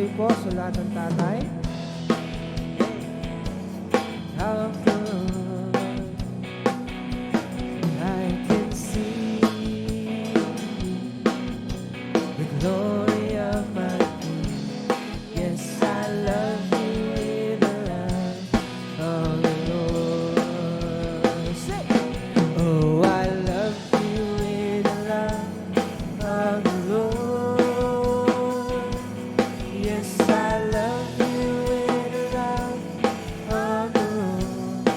birthday po sa lahat ng tatay. How good I can see the glory of my King. Yes, I love you with the love of the Lord. Say, oh, I love you with the love of the Lord. Yes, I love you with the love of the Lord.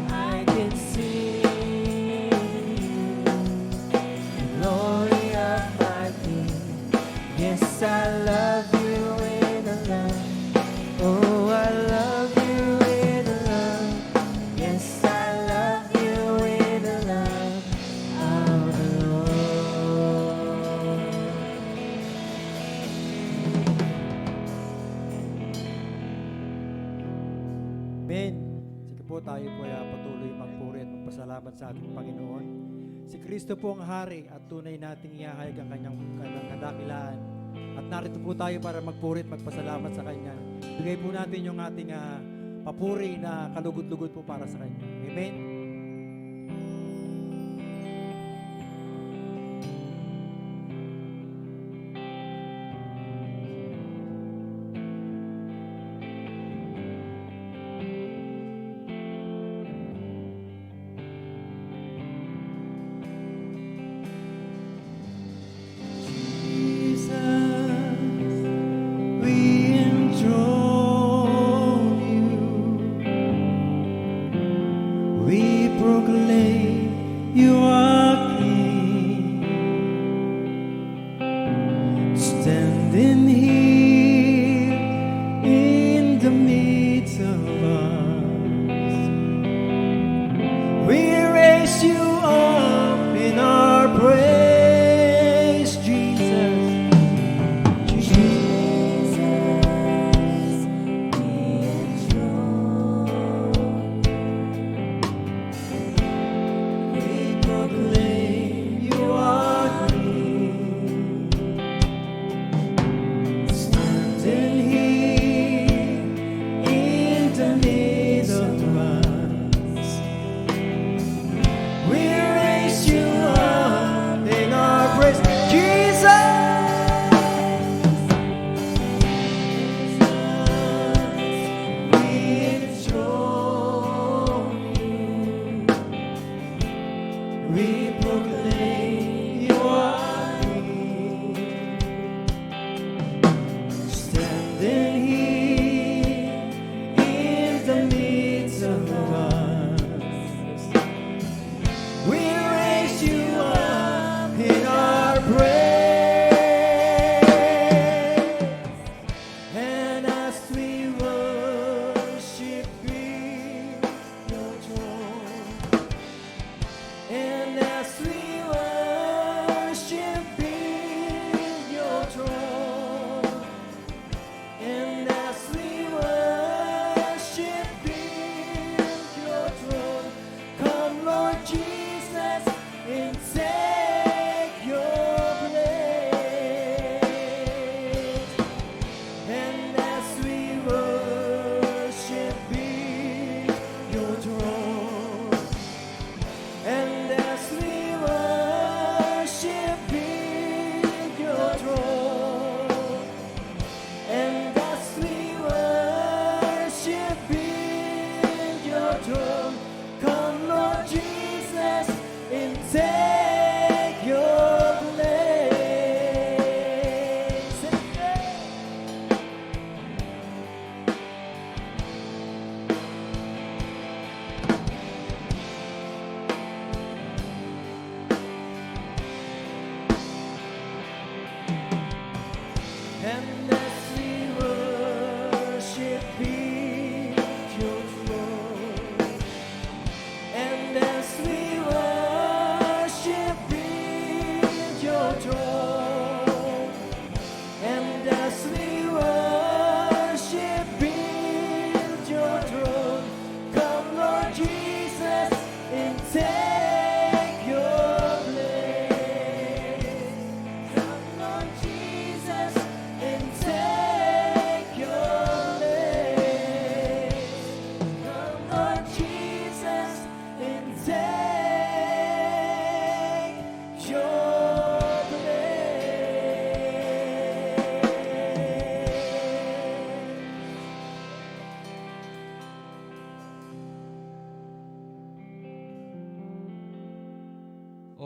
I can see the glory of my King. Yes, I love you with the love. Oh, I love you with the love. Yes, I love you with the love of the Lord. Amen. Sige po, tayo po ay patuloy magpuri at magpasalamat sa ating Panginoon. Si Kristo po ang hari at tunay nating ihahayag ang kanyang kadakilaan. At narito po tayo para magpuri at magpasalamat sa Kanya. Bigay po natin yung ating papuri na kalugod-lugod po para sa Kanya. Amen. Jesus, we enthrone you. We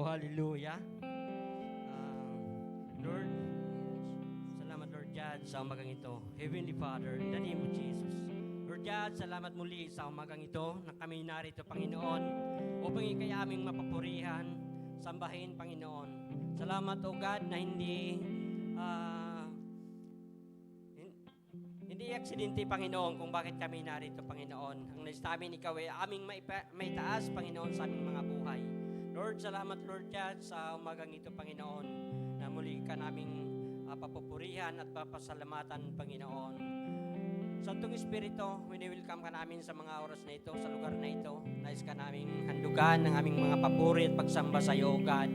Oh, hallelujah. Lord, salamat Lord God sa umagang ito. Heavenly Father, in the name of Jesus. Lord God, salamat muli sa umagang ito na kami narito, Panginoon, upang ikay aming mapapurihan, sambahin, Panginoon. Salamat, O God, na hindi aksidente, Panginoon, kung bakit kami narito, Panginoon. Ang nais namin, ikaw ay aming maitaas, Panginoon, sa aming mga buhay. Lord, salamat, Lord God, sa umagang ito, Panginoon, na muli ka naming papupurihan at papasalamatan, Panginoon. Santong Espiritu, wini-welcome ka namin sa mga oras na ito, sa lugar na ito. Nais ka naming handugan ng aming mga papuri at pagsamba sa iyo, God.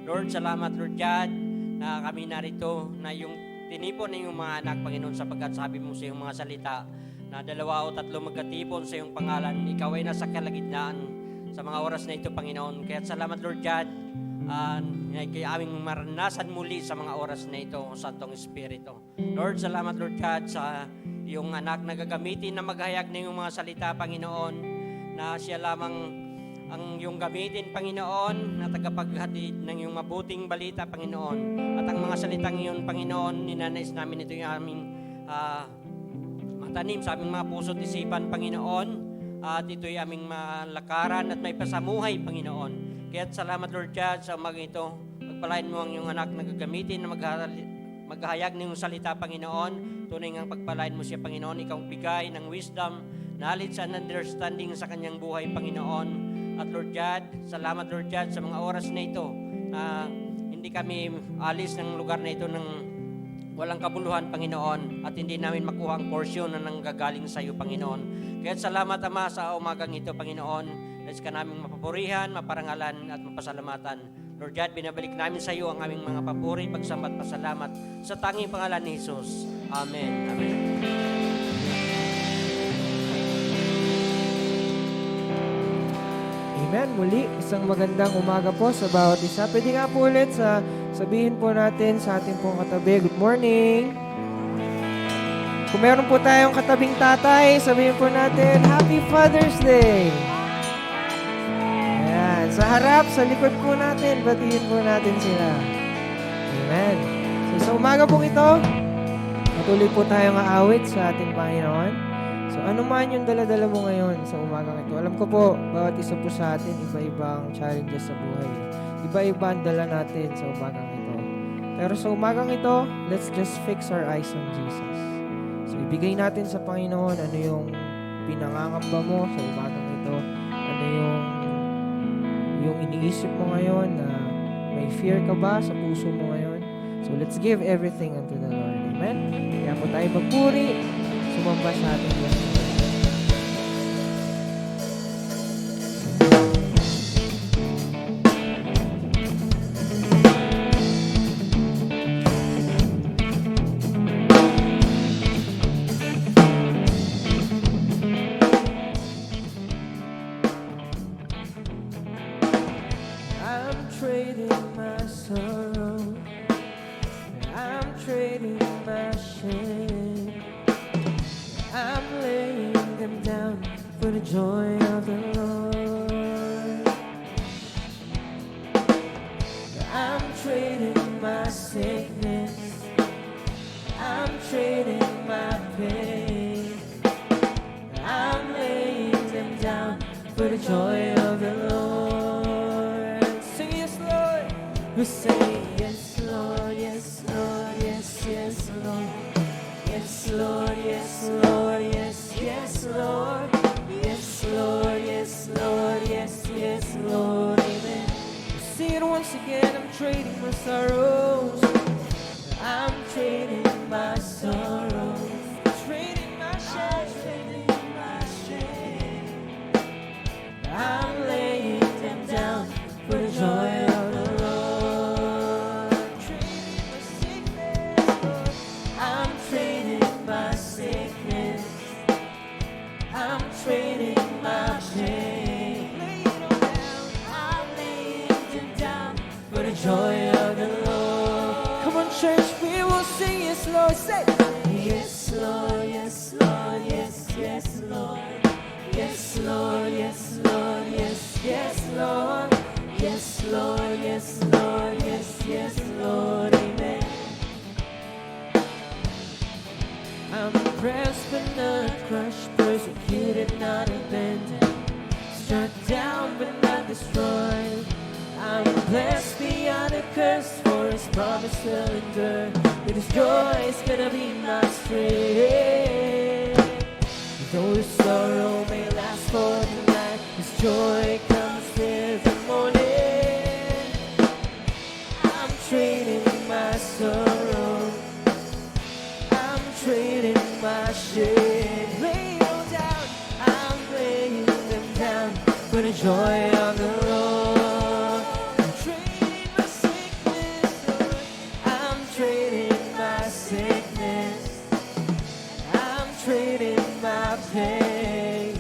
Lord, salamat, Lord God, na kami narito, na yung tinipon ng iyong mga anak, Panginoon, sapagkat sabi mo sa iyong mga salita, na 2 o 3 magkatipon sa iyong pangalan, ikaw ay nasa kalagitnaan sa mga oras na ito, Panginoon. Kaya salamat, Lord God, kay aming maranasan muli sa mga oras na ito, Santong Espiritu. Lord, salamat, Lord God, sa iyong anak na gagamitin na maghayag ng iyong mga salita, Panginoon, na siya lamang ang iyong gamitin, Panginoon, na tagapaghatid ng iyong mabuting balita, Panginoon. At ang mga salitang iyon, Panginoon, ninanais namin ito yung aming matanim sa aming mga puso't isipan, Panginoon. At ito'y aming malakaran at may pasamuhay, Panginoon. Kaya't salamat, Lord God, sa umagang ito. Pagpalain mo ang iyong anak na gagamitin na maghahayag ng iyong salita, Panginoon. Tunay ngang pagpalain mo siya, Panginoon. Ikaw bigay ng wisdom, knowledge and understanding sa kanyang buhay, Panginoon. At Lord God, salamat, Lord God, sa mga oras na ito na hindi kami alis ng lugar na ito ng walang kabuluhan, Panginoon, at hindi namin makuha ang porsyon na nanggagaling sa iyo, Panginoon. Kaya salamat, Ama, sa umagang ito, Panginoon. Nais ka namin mapapurihan, maparangalan, at mapasalamatan. Lord God, binabalik namin sa iyo ang aming mga papuri, pagsambat, pasalamat sa tanging pangalan ni Jesus. Amen. Amen. Amen. Muli, isang magandang umaga po sa bawat isa. Pwede nga po ulit sabihin po natin sa ating pong katabi, good morning. Kung meron po tayong katabing tatay, sabihin po natin, Happy Father's Day. Ayan. Sa harap, sa likod po natin, batiin po natin sila. Amen. So, sa umaga pong ito, patuloy po tayong aawit sa ating Panginoon. So, ano man yung dala-dala mo ngayon sa umagang ito. Alam ko po, bawat isa po sa atin, iba-ibang challenges sa buhay. Iba-iba ang dala natin sa umagang ito. Pero sa umagang ito, let's just fix our eyes on Jesus. So, ibigay natin sa Panginoon ano yung pinangangamba mo sa umagang ito. Ano yung iniisip mo ngayon na may fear ka ba sa puso mo ngayon. So, let's give everything unto the Lord. Amen? Kaya po tayo magpuri, sumamba sa ating Diyos. I'm trading my sorrow, I'm trading my shame, I'm laying them down for the joy of the Lord. I'm trading my sickness, I'm trading my pain, I'm laying them down for the joy of the Lord. Sing yes, Lord. We say yes, Lord, yes, Lord, yes, yes, Lord. Yes, Lord, yes, Lord, yes, yes, Lord. Yes, Lord, yes, Lord, yes, yes, Lord. Amen. Sing it once again. I'm trading my sorrows. I'm trading my sorrows. Trading my shame. Trading my shame. I'm laying them down for the joy of the Lord. Trading my sickness, Lord. I'm trading my sickness. I'm trading my shame. I'm laying them down for the joy of the Lord. Come on, church, we will sing yes, Lord. Say yes, Lord, yes, Lord, yes, yes, Lord. Yes, Lord, yes, Lord, yes, yes, Lord. Yes, Lord, yes, Lord, yes, yes, Lord, amen. I'm oppressed but not crushed, persecuted, not abandoned, struck down but not destroyed. I'm blessed beyond a curse, for His promise will endure. With His joy is gonna be my strength. Though the sorrow may last for tonight, His joy comes with the morning. I'm trading my sorrow, I'm trading my shame. Lay them down, I'm laying them down for the joy of the Lord. I'm trading my sickness, Lord. I'm trading my sickness. I'm trading my pain.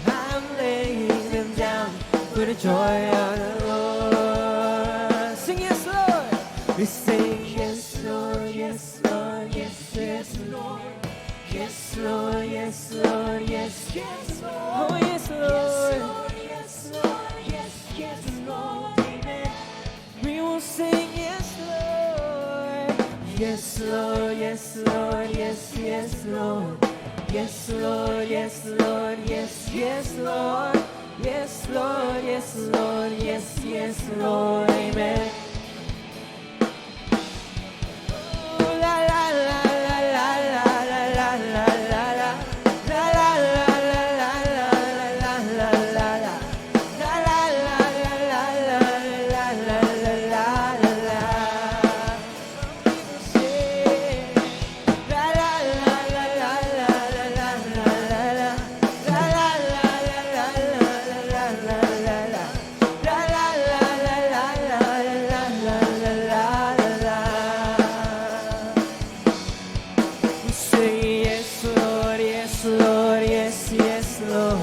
I'm laying them down for the joy of the Lord. Sing yes, Lord. We sing yes, Lord, yes, Lord, yes, yes, Lord. Yes, Lord, yes, Lord, yes, yes, Lord. Oh, yes, Lord. Yes, Lord, yes, yes, Lord. Amen. We will sing yes, Lord. Yes, Lord, yes, Lord, yes, yes, Lord. Yes, Lord, yes, Lord, yes, yes, Lord. Yes, Lord, yes, Lord, yes, yes, Lord. Amen. Oh, la, la, la, la, la, la, la, la, la, la, la. La, la, la, la, la, la, la, la, la, la, la. La, la, la, la, la, la, la, la, la, la, la, la. People say, la, la, la, la, la, la, la, la, la, la, la. La, la, la, la, la, la, la, la, la, la. La, la, la, la, la, la, la, la, la, la, la. We say yes, Lord, yes, Lord, yes, yes, Lord.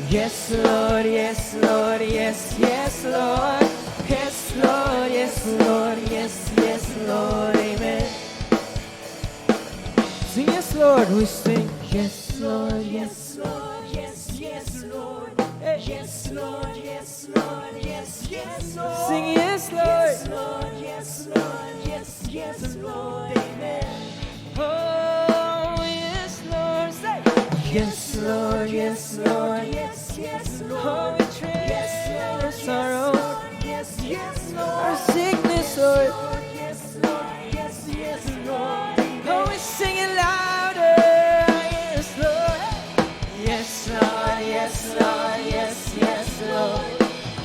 Yes, Lord, yes, Lord, yes, yes, Lord. Yes, Lord, yes, Lord, yes, yes, Lord, amen. Sing yes, Lord, we sing yes, Lord, yes, Lord, yes, yes, Lord. Hey. Yes, Lord, yes, Lord, yes, yes, Lord. Sing yes, Lord. Yes, Lord, yes, Lord, yes, yes, Lord, amen. Oh, yes, Lord, say yes, Lord, yes, Lord, yes, yes, Lord. Oh, we trade yes, our sorrow, yes, yes, Lord. Our sickness, Lord. Yes, Lord, yes, yes, Lord. Oh, we sing it louder, yes, Lord. Yes, Lord, yes, Lord, yes, yes, Lord.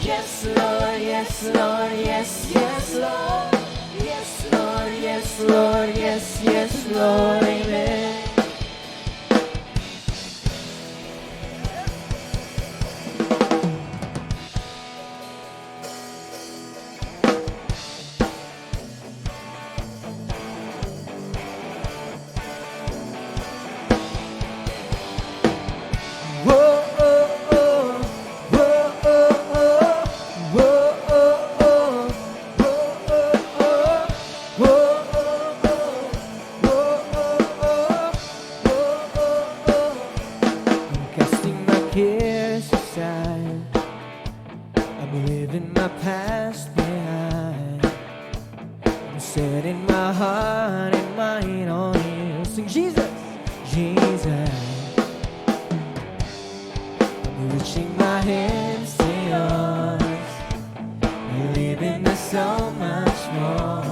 Yes, Lord, yes, Lord, yes, yes, Lord. Yes, Lord, yes, Lord, yes, yes, Lord, amen. Whoa, oh, oh. Whoa, oh, oh. Whoa, oh, oh. Whoa, oh, oh. Whoa, oh, oh. Whoa, oh, oh. Whoa, oh, oh. I'm casting my cares aside. I'm leaving my past behind. I'm setting my heart and mind on you. Sing Jesus, Jesus. I'm reaching my hands to yours, believing there's so much more,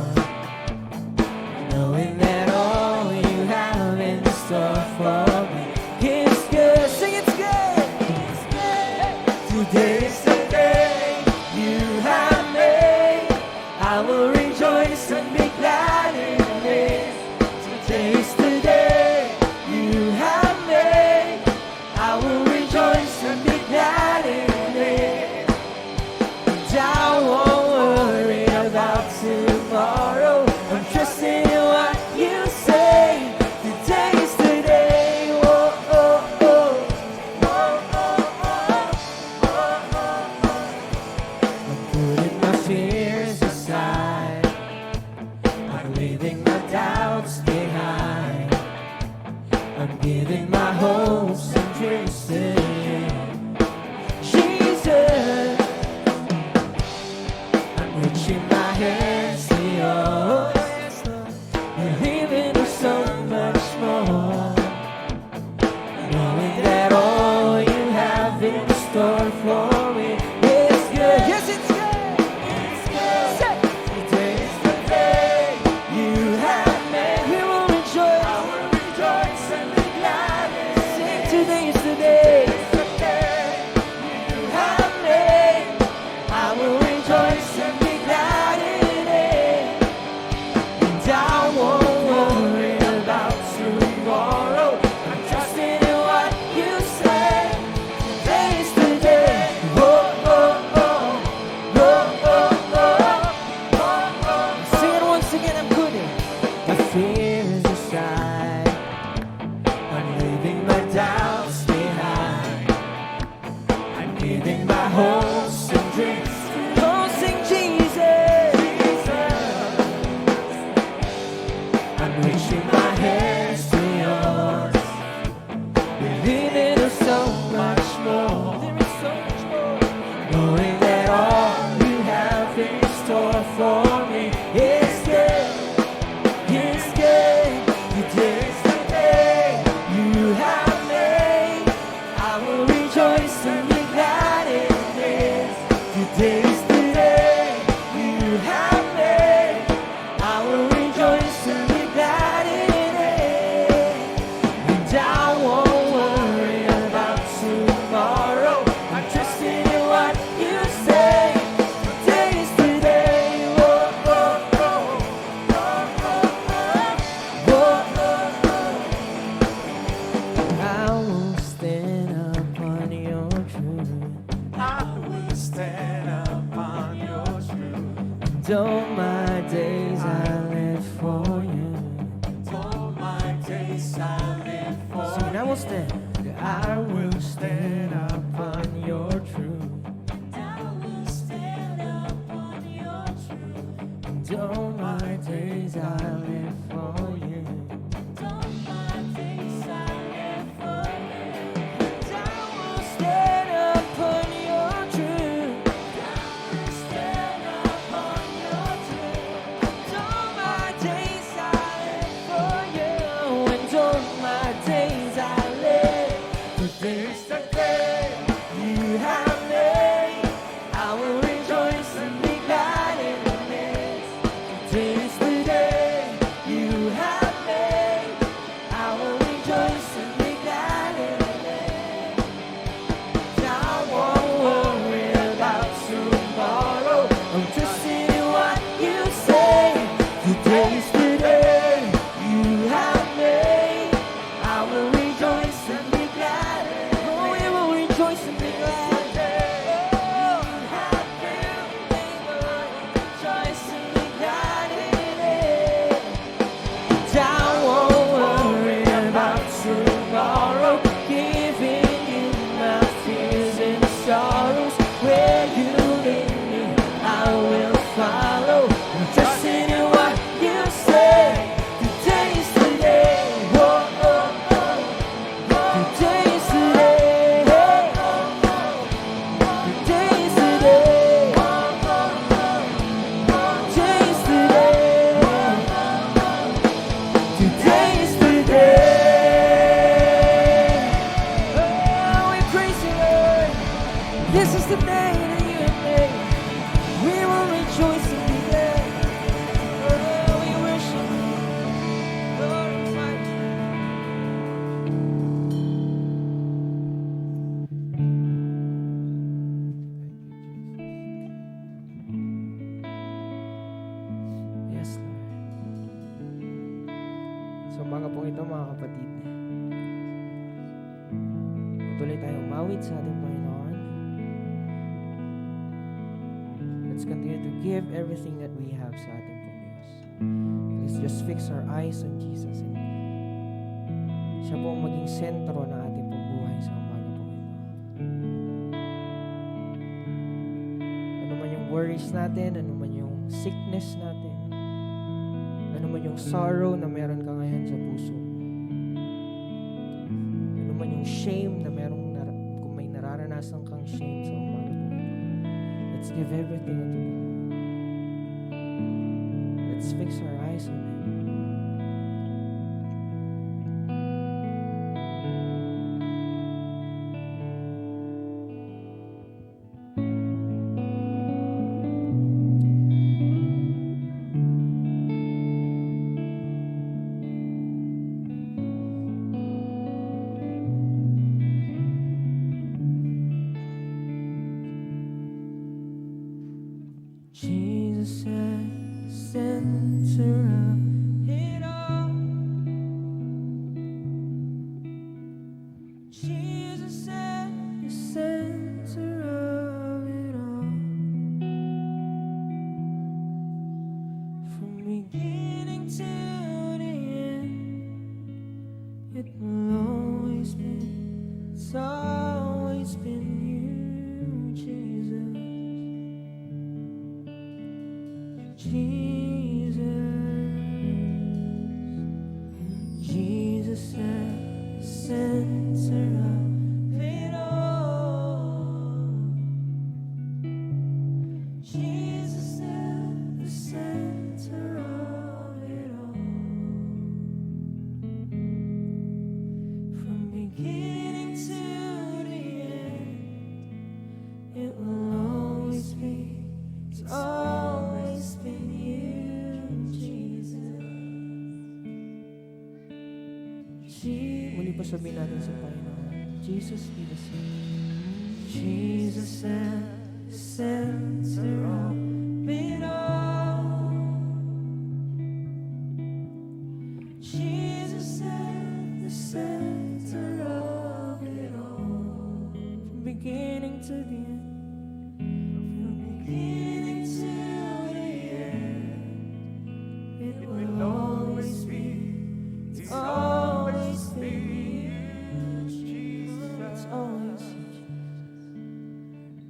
knowing that all you have in store for me is good. Sing it's good. It's good. Today is the day you have I will rejoice and be glad in this. Today's the day you have made. I will rejoice and be glad in it. And I won't worry about tomorrow. I'm trusting in what you say. Today's the day. Whoa, whoa, whoa. Whoa, whoa, whoa. I will stand upon your truth. I will stand upon your truth. And all my days I live for you. All my days I live for So I will stand. I will stand upon your truth. And all my days I live for you. And I will stand upon your truth. And all my days I live for you. And all my days I live. Today's the day you have made. I will rejoice and be glad in it. Today's the day you have made. I will rejoice and be glad in it. I won't worry about tomorrow. I'm trusting in what you say. Today's the day you have made. I will rejoice and be glad in it. Oh, we will rejoice and be glad. Oh, you have made. Rejoice and be glad in it. I won't worry about tomorrow. Giving you my fears and sorrows. Where you lead me, I will follow. I'm trusting in what you say. Today's the day. Whoa, oh, oh. Today's the day. Today's the day. Today's the day. Today's the day. Oh, we praise you, Lord. This is the day that you have made. We will rejoice and be glad. Oh, we worship you. Glorify you. Yes, Lord. Sa umaga pong ito, mga kapatid, tuloy tayong umawit sa ating Panginoon. Let's continue to give everything that we have sa ating pong Diyos. Let's just fix our eyes on Jesus. And siya po ang maging sentro ng ating pong buhay sa umaga pong ito. Ano man yung worries natin, ano man yung sickness natin, ano man yung sorrow na meron ka ngayon sa puso, ano man yung shame na kung may nararanasan kang shame sa umaga po ito, let's give everything unto the Lord. Let's fix our eyes on Him. Jesus at the center of it all. Jesus at the center of it all. From beginning to the end, it will always be, it's always been you, Jesus. Jesus at the center of it all. sabihin natin sa Panginoon, Jesus be the center. Jesus at the center of it all. Jesus at the center of it all. From beginning to the end. From beginning to the end. It will always be. It's always be you, Jesus. It's always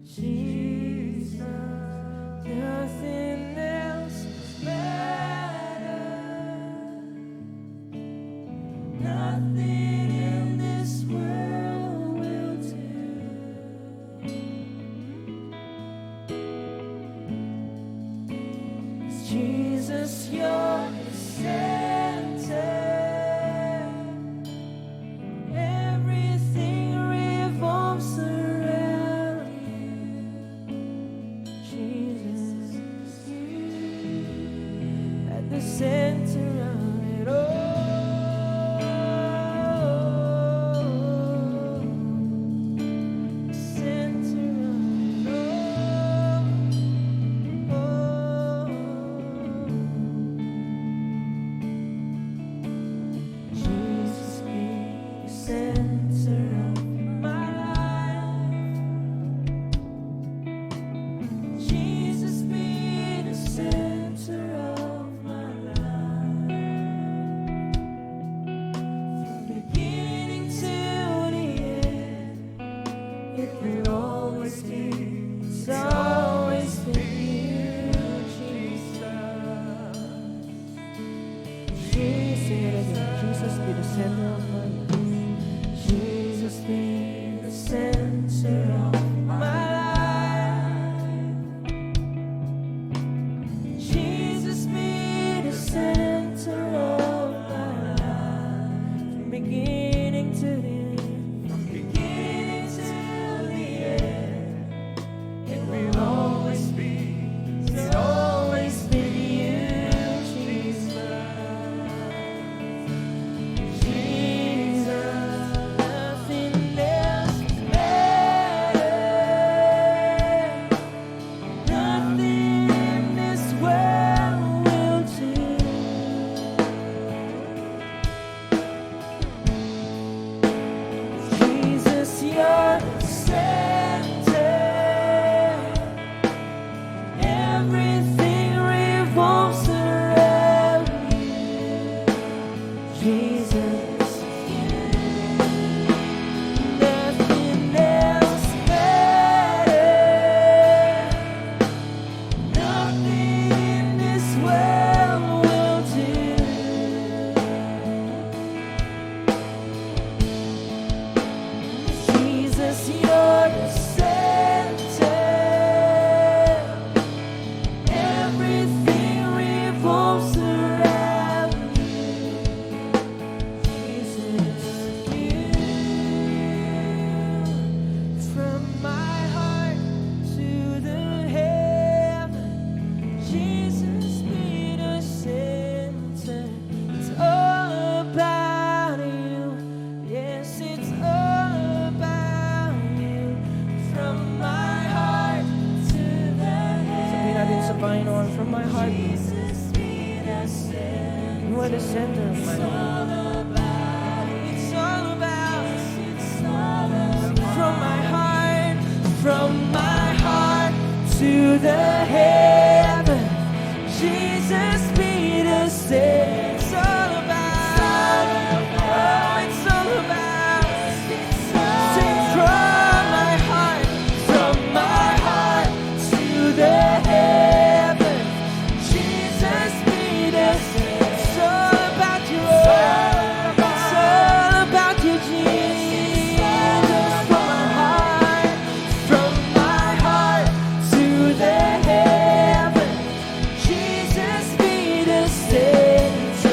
Jesus. Nothing else matters. Nothing in this world will do. 'Cause Jesus, you're the center. Everything revolves around you. Jesus, you at the center of it all. The center of it all. Jesus, be the center of my life. Jesus, be the center of my life. From beginning to the end, it will always be, it's always been you, Jesus. Jesus, be the center of my life. Jesus, be the center of my life. Jesus, be the center of my life. From beginning to the end. From beginning to the end. It will always be. It's always been you, Jesus. Jesus, nothing else matters. Nothing in this world will do. Jesus, you're the center. Everything revolves around you. Jesus, nothing else matters. Nothing in this world will do. Jesus, you're the center. Everything revolves around you. Jesus, you. From my heart to the heaven, Jesus be the center. It's all about you. Yes, it's all about you. From my heart to the heaven. Sabihin natin sa Panginoon, from my heart, Jesus be the center. You are the center of my life. It's all about. From my heart to the heaven, Jesus be the center. It's all about. Oh, it's all about. Sing from my heart to the heaven, Jesus be the center. It's all about you. It's all about you, Jesus. From my heart to the heaven, Jesus be the center.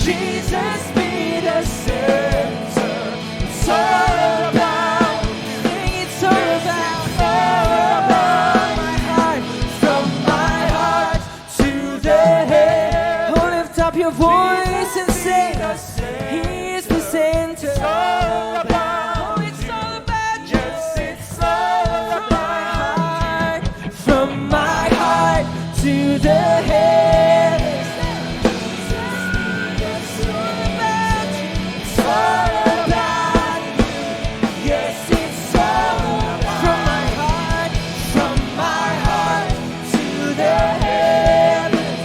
Jesus be the center. It's all about, sing it's all about my heart, from my heart to the head. Oh, lift up your voice and sing, He is the center. It's all about, oh, it's all about you. Yes, it's all about, from my heart to the head. It's all about you. Yes, it's all from my heart to the heavens.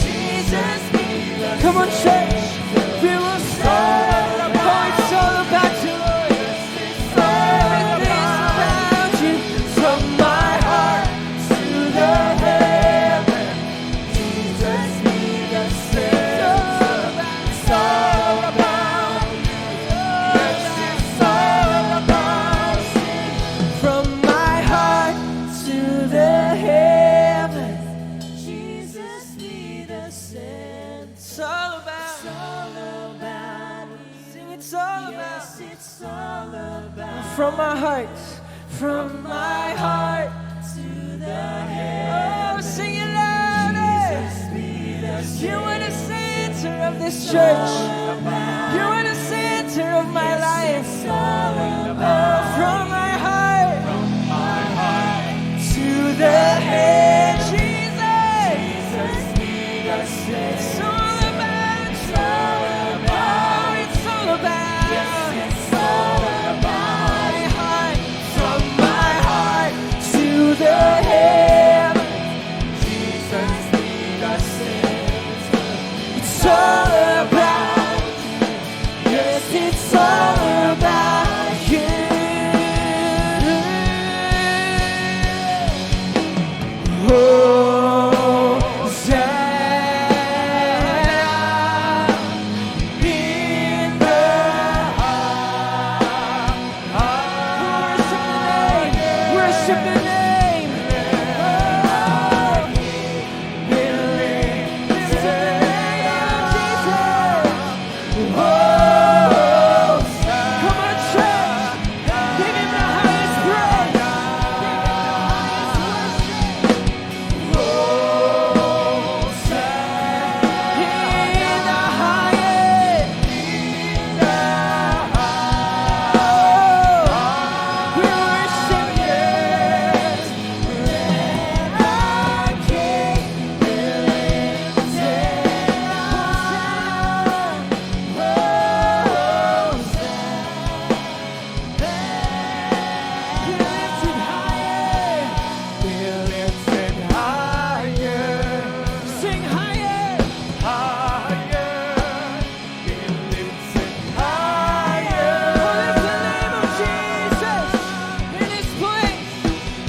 Jesus be the come on, church. We will start. Oh, it's all about you, Lord. Everything's about you. From my heart to the heavens. Jesus be the center. It's all about you. Yes, it's all about you. From my heart to the heavens. Jesus be the center. It's all about sing it's all about, it's all about, from my heart to the heavens. Oh, sing it louder. You are the center of this church. You are the center of my life. Oh, from my heart to the head, Jesus be the center. It's all about, it's all about, it's all about, it's all about my heart, from my heart to the heavens. Jesus be the center. It's all about, yes, it's all about you.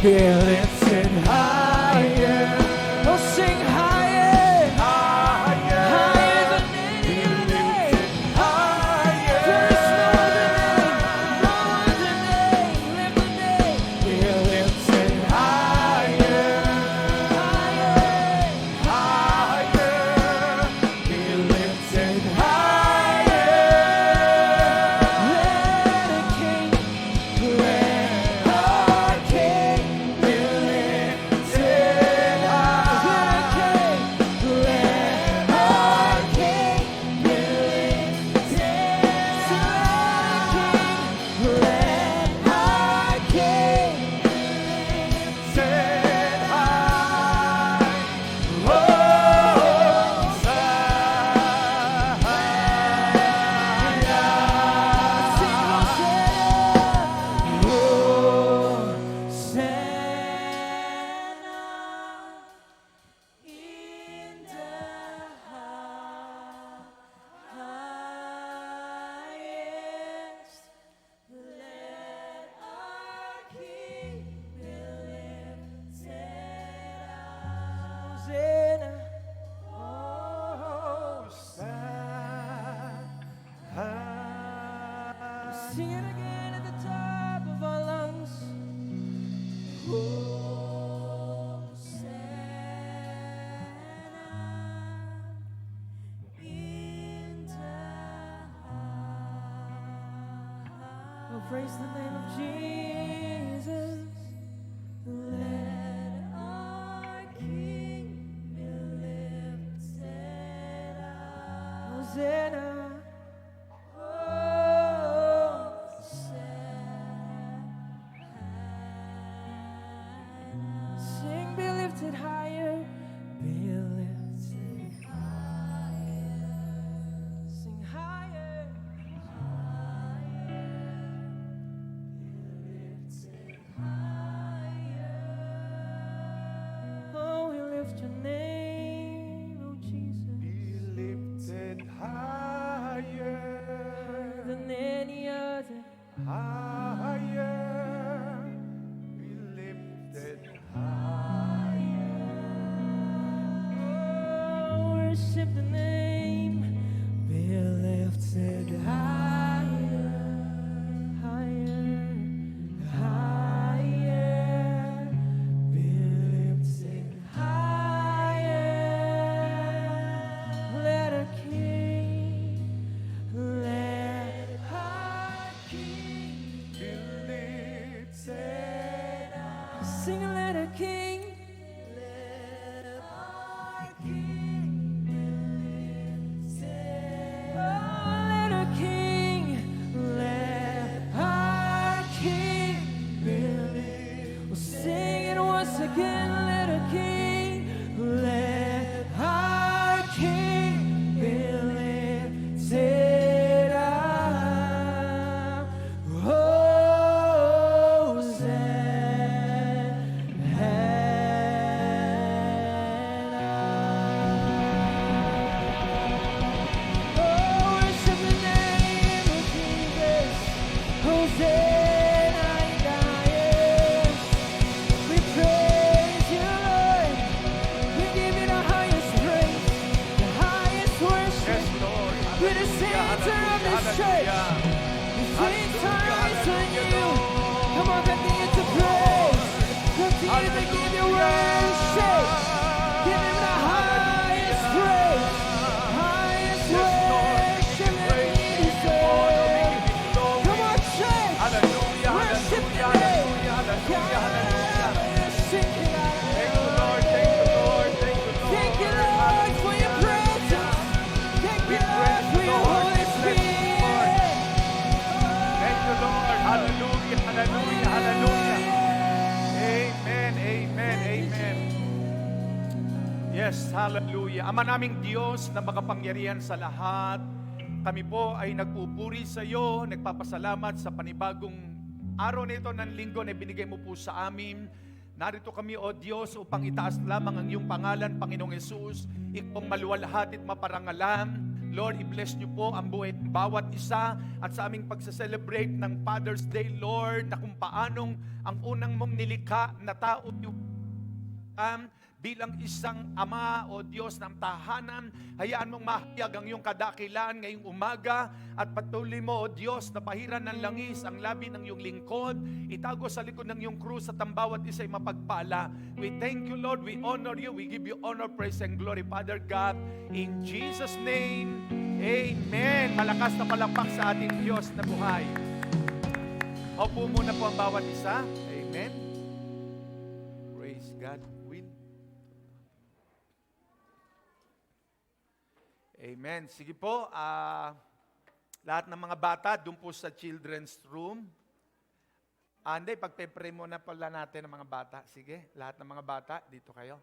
Be lifted higher. Oh, sing higher. Higher than any other name. There is no other name. Lift the name. Be lifted higher. Be lifted higher. Let a king, let our king be lifted high. Let our king be lifted high. Let our king be lifted high. Sing it again at the top of our lungs. Hosanna in the Praise the name of Jesus. Let our King be lifted up. Hosanna. Sing, be lifted higher. Be lifted higher. Sing higher. Oh, we lift your name, oh Jesus, Be lifted higher, than any other. higher. Be lifted higher. Oh, worship the name. Be lifted higher, higher, higher. Be lifted higher. Let our King, let our King Be lifted sing. Let our King, let our King be lifted. Oh, let our King, let our King be lifted. We'll sing it once again. Let our King, let our King be lifted up. Oh, worship the name of Jesus. Hosanna in the highest. We praise you, Lord. We give you the highest praise, the highest worship. Yes, Lord. You're the center of this church. We sing songs on you. Come on, continue to praise. Continue to give your worship. Give him the highest praise, highest worship that he deserves. Come on, church. Hallelujah, Worship hallelujah, the name. hallelujah, hallelujah, hallelujah. Thank Thank you, Lord. Thank you, Lord. Thank you, Lord. Thank you, Lord, for your presence. Thank We you, Lord, praise for you, your Lord. Holy We bless you, Lord. Spirit. Thank you, Lord. Hallelujah, hallelujah, hallelujah. Amen, amen, amen. Yes, hallelujah. Ama naming Diyos na makapangyarihan sa lahat, kami po ay nagpupuri sa iyo, nagpapasalamat sa panibagong araw nito ng linggo na binigay mo po sa amin. Narito kami, O Diyos, upang itaas lamang ang iyong pangalan, Panginoong Yesus, ikong maluwalhati at maparangalan. Lord, i-bless niyo po ang buhay ng bawat isa at sa aming pagsa-celebrate ng Father's Day, Lord, na kung paanong ang unang mong nilikha na tao bilang isang ama o Diyos ng tahanan, hayaan mong mahayag ang iyong kadakilan ngayong umaga at patuloy mo, O Diyos, na pahiran ng langis ang labi ng iyong lingkod, itago sa likod ng iyong krus at ang bawat isa'y mapagpala. We thank you, Lord. We honor you. We give you honor, praise, and glory, Father God. In Jesus' name, amen. Malakas na palakpak sa ating Diyos na buhay. Opo muna po ang bawat isa. Amen. Praise God. Amen. Sige po, lahat ng mga bata, doon po sa children's room. Hindi, pagpe-pray muna pala natin ng mga bata. Sige, lahat ng mga bata, dito kayo.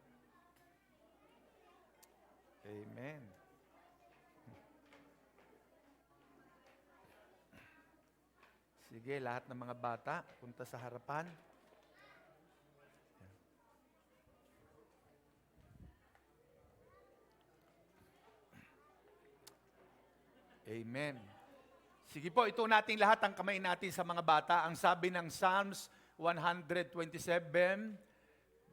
Amen. Sige, lahat ng mga bata, punta sa harapan. Amen. Sige po, ito nating lahat ang kamay natin sa mga bata. Ang sabi ng Psalms 127,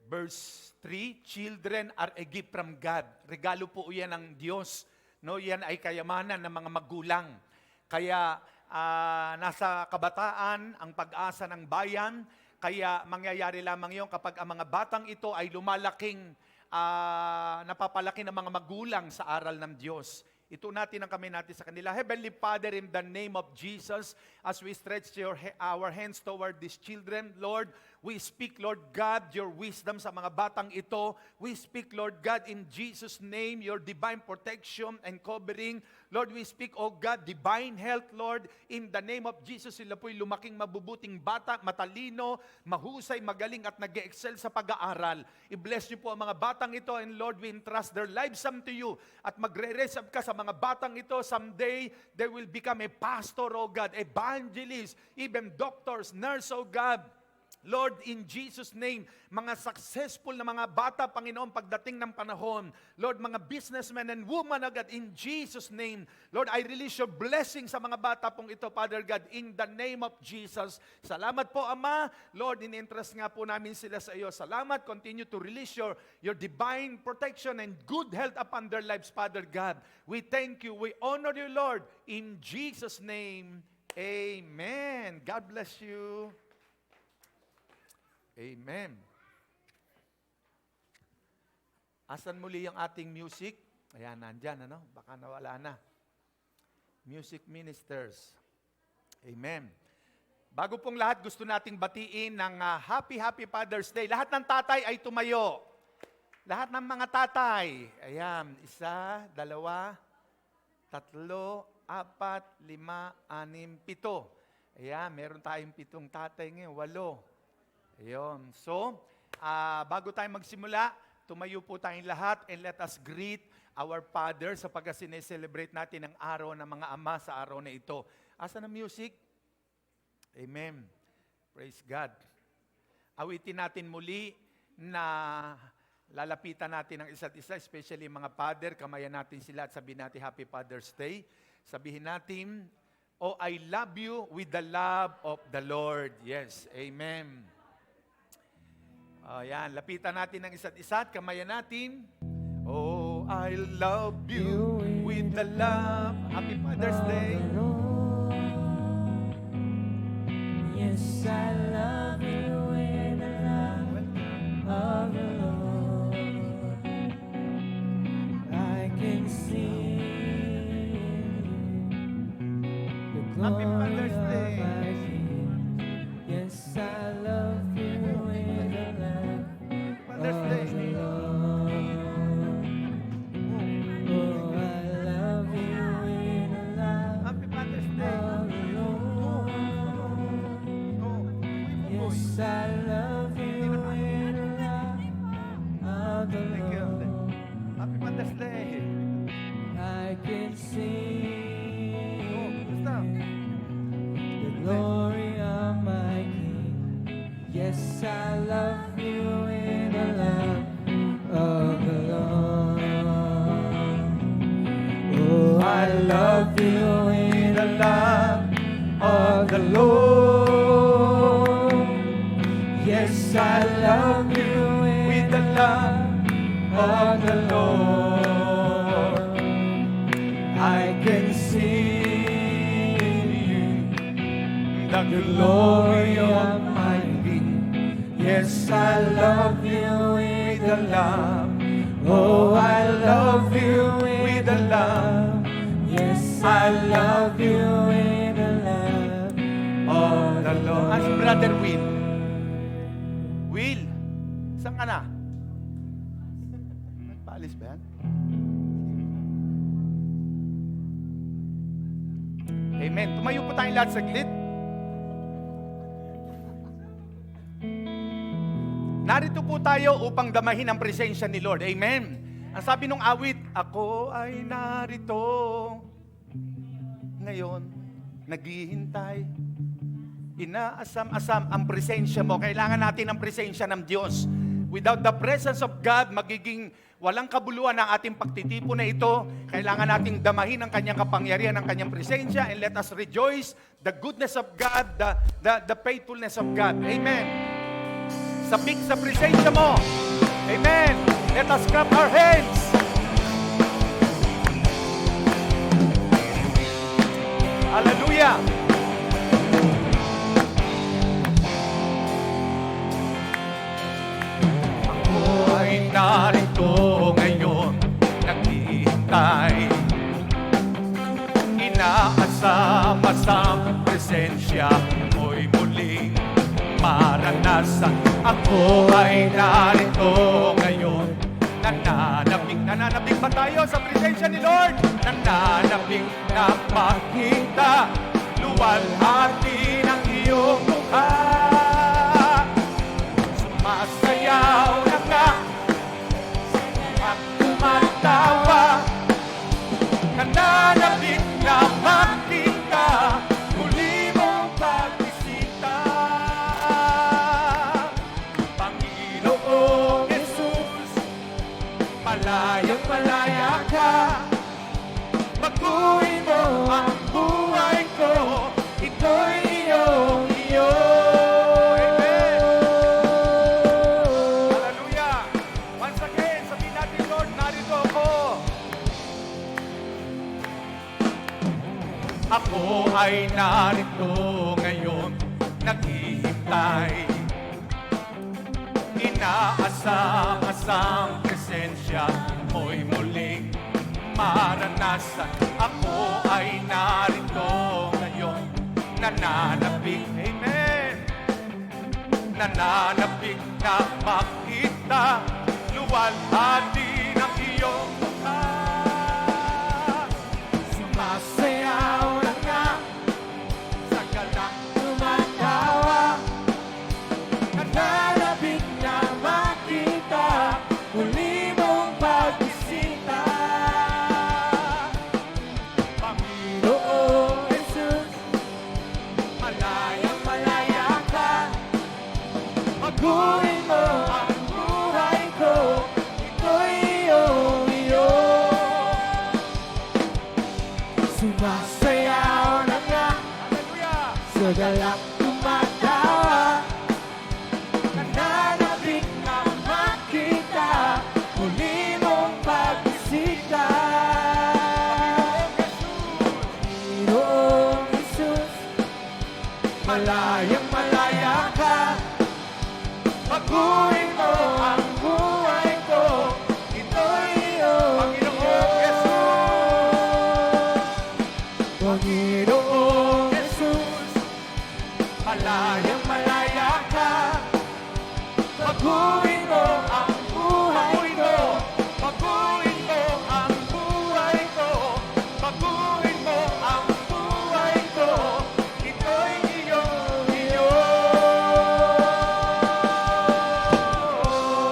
verse 3, children are a gift from God. Regalo po yan ng Diyos. No, yan ay kayamanan ng mga magulang. Kaya nasa kabataan ang pag-asa ng bayan. Kaya mangyayari lamang yon kapag ang mga batang ito ay lumalaking napapalaki ng mga magulang sa aral ng Diyos. Ito natin ang kamay natin sa kanila. Heavenly Father, in the name of Jesus, as we stretch our hands toward these children, Lord, we speak, Lord God, your wisdom sa mga batang ito. We speak, Lord God, in Jesus' name, your divine protection and covering. Lord, we speak, oh God, divine health, Lord, in the name of Jesus. Sila po'y lumaking mabubuting bata, matalino, mahusay, magaling at nag-excel sa pag-aaral. I-bless niyo po ang mga batang ito, and Lord, we entrust their lives unto you. At magre-raise up ka sa mga batang ito. Someday, they will become a pastor, oh God, evangelist, even doctors, nurse, oh God. Lord, in Jesus' name, mga successful na mga bata, Panginoon, pagdating ng panahon. Lord, mga businessmen and women agad, in Jesus' name. Lord, I release your blessing sa mga bata pong ito, Father God, in the name of Jesus. Salamat po, Ama. Lord, in-interest nga po namin sila sa iyo. Salamat. Continue to release your divine protection and good health upon their lives, Father God. We thank you. We honor you, Lord. In Jesus' name, amen. God bless you. Amen. Asan muli yung ating music? Ayan, nandyan, ano? Baka nawala na. Music ministers. Amen. Bago pong lahat, gusto nating batiin ng Happy Father's Day. Lahat ng tatay ay tumayo. Lahat ng mga tatay. Ayan, 1, 2, 3, 4, 5, 6, 7. Ayan, meron tayong 7 tatay ngayon, 8. Ayun. So, bago tayo magsimula, tumayo po tayong lahat and let us greet our Father sapagkat sineselebrate natin ang araw ng mga ama sa araw na ito. Asan ang music? Amen. Praise God. Awitin natin muli na lalapitan natin ang isa't isa, especially mga father, kamayan natin sila at sabihin natin Happy Father's Day. Sabihin natin, oh, I love you with the love of the Lord. Yes, amen. Yan, lapitan natin ang isa't isa at kamayan natin. Oh, I love you with the love. Happy Father's Day. Yes, I love you with the love of the Lord. I can see the Happy glory Father's of Day. my King. Yes, I love you with the love Father's of Day. the Lord. Oh, I love you with the love Happy Father's Day. of the Lord. Oh, Yes, I love you with the love of the Thank you. Lord. Happy Father's Day. I can see Oh, basta. the glory of my King. Yes, I love you with the love of the Lord. Oh, I love you with the love of the Lord. Yes, I love you with the love of the Lord. I can see the glory of my King. Yes, I love you with the love. Oh, I love you with the love. Yes, I love you with the love of the Lord. As Brother Will. Will, saan ka na? Nagpaalis ba yan? Amen. Tumayo po tayong lahat saglit. Narito po tayo upang damahin ang presensya ni Lord. Amen. Ang sabi nung awit, ako ay narito ngayon, naghihintay. Inaasam-asam ang presensya mo. Kailangan natin ang presensya ng Diyos. Without the presence of God, magiging walang kabuluhan ang ating pagtitipon na ito. Kailangan nating damahin ang kanyang kapangyarihan, ang kanyang presensya, and let us rejoice the goodness of God, the faithfulness of God. Amen. Sabik sa presensya mo. Amen. Let us clap our hands. Hallelujah. Ako ay narito ngayon, naghihintay. inaasam-asam presensya mo'y muling maranasan. Ako ay narito ngayon. Nananabik ba tayo sa presensya ni Lord? Nananabik na makita luwalhati ng iyong mukha. Sumasayaw na nga at tumatawa. Nananabik na makita muli mong pagbisita. Panginoong Jesus, malayang malaya ka. Baguhin mo ang buhay ko, ito'y iyong iyo. Amen. Hallelujah. Once again, sabihin natin, Lord, narito ako. Ako ay narito ngayon, naghihintay. Inaasam-asam presensya mo'y muling maranasan. Ako ay narito ngayon, nananabik, amen. Nananabik na makita luwalhati ng iyong mukha. Sumasayaw na nga sa galang tumatawa. Nananabik na makita muli mong pagbisita. Panginoong Jesus, malayang malaya ka. Baguhin mo ang buhay ko, ito'y iyong iyo. Sumasayaw na nga, hallelujah, sa galak tumatawa. Nananabik na makita muli mong pagbisita. Panginoong Jesus, malayang malaya ka. Baguhin mo ang buhay ko, ito'y iyong Panginoong Jesus. Panginoong Jesus, malayang malaya ka. Baguhin mo ang buhay ko, baguhin mo ang buhay ko, baguhin mo ang buhay ko, ito'y iyong iyo.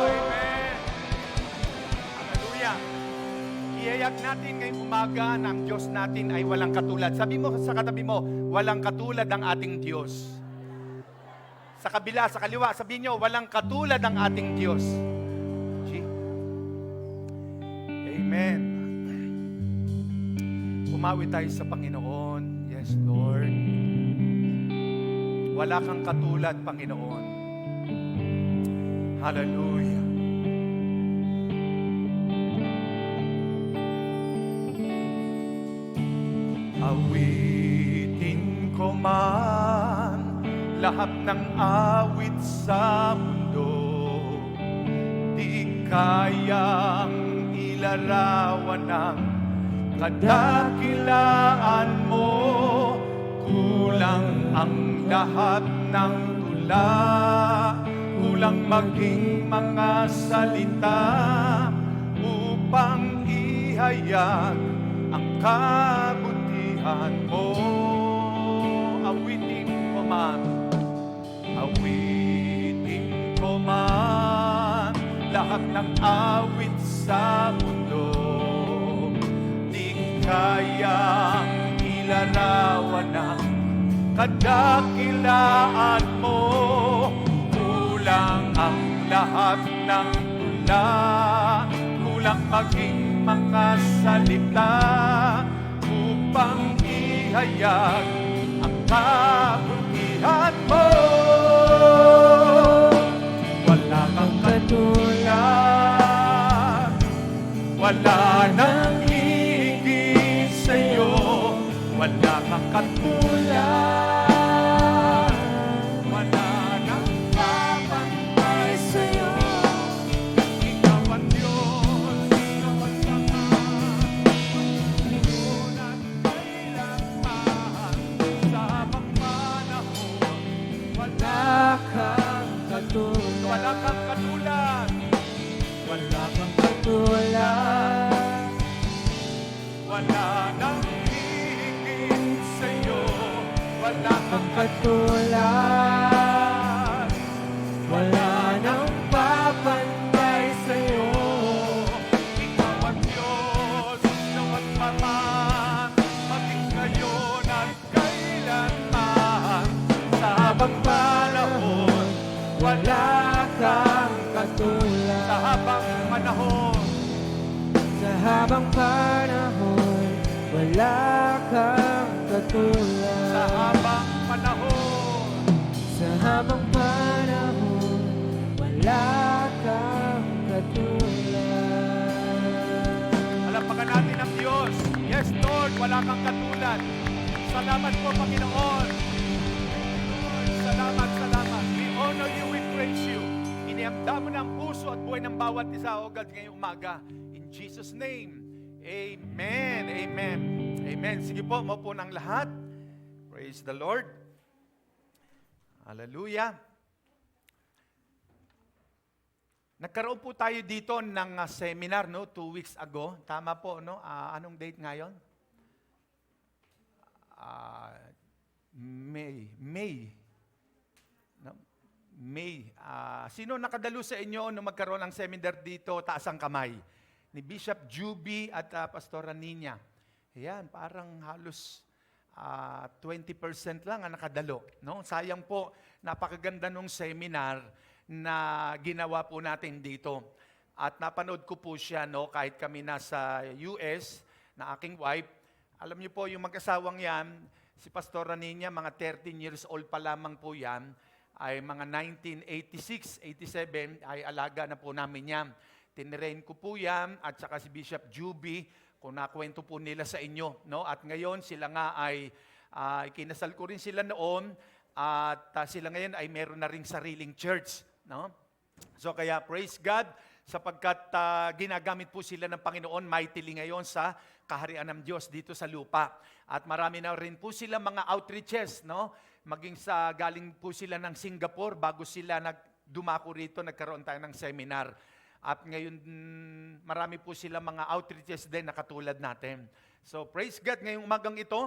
Amen. Hallelujah. Iyayak natin ngayong umaga na ang Diyos natin ay walang katulad. Sabi mo sa katabi mo, walang katulad ang ating Diyos. Sa kabila, sa kaliwa, sabihin nyo, walang katulad ang ating Diyos. See? Amen. Umawi tayo sa Panginoon. Yes, Lord. Wala kang katulad, Panginoon. Hallelujah. Awitin ko man lahat ng awit sa mundo, di kayang ilarawan ng kadakilaan mo. Kulang ang lahat ng tula, kulang maging mga salita upang ihayag ang kabutihan mo. Awitin ko man, awitin ko man lahat ng awit sa mundo, di kayang ilarawan ng kadakilaan mo. Kulang ang lahat ng tula, kulang maging mga salita upang ihayag ang kabutihan mo. Wala kang katulad, wala nang higit sa'yo. Wala kang katulad, wala nang kapantay sa'yo. Ikaw ang Diyos, ikaw ang Ama, Panginoon at kailangan. wala kang katulad. Wala nang papantay sa'yo. Ikaw ang Diyos na magpaman, maging ngayon at kailanman. Sa habang panahon, Wala kang katulad. sa habang panahon, Sa habang panahon, wala kang katulad. sa habang panahon, Sa habang panahon, wala kang katulad. alapakan natin ang Diyos. Yes, Lord, wala kang katulad. Salamat po, Panginoon. Lord, salamat, salamat. We honor you, we praise you. Iniamda mo ng puso at buhay ng bawat isa, O God, ngayong umaga. In Jesus' name, amen, amen, amen. Sige po, maupo ng lahat. Praise the Lord. Hallelujah. Nagkaroon po tayo dito ng seminar, no, 2 weeks ago. Tama po, no? Anong date ngayon? May. No? May. Sino nakadalo sa inyo nung magkaroon ng seminar dito? Taas ang kamay. Ni Bishop Juby at Pastora Nina. Ayan, parang halos 20% lang ang nakadalo. No? Sayang po, napakaganda nung seminar na ginawa po natin dito. At napanood ko po siya, no, kahit kami nasa US, na aking wife. Alam niyo po, yung mag-asawang yan, si Pastora Nina, mga 13 years old pa lamang po yan, ay mga 1986, 87, ay alaga na po namin yan. Tinrain ko po yan, at saka si Bishop Juby, kung nakwento po nila sa inyo. No? At ngayon, sila nga ay, kinasal ko rin sila noon, at sila ngayon ay meron na ring sariling church. No? So kaya praise God, sapagkat ginagamit po sila ng Panginoon mightily ngayon sa kaharian ng Diyos dito sa lupa. At marami na rin po sila mga outreaches, no? Maging sa galing po sila ng Singapore bago sila dumako rito, nagkaroon tayo ng seminar. At ngayon, marami po sila mga outreaches din na katulad natin. So praise God, ngayong umagang ito,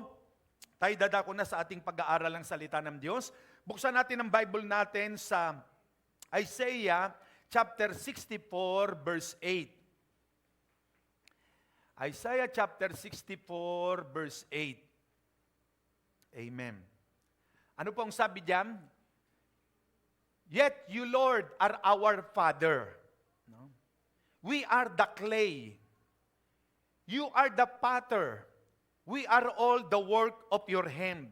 tayo dadako na sa ating pag-aaral ng salita ng Diyos. Buksan natin ang Bible natin sa Isaiah chapter 64 verse 8. Isaiah chapter 64 verse 8. Amen. Ano pong sabi diyan? Yet you, Lord, are our Father. No? We are the clay. You are the potter. We are all the work of your hand.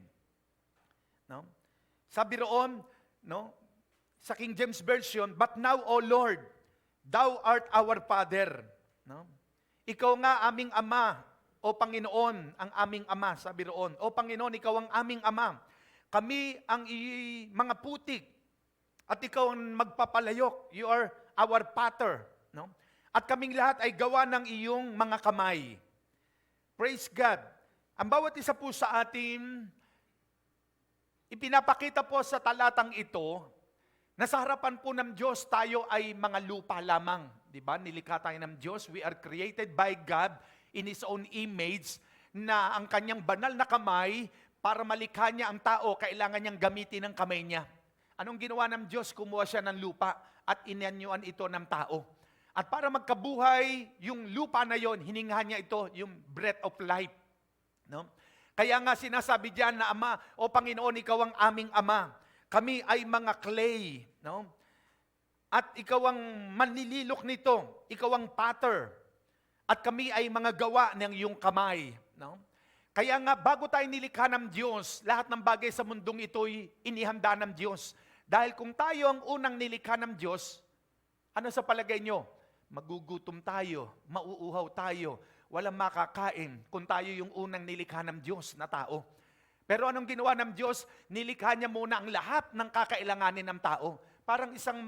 No? Sabi roon, no? Sa King James Version, but now, O Lord, Thou art our Father. No? Ikaw nga aming Ama, O Panginoon, ang aming Ama, sabi roon. O Panginoon, Ikaw ang aming Ama. Kami ang mga putik, at Ikaw ang magpapalayok. You are our Pater. No? At kaming lahat ay gawa ng iyong mga kamay. Praise God. Ang bawat isa po sa atin, ipinapakita po sa talatang ito, nasa harapan po ng Diyos, tayo ay mga lupa lamang. Diba? Nilikha tayo ng Diyos. We are created by God in His own image, na ang kanyang banal na kamay, para malikha niya ang tao, kailangan niyang gamitin ang kamay niya. Anong ginawa ng Diyos? Kumuha siya ng lupa at inanyuan ito ng tao. At para magkabuhay, yung lupa na yon, hiningahan niya ito, yung breath of life. No? Kaya nga sinasabi diyan na Ama, O Panginoon, Ikaw ang aming Ama. Kami ay mga clay, no? At Ikaw ang manlililok nito. Ikaw ang potter. At kami ay mga gawa ng iyong kamay, no? Kaya nga bago tayo nilikha ng Diyos, lahat ng bagay sa mundong ito'y inihanda ng Diyos. Dahil kung tayo ang unang nilikha ng Diyos, ano sa palagay nyo? Magugutom tayo, mauuhaw tayo, walang makakain kung tayo yung unang nilikha ng Diyos na tao. Pero anong ginawa ng Diyos? Nilikha niya muna ang lahat ng kakailanganin ng tao. Parang isang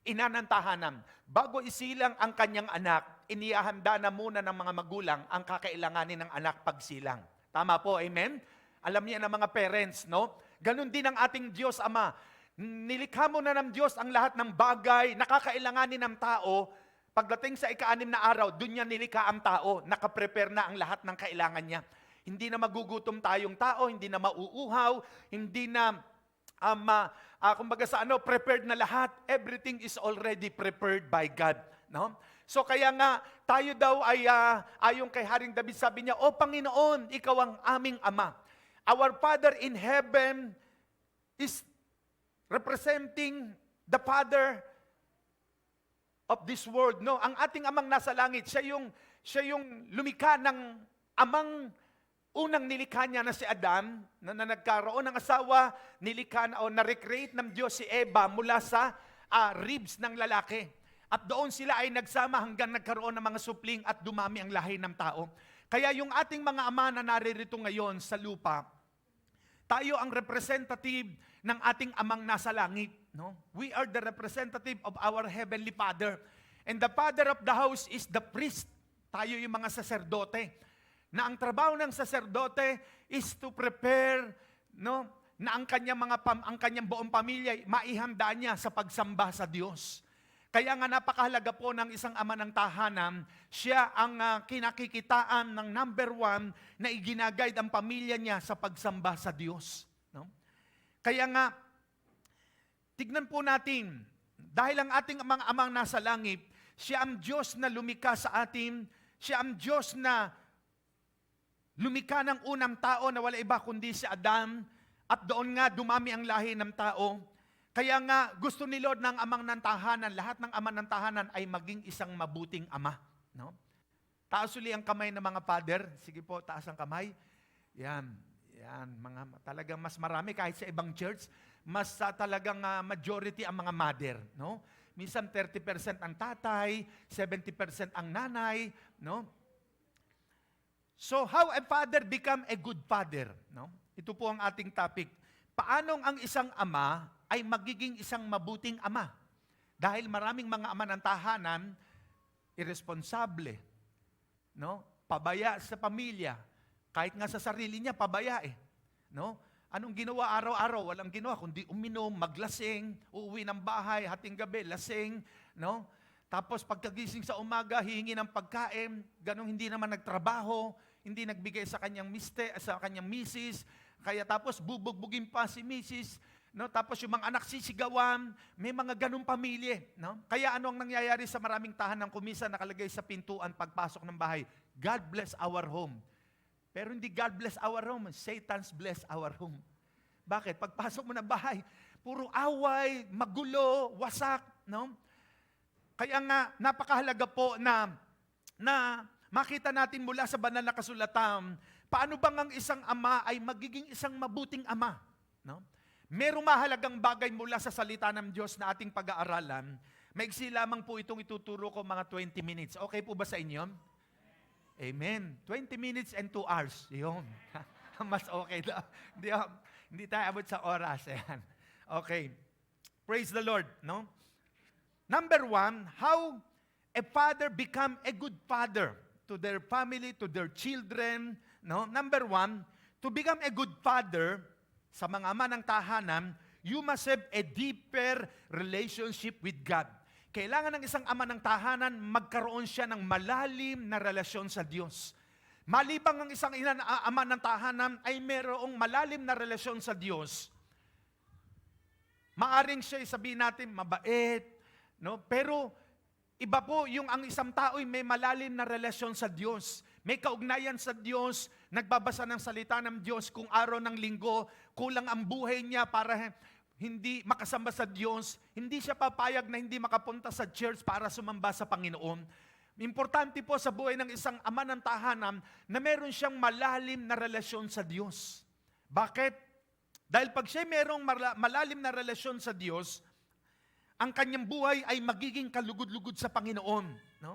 ina ng tahanan. Bago isilang ang kanyang anak, inihahanda na muna ng mga magulang ang kakailanganin ng anak pagsilang. Tama po, amen? Alam niya ng mga parents, no? Ganon din ang ating Diyos Ama. Nilikha mo na ng Diyos ang lahat ng bagay na kakailanganin ng tao. Pagdating sa ika-6 na araw, doon niya nilikha ang tao. Nakaprepare na ang lahat ng kailangan niya. Hindi na magugutom tayong tao, hindi na mauuhaw, hindi na kumbaga sa prepared na lahat. Everything is already prepared by God, no? So kaya nga tayo daw ay ayon kay Haring David, sabi niya, "O Panginoon, ikaw ang aming Ama." Our Father in heaven is representing the Father of this world, no? Ang ating Amang nasa langit, siya yung lumikha ng amang unang nilikha niya na si Adam, na nagkaroon ng asawa, nilikha na o na-recreate ng Diyos si Eva mula sa ribs ng lalaki. At doon sila ay nagsama hanggang nagkaroon ng mga supling at dumami ang lahi ng tao. Kaya yung ating mga ama na naririto ngayon sa lupa, tayo ang representative ng ating Amang nasa langit. No? We are the representative of our Heavenly Father. And the father of the house is the priest. Tayo yung mga saserdote. Na ang trabaho ng saserdote is to prepare, no, na ang kanyang buong pamilya maihanda niya sa pagsamba sa Diyos. Kaya nga napakahalaga po ng isang ama ng tahanan, siya ang kinakikitaan ng number 1 na iginagayad ang pamilya niya sa pagsamba sa Diyos. No? Kaya nga, tignan po natin, dahil ang ating mga amang nasa langit, siya ang Diyos na lumikha sa atin, siya ang Diyos na lumikha ng unang tao na wala iba kundi si Adam, at doon nga dumami ang lahi ng tao. Kaya nga gusto ni Lord ng amang ng tahanan, lahat ng ama ng tahanan ay maging isang mabuting ama. No? Taas uli ang kamay ng mga father. Sige po, taas ang kamay. Yan, talagang mas marami kahit sa ibang church, mas talagang majority ang mga mother. No? Minsan 30% ang tatay, 70% ang nanay. No? So, how a father become a good father? No? Ito po ang ating topic. Paanong ang isang ama ay magiging isang mabuting ama? Dahil maraming mga ama ng tahanan, irresponsable, no? Pabaya sa pamilya. Kahit nga sa sarili niya, pabaya eh. No? Anong ginawa araw-araw? Walang ginawa, kundi uminom, maglasing, uuwi ng bahay, hating gabi, lasing, no? Tapos pagkagising sa umaga, hihingi ng pagkain, ganong hindi naman nagtrabaho, hindi nagbigay sa kanyang misis, kaya tapos bubugbugin pa si misis, no? Tapos yung mga anak sisigawan, may mga ganong pamilya, no? Kaya ano ang nangyayari sa maraming tahanan, kumisa nakalagay sa pintuan pagpasok ng bahay, God bless our home. Pero hindi God bless our home, Satan's bless our home. Bakit? Pagpasok mo ng bahay, puro away, magulo, wasak, no? Kaya nga, napakahalaga po na makita natin mula sa banal na kasulatan, paano bang ang isang ama ay magiging isang mabuting ama? No? Merong mahalagang bagay mula sa salita ng Diyos na ating pag-aaralan. Maigsi lamang po itong ituturo ko mga 20 minutes. Okay po ba sa inyo? Amen. 20 minutes and 2 hours. Yun. Mas okay daw. Hindi tayo abot sa oras. Ayan. Okay. Praise the Lord. No? Number 1, how a father become a good father to their family, to their children. No? Number 1, to become a good father sa mga ama ng tahanan, you must have a deeper relationship with God. Kailangan ng isang ama ng tahanan, magkaroon siya ng malalim na relasyon sa Diyos. Malibang ang isang ama ng tahanan ay mayroong malalim na relasyon sa Diyos, maaring siya sabihin natin, mabait, no? Pero iba po yung ang isang tao ay may malalim na relasyon sa Diyos. May kaugnayan sa Diyos, nagbabasa ng salita ng Diyos kung araw ng linggo, kulang ang buhay niya para hindi makasamba sa Diyos, hindi siya papayag na hindi makapunta sa church para sumamba sa Panginoon. Importante po sa buhay ng isang ama ng tahanan na meron siyang malalim na relasyon sa Diyos. Bakit? Dahil pag siya merong malalim na relasyon sa Diyos, ang kanyang buhay ay magiging kalugod-lugod sa Panginoon. No?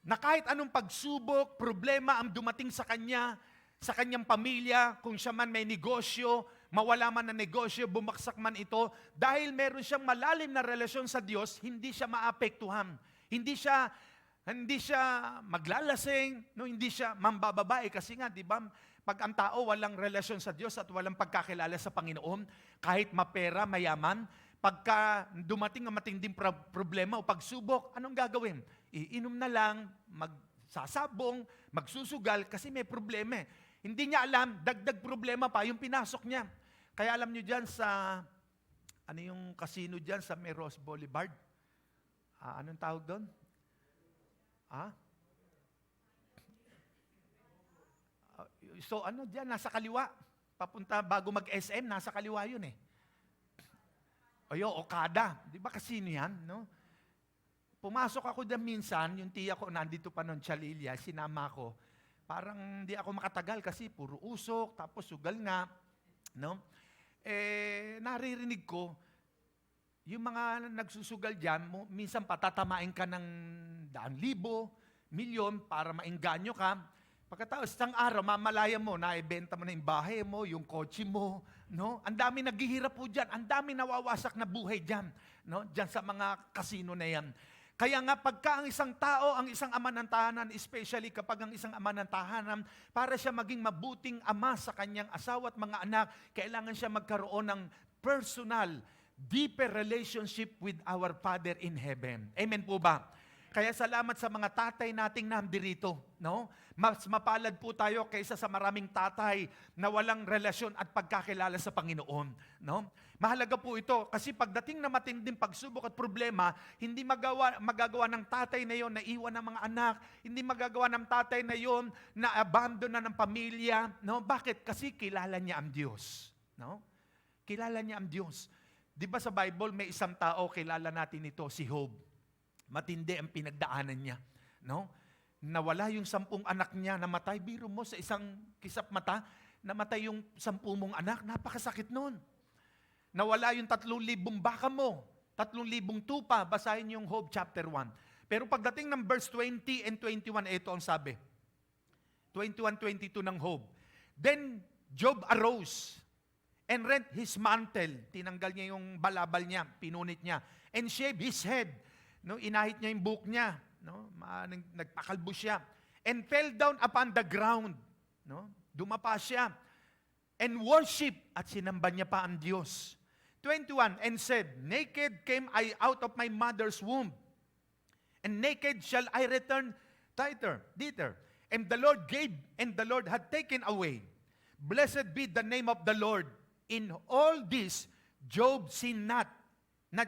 Na kahit anong pagsubok, problema ang dumating sa kanya, sa kanyang pamilya, kung siya man may negosyo, mawala man ang negosyo, bumaksak man ito, dahil meron siyang malalim na relasyon sa Diyos, hindi siya maapektuhan. Hindi siya maglalasing, no? Hindi siya mambababae. Kasi nga, di ba, pag ang tao walang relasyon sa Diyos at walang pagkakilala sa Panginoon, kahit mapera, mayaman, pagka dumating ang matinding problema o pagsubok, anong gagawin? Iinom na lang, sasabong, magsusugal kasi may problema eh. Hindi niya alam, dagdag problema pa yung pinasok niya. Kaya alam niyo dyan sa, ano yung casino dyan sa Meros Boulevard? Anong tawag doon? So ano dyan, nasa kaliwa. Papunta bago mag-SM, nasa kaliwa yun eh. Okada. Di ba casino yan, no? Pumasok ako dyan minsan, yung tiya ko nandito pa noon, Chalilya, sinama ko. Parang hindi ako makatagal kasi puro usok, tapos sugal nga. No? Naririnig ko, yung mga nagsusugal dyan, minsan patatamain ka ng 100,000, milyon para maengganyo ka. Pagkatapos, isang araw, mamalaya mo, naibenta mo na yung bahay mo, yung kotse mo. No? Ang dami naghihirap po dyan, ang dami nawawasak na buhay dyan. No? Dyan sa mga kasino na yan. Kaya nga pagka ang isang tao, ang isang ama ng tahanan, especially kapag ang isang ama ng tahanan, para siya maging mabuting ama sa kanyang asawa at mga anak, kailangan siya magkaroon ng personal, deeper relationship with our Father in heaven. Amen po ba? Kaya salamat sa mga tatay nating nandirito, no? Mas mapalad po tayo kaysa sa maraming tatay na walang relasyon at pagkakilala sa Panginoon, no? Mahalaga po ito kasi pagdating na matinding pagsubok at problema, hindi magagawa ng tatay na yon na iwan ng mga anak, hindi magagawa ng tatay na yon na abandon na ng pamilya, no? Bakit? Kasi kilala niya ang Diyos, no? Kilala niya ang Diyos. 'Di ba sa Bible may isang tao kilala natin ito, si Job. Matindi ang pinagdaanan niya, no? Nawala yung 10 anak niya, namatay. Biro mo sa isang kisap mata, namatay yung 10 mong anak, napakasakit nun. Nawala yung 3,000 baka mo, 3,000 tupa, basahin yung Job chapter 1. Pero pagdating ng verse 20 and 21, ito ang sabi. 21-22 ng Job. Then Job arose and rent his mantle. Tinanggal niya yung balabal niya, pinunit niya. And shaved his head. No, inahit niya yung buhok niya, no? Nagpakalbo siya. And fell down upon the ground, no? Dumapa siya. And worship at sinamba niya pa ang Diyos. 21, and said, naked came I out of my mother's womb, and naked shall I return thither. And the Lord gave, and the Lord had taken away. Blessed be the name of the Lord. In all this, Job sinned not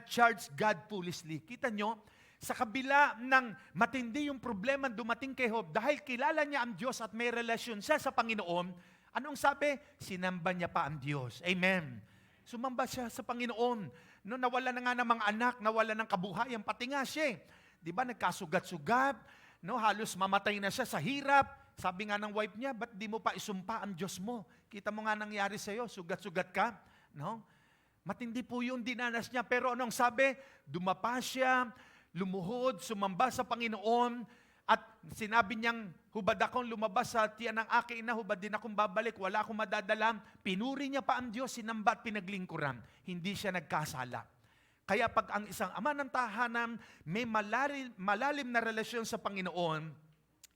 charged God foolishly. Kita nyo, sa kabila ng matindi yung problema dumating kay Job, dahil kilala niya ang Diyos at may relasyon siya sa Panginoon, anong sabi? Sinamba niya pa ang Diyos. Amen. Sumamba siya sa Panginoon. No, nawala na nga ng mga anak, nawala ng kabuhayan, pati nga siya. Di ba, nagkasugat-sugat, no, halos mamatay na siya sa hirap. Sabi nga ng wife niya, ba't di mo pa isumpa ang Diyos mo? Kita mo nga nangyari sa'yo, sugat-sugat ka. No? Matindi po yung dinanas niya. Pero anong sabi? Dumapa siya, lumuhod, sumamba sa Panginoon, at sinabi niyang, hubad akong lumabas sa tiyan ng aking ina, hubad din akong babalik, wala akong madadala. Pinuri niya pa ang Diyos, sinamba at pinaglingkuran. Hindi siya nagkasala. Kaya pag ang isang ama ng tahanan may malalim na relasyon sa Panginoon,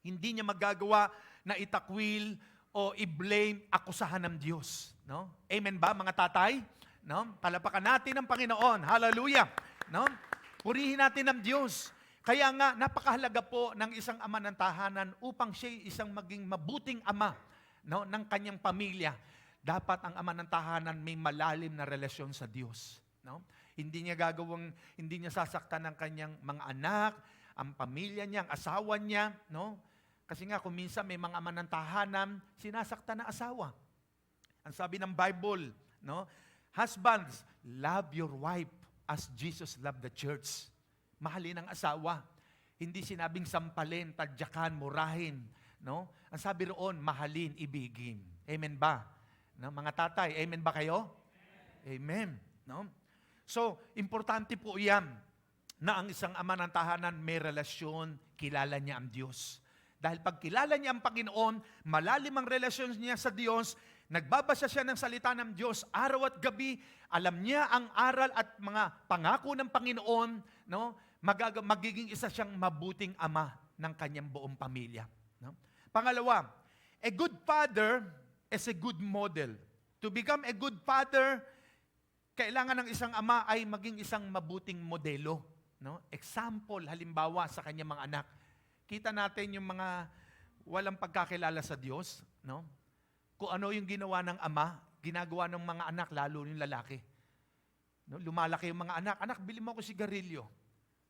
hindi niya magagawa na itakwil o i-blame, akusahan ng Diyos. No? Amen ba, mga tatay? No? Palapakan natin ang Panginoon. Hallelujah. No? Purihin natin ang Diyos. Kaya nga, napakahalaga po ng isang ama ng tahanan upang siya isang maging mabuting ama, no, ng kanyang pamilya. Dapat ang ama ng tahanan may malalim na relasyon sa Diyos. No? Hindi niya sasaktan ng kanyang mga anak, ang pamilya niya, ang asawa niya. No? Kasi nga, kung minsan may mga ama ng tahanan, sinasaktan ng asawa. Ang sabi ng Bible, no? Husbands, love your wife as Jesus loved the church. Mahalin ang asawa. Hindi sinabing sampalin, tadyakan, murahin. No? Ang sabi roon, mahalin, ibigin. Amen ba? No? Mga tatay, amen ba kayo? Amen. No? So, importante po yan na ang isang ama ng tahanan may relasyon, kilala niya ang Diyos. Dahil pag kilala niya ang Panginoon, malalim ang relasyon niya sa Diyos, nagbabasa siya ng salita ng Diyos araw at gabi, alam niya ang aral at mga pangako ng Panginoon, no? Magiging isa siyang mabuting ama ng kanyang buong pamilya. No? Pangalawa, a good father is a good model. To become a good father, kailangan ng isang ama ay maging isang mabuting modelo. No? Example, halimbawa sa kanyang mga anak. kita natin yung mga walang pagkakilala sa Diyos, no? Kung ano yung ginawa ng ama, ginagawa ng mga anak, lalo yung lalaki. No? Lumalaki yung mga anak, anak, bili mo ako sigarilyo.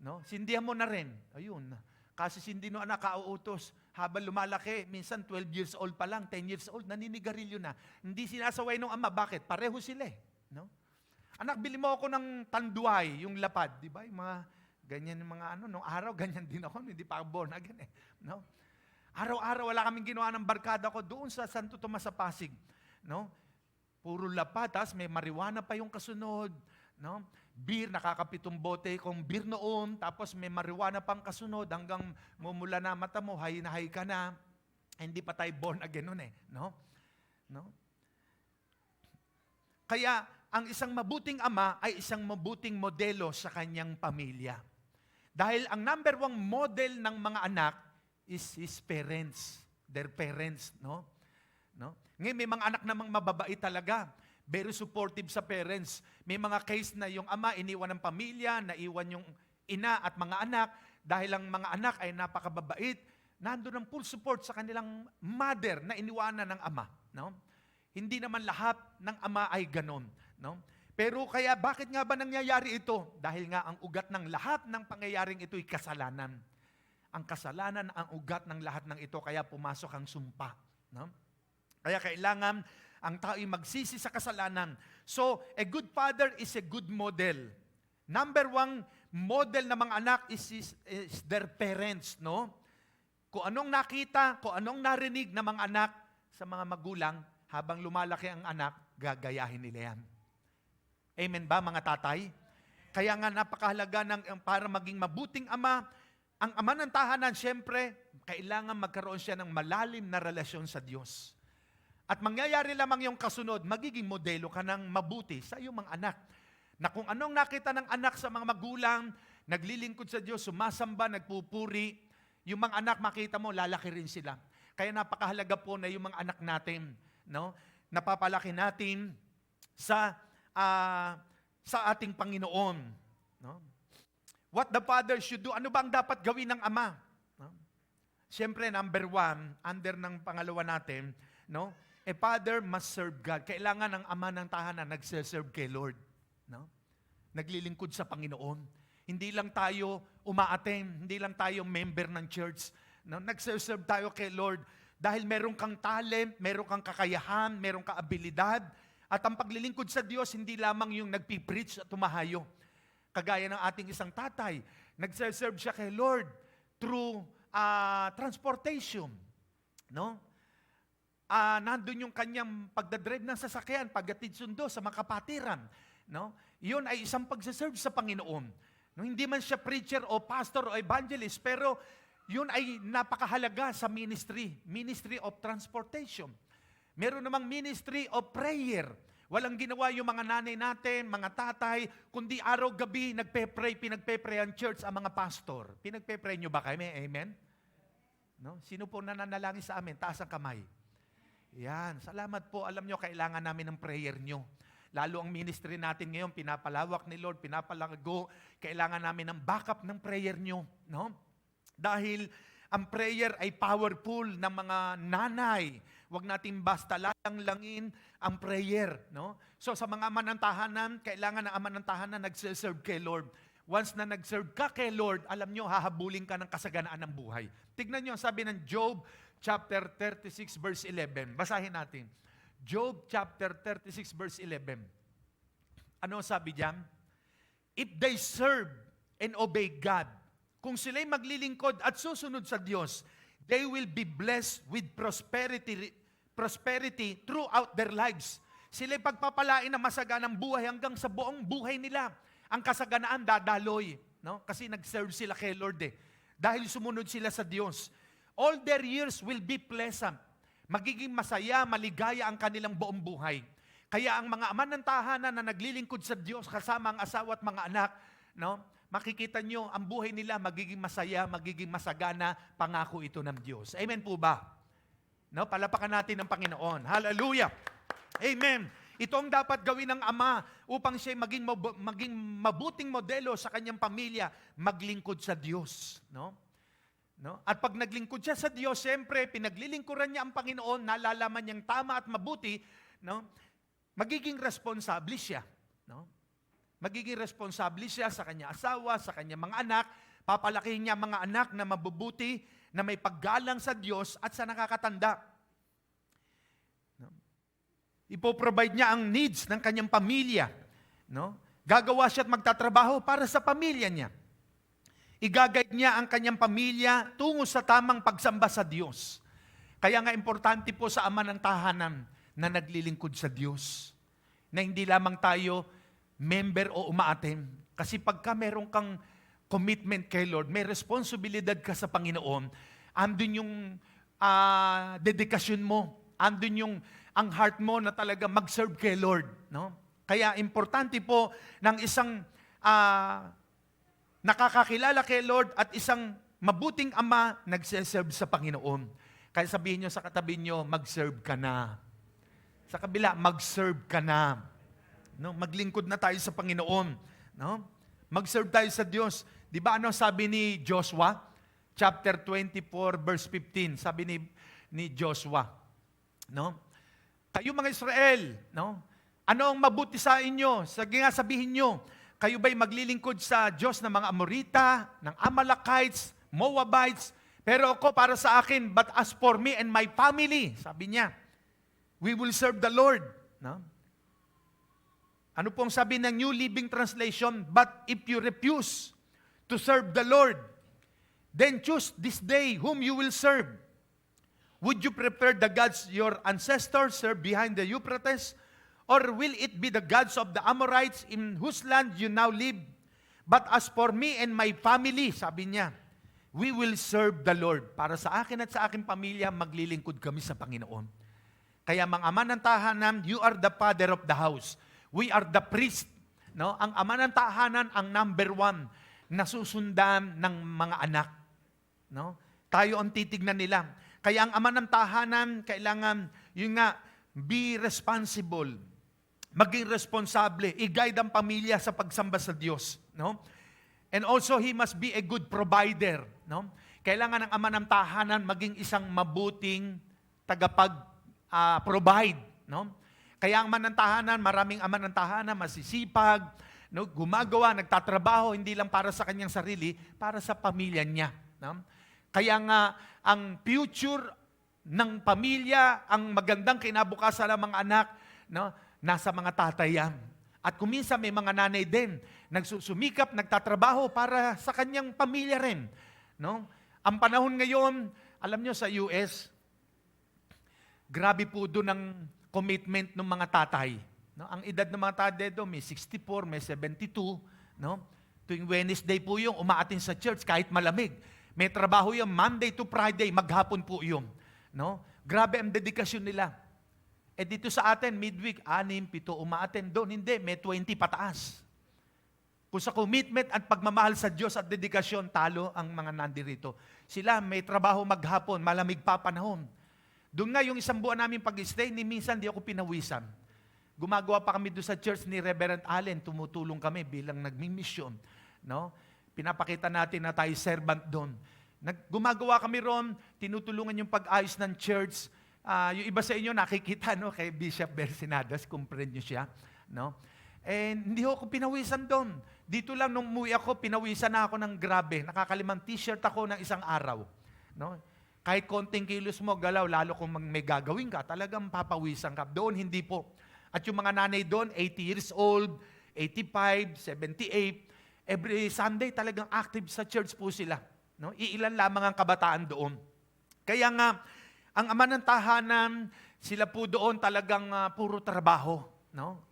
No? Sindihan mo na rin. Ayun. Kasi sindi no anak, kauutos. Habang lumalaki, minsan 12 years old pa lang, 10 years old, naninigarilyo na. Hindi sinasaway ng ama. Bakit? Pareho sila eh. No? Anak, bili mo ako ng tanduay, yung lapad. Di ba? Yung mga, ganyan yung mga ano, nung araw, ganyan din ako, hindi pa ako born again eh. No? Araw-araw, wala kaming ginawa ng barkada ko doon sa Santo Tomas sa Pasig. No? Puro lapad, tas may marijuana pa yung kasunod. No? Beer, nakakapitong bote kung beer noon, tapos may marijuana pang kasunod hanggang mumula na mata mo, hay na hay ka na. Hindi pa tayo born again nun eh. No? No? Kaya, ang isang mabuting ama ay isang mabuting modelo sa kanyang pamilya. Dahil ang number one model ng mga anak is his parents, their parents, no? No? Ngayon, may mga anak namang mababait talaga. Very supportive sa parents. May mga case na yung ama iniwan ng pamilya, naiwan yung ina at mga anak, dahil ang mga anak ay napakababait, nandun ang full support sa kanilang mother na iniwanan ng ama. No? Hindi naman lahat ng ama ay ganon. No? Pero kaya bakit nga ba nangyayari ito? Dahil nga ang ugat ng lahat ng pangyayaring ito ay kasalanan. Ang kasalanan ang ugat ng lahat ng ito, kaya pumasok ang sumpa. No? Kaya kailangan ang tao ay magsisi sa kasalanan. So, a good father is a good model. Number one model ng mga anak is their parents. No? Kung anong nakita, kung anong narinig ng mga anak sa mga magulang, habang lumalaki ang anak, gagayahin nila yan. Amen ba mga tatay? Kaya nga napakahalaga para maging mabuting ama. Ang ama ng tahanan, siyempre, kailangan magkaroon siya ng malalim na relasyon sa Diyos. At mangyayari lamang yung kasunod, magiging modelo ka ng mabuti sa iyong mga anak. Na kung anong nakita ng anak sa mga magulang, naglilingkod sa Diyos, sumasamba, nagpupuri, yung mga anak makita mo, lalaki rin sila. Kaya napakahalaga po na yung mga anak natin, no, napapalaki natin sa ating Panginoon. No? What the father should do, ano ba ang dapat gawin ng ama? No? Siyempre, number one, under ng pangalawa natin, no? A father must serve God. Kailangan ng ama ng tahanan nagse-serve kay Lord. No? Naglilingkod sa Panginoon. Hindi lang tayo umaattend, hindi lang tayo member ng church. No? Nagse-serve tayo kay Lord dahil meron kang talent, meron kang kakayahan, meron kang abilidad. At ang paglilingkod sa Diyos, hindi lamang yung nagpipreach at tumahayo. Kagaya ng ating isang tatay, nagse-serve siya kay Lord through transportation. No? Nandun yung kanyang pagdadrive ng sasakyan, paggatid sundo sa mga kapatiran. No? Yun ay isang pagse-serve sa Panginoon. No, hindi man siya preacher o pastor o evangelist, pero yun ay napakahalaga sa ministry of transportation. Meron namang ministry of prayer. Walang ginawa yung mga nanay natin, mga tatay, kundi araw-gabi pinagpe-pray ang church ang mga pastor. Pinagpe-pray nyo ba kami? Amen? No? Sino po nananalangin sa amin? Taas ang kamay. Yan. Salamat po. Alam nyo, kailangan namin ng prayer nyo. Lalo ang ministry natin ngayon, pinapalawak ni Lord, pinapalago. Kailangan namin ng backup ng prayer nyo. No? Dahil ang prayer ay powerful ng mga nanay. Huwag natin basta lang-langin ang prayer. No? So sa mga ama ng tahanan, kailangan ng ama ng tahanan nagse-serve kay Lord. Once na nag-serve ka kay Lord, alam nyo, hahabulin ka ng kasaganaan ng buhay. Tignan nyo, sabi ng Job chapter 36 verse 11. Basahin natin. Job chapter 36 verse 11. Ano sabi diyan? If they serve and obey God, kung sila'y maglilingkod at susunod sa Diyos, they will be blessed with prosperity throughout their lives. Sila'y pagpapalain ng masaganang buhay hanggang sa buong buhay nila. Ang kasaganaan dadaloy, no? Kasi nag-serve sila kay Lord eh. Dahil sumunod sila sa Diyos. All their years will be pleasant. Magiging masaya, maligaya ang kanilang buong buhay. Kaya ang mga ama ng tahanan na naglilingkod sa Diyos kasama ang asawa at mga anak, no? Makikita nyo, ang buhay nila magiging masaya, magiging masagana, pangako ito ng Diyos. Amen po ba? No? Palapakan natin ng Panginoon. Hallelujah! Amen! Ito ang dapat gawin ng ama upang siya maging mabuting modelo sa kanyang pamilya, maglingkod sa Diyos. No? No? At pag naglingkod siya sa Diyos, siyempre, pinaglilingkuran niya ang Panginoon, nalalaman niyang tama at mabuti, no? Magiging responsable siya. No? Magiging responsable siya sa kanya asawa, sa kanya mga anak, papalakihin niya mga anak na mabubuti, na may paggalang sa Diyos at sa nakakatanda. No? Ipoprovide niya ang needs ng kanyang pamilya. No? Gagawa siya at magtatrabaho para sa pamilya niya. Igagayad niya ang kanyang pamilya tungo sa tamang pagsamba sa Diyos. Kaya nga importante po sa ama ng tahanan na naglilingkod sa Diyos. Na hindi lamang tayo member o umaaten. Kasi pagka meron kang commitment kay Lord, may responsibilidad ka sa Panginoon, andun yung dedikasyon mo, andun yung ang heart mo na talaga mag-serve kay Lord. No? Kaya importante po ng isang nakakakilala kay Lord at isang mabuting ama nagseserve sa Panginoon. Kaya sabihin nyo sa katabi nyo, mag-serve ka na. Sa kabila, mag-serve ka na. No? Maglingkod na tayo sa Panginoon. No? Mag-serve tayo sa Diyos. Di ba ano sabi ni Joshua? Chapter 24, verse 15. Sabi ni Joshua. No? Kayo mga Israel, no? Ano ang mabuti sa inyo? Sige nga sabihin nyo, kayo ba'y maglilingkod sa Diyos ng mga Amorita, ng Amalekites, Moabites? Pero ako para sa akin, but as for me and my family, sabi niya, we will serve the Lord. No? Ano pong sabi ng New Living Translation? But if you refuse to serve the Lord, then choose this day whom you will serve. Would you prefer the gods your ancestors served behind the Euphrates? Or will it be the gods of the Amorites in whose land you now live? But as for me and my family, sabi niya, we will serve the Lord. Para sa akin at sa aking pamilya, maglilingkod kami sa Panginoon. Kaya mga ama ng tahanan, you are the father of the house. We are the priest. No? Ang ama ng tahanan, ang number one, na susundan ng mga anak. No? Tayo ang titignan nila. Kaya ang ama ng tahanan, kailangan, yun nga, be responsible. Maging responsable, i-guide ang pamilya sa pagsamba sa Diyos, no? And also he must be a good provider, no? Kailangan ng ama ng tahanan maging isang mabuting tagapag-provide, no? Kaya ang ama ng tahanan, maraming ama ng tahanan masisipag, no? Gumagawa, nagtatrabaho hindi lang para sa kanyang sarili, para sa pamilya niya, no? Kaya nga ang future ng pamilya, ang magandang kinabukasan ng mga anak, no? Nasa mga tatay yan. At kuminsan may mga nanay din, nagsusumikap, nagtatrabaho para sa kanyang pamilya rin. No? Ang panahon ngayon, alam nyo sa US, grabe po doon ang commitment ng mga tatay. No? Ang edad ng mga tatay doon, may 64, may 72. No? Tuwing Wednesday po yung umaatin sa church kahit malamig. May trabaho yung Monday to Friday, maghapon po yung. No? Grabe ang dedikasyon nila. Eh dito sa atin, midweek, 6, 7, umaaten doon. Hindi, may 20 pataas. Kung sa commitment at pagmamahal sa Diyos at dedikasyon, talo ang mga nandirito. Sila may trabaho maghapon, malamig pa panahon. Doon nga yung isang buwan namin pag-stay, ni minsan di ako pinawisan. Gumagawa pa kami doon sa church ni Reverend Allen, tumutulong kami bilang nagmi-mission. No? Pinapakita natin na tayo servant doon. Gumagawa kami ron, tinutulungan yung pag-ayos ng church. Yung iba sa inyo nakikita no kay Bishop Bersinadas, kumpren niyo siya, no? And hindi ako pinawisan doon. Dito lang nung umuwi ako, pinawisan na ako ng grabe. Nakakalimang t-shirt ako ng isang araw, no? Kahit konting kilos mo galaw, lalo kung may gagawin ka, talagang papawisan ka. Doon hindi po. At yung mga nanay doon, 80 years old, 85, 78, every Sunday talagang active sa church po sila, no? Iilan lamang ang kabataan doon. Kaya nga ang ama ng tahanan, sila po doon talagang puro trabaho. No?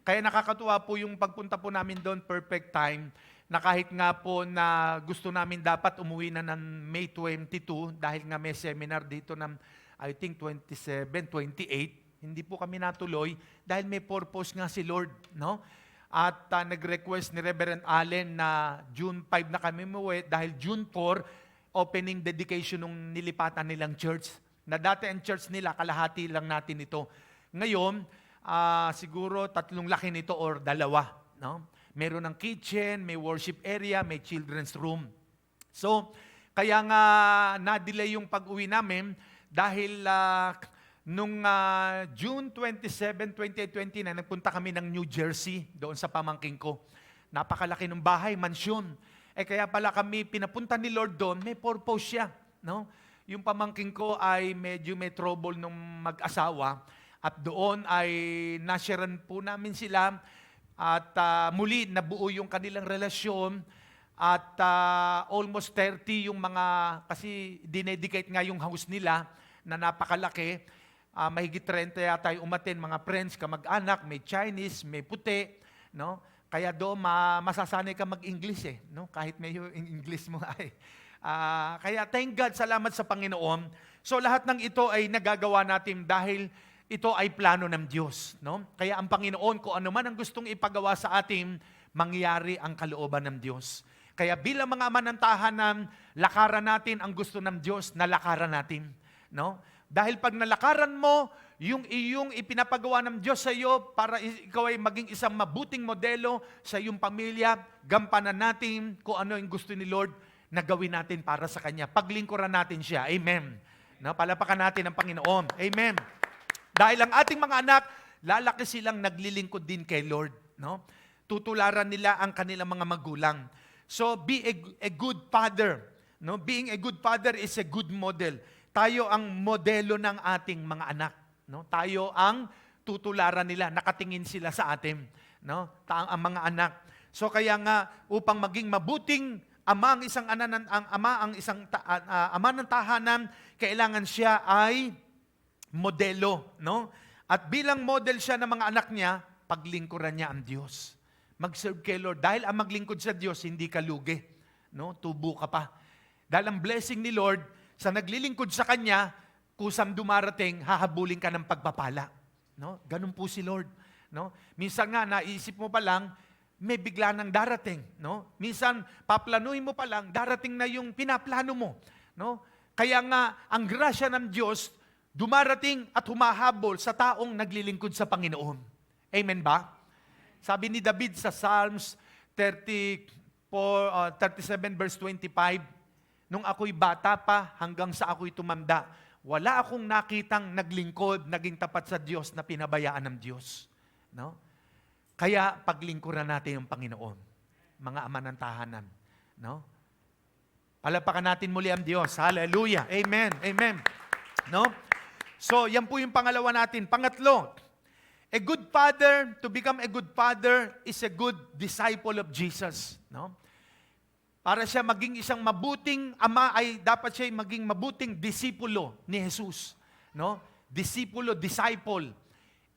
Kaya nakakatuwa po yung pagpunta po namin doon, perfect time, na kahit nga po na gusto namin dapat umuwi na ng May 22, dahil nga may seminar dito ng, I think, 27, 28, hindi po kami natuloy, dahil may purpose nga si Lord. No? At nag-request ni Reverend Allen na June 5 na kami umuwi, dahil June 4, opening dedication nung nilipatan nilang church. Na dati ang church nila, kalahati lang natin ito. Ngayon, siguro 3 laki nito or 2. No? Meron ng kitchen, may worship area, may children's room. So, Kaya nga na-delay yung pag-uwi namin dahil nung June 27, 2020 na nagpunta kami ng New Jersey doon sa pamangking ko. Napakalaki ng bahay, mansyon. Kaya pala kami pinapunta ni Lord doon, may purpose siya. No? Yung pamangking ko ay medyo may trouble nung mag-asawa at doon ay nasyaran po namin sila at muli nabuo yung kanilang relasyon at almost 30 yung mga, kasi dinedicate nga yung house nila na napakalaki. Mahigit 30 yata yung umaten, mga friends, kamag-anak, may Chinese, may puti, no? Kaya doon masasanay ka mag-English no? Kahit may yung English mo ay. Kaya thank God, salamat sa Panginoon. So lahat ng ito ay nagagawa natin dahil ito ay plano ng Diyos, no? Kaya ang Panginoon, kung ano man ang gustong ipagawa sa atin, mangyari ang kalooban ng Diyos. Kaya bilang mga ama ng tahanan, lakaran natin ang gusto ng Diyos na lakaran natin, no? Dahil pag nalakaran mo yung iyong ipinapagawa ng Diyos sa iyo para ikaw ay maging isang mabuting modelo sa iyong pamilya, gampanan natin kung ano yung gusto ni Lord na gawin natin para sa Kanya. Paglingkuran natin siya. Amen. No, palapakan natin ang Panginoon. Amen. Dahil ang ating mga anak, lalaki silang naglilingkod din kay Lord. No? Tutularan nila ang kanilang mga magulang. So, be a good father. No? Being a good father is a good model. Tayo ang modelo ng ating mga anak. No? Tayo ang tutularan nila. Nakatingin sila sa atin. No? Ang mga anak. So, kaya nga, upang maging mabuting ama ang isang ama ng tahanan, kailangan siya ay modelo, no? At bilang model siya ng mga anak niya, paglingkuran niya ang Diyos. Mag-serve kay Lord. Dahil ang maglingkod sa Diyos, hindi ka lugi, no? Tubo ka pa. Dahil ang blessing ni Lord, sa naglilingkod sa Kanya, kusang dumarating, hahabulin ka ng pagpapala. No? Ganun po si Lord. No? Minsan nga, naisip mo pa lang, may bigla nang darating. No? Minsan, paplanuhin mo pa lang, darating na yung pinaplano mo. No? Kaya nga, ang grasya ng Diyos, dumarating at humahabol sa taong naglilingkod sa Panginoon. Amen ba? Sabi ni David sa Psalms 37 verse 25, nung ako'y bata pa hanggang sa ako'y tumanda, wala akong nakitang naglingkod, naging tapat sa Diyos na pinabayaan ng Diyos. No? Kaya paglingkuran natin ang Panginoon, mga ama ng tahanan. No? Palapakan natin muli ang Diyos. Hallelujah. Amen. Amen. No? So, yan po yung pangalawa natin. Pangatlo, a good father, to become a good father is a good disciple of Jesus. No? Para siya maging isang mabuting ama, ay dapat siya maging mabuting disipulo ni Jesus. No? Disipulo, disciple.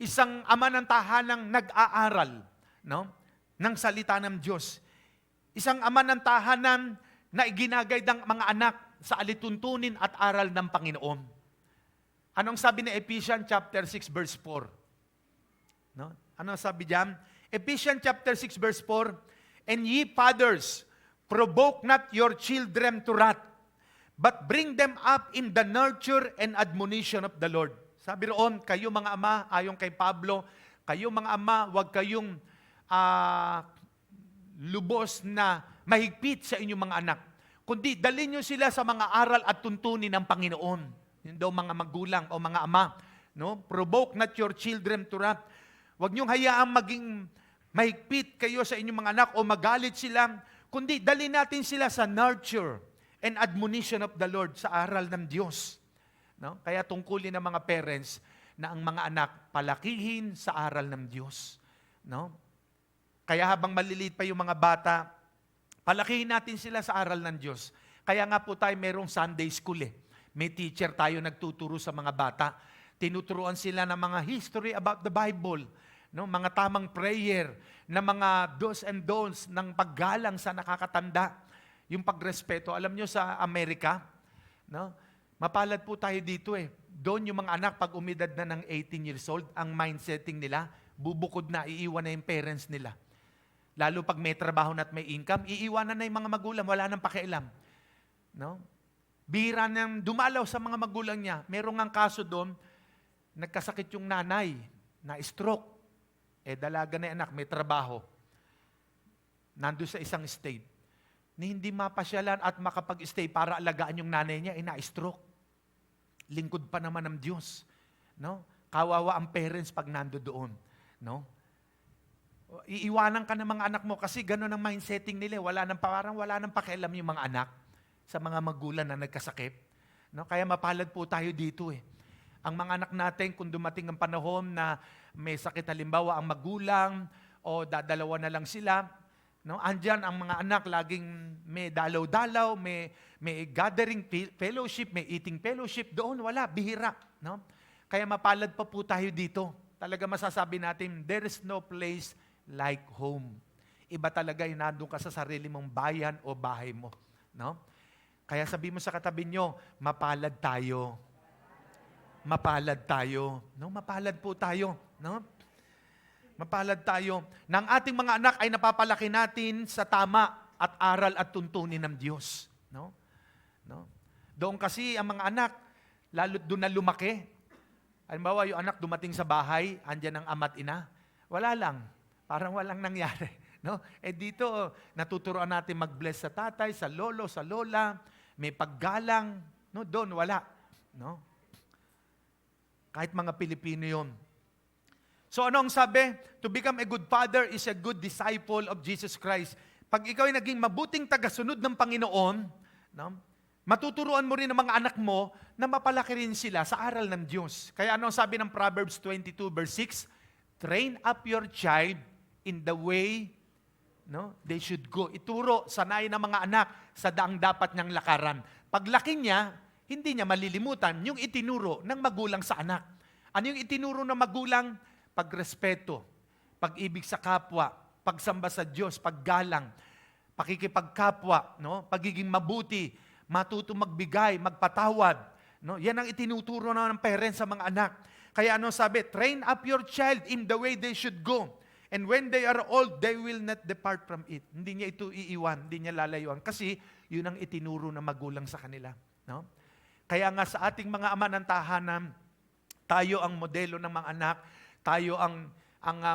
Isang ama ng tahanang nag-aaral, no? ng salita ng Diyos. Isang ama ng tahanan na iginagay ng mga anak sa alituntunin at aral ng Panginoon. Anong sabi ni Ephesians chapter 6 verse 4? No? Ano sabi diyan? Ephesians chapter 6 verse 4, and ye fathers, provoke not your children to wrath, but bring them up in the nurture and admonition of the Lord. Sabi roon, kayo mga ama, ayon kay Pablo, kayo mga ama, huwag kayong lubos na mahigpit sa inyong mga anak. Kundi dalhin nyo sila sa mga aral at tuntunin ng Panginoon. Yun daw mga magulang o mga ama. No? Provoke not your children to wrath. Huwag nyo hayaang maging mahigpit kayo sa inyong mga anak o magalit sila. Kundi dalhin natin sila sa nurture and admonition of the Lord, sa aral ng Diyos. No? Kaya tungkulin ng mga parents na ang mga anak palakihin sa aral ng Diyos. No? Kaya habang maliliit pa yung mga bata, palakihin natin sila sa aral ng Diyos. Kaya nga po tayo merong Sunday school May teacher tayo nagtuturo sa mga bata. Tinuturuan sila ng mga history about the Bible. No? Mga tamang prayer, na mga do's and don'ts ng paggalang sa nakakatanda. Yung pagrespeto. Alam nyo sa Amerika, no? Mapalad po tayo dito Doon yung mga anak, pag umidad na ng 18 years old, ang mindsetting nila, bubukod na, iiwan na yung parents nila. Lalo pag may trabaho na at may income, iiwanan na yung mga magulang, wala nang pakialam. No? Bihira nang dumalaw sa mga magulang niya. Merong ang kaso doon, nagkasakit yung nanay, na stroke. Dalaga na yung anak, may trabaho. Nandun sa isang state. ni hindi mapasyalan at makapag-stay para alagaan yung nanay niya, na-stroke. Lingkod pa naman ng Diyos. No? Kawawa ang parents pag nando doon. No? Iiwanan ka ng mga anak mo kasi gano'n ang mindsetting nila. Parang wala nang pakialam yung mga anak sa mga magulang na nagkasakit. No? Kaya mapalad po tayo dito eh. Ang mga anak natin, kung dumating ang panahon na may sakit, halimbawa ang magulang o dadalawa na lang sila, no? Andyan ang mga anak, laging may dalaw-dalaw, may gathering fellowship, may eating fellowship. Doon wala, bihira. No? Kaya mapalad pa po tayo dito. Talaga masasabi natin, there is no place like home. Iba talaga yung nandun ka sa sarili mong bayan o bahay mo. No? Kaya sabi mo sa katabi nyo, mapalad tayo. Mapalad tayo. No? Mapalad po tayo. No? Mapalad tayo. Nang ating mga anak ay napapalaki natin sa tama at aral at tuntunin ng Diyos. No? No? Doon kasi ang mga anak, lalo doon na lumaki. Halimbawa, yung anak dumating sa bahay, andyan ang ama't ina. Wala lang. Parang walang nangyari. No? Dito, natuturoan natin mag-bless sa tatay, sa lolo, sa lola, may paggalang. No? Doon, wala. No? Kahit mga Pilipino yun. So ano ang sabi? To become a good father is a good disciple of Jesus Christ. Pag ikaw ay naging mabuting tagasunod ng Panginoon, no? Matuturuan mo rin ang mga anak mo na mapalaki rin sila sa aral ng Diyos. Kaya ano ang sabi ng Proverbs 22 verse 6? Train up your child in the way they should go. Ituro, sanayin ng mga anak sa daang dapat niyang lakaran. Paglaki niya, hindi niya malilimutan yung itinuro ng magulang sa anak. Ano yung itinuro ng magulang? Pagrespeto, pag-ibig sa kapwa, pagsamba sa Diyos, paggalang, pakikipagkapwa, no? Pagiging mabuti, matuto magbigay, magpatawad. No? Yan ang itinuturo na ng parents sa mga anak. Kaya ano sabi? Train up your child in the way they should go. And when they are old, they will not depart from it. Hindi niya ito iiwan, hindi niya lalayuan. Kasi yun ang itinuro ng magulang sa kanila. No? Kaya nga sa ating mga ama ng tahanan, tayo ang modelo ng mga anak, tayo ang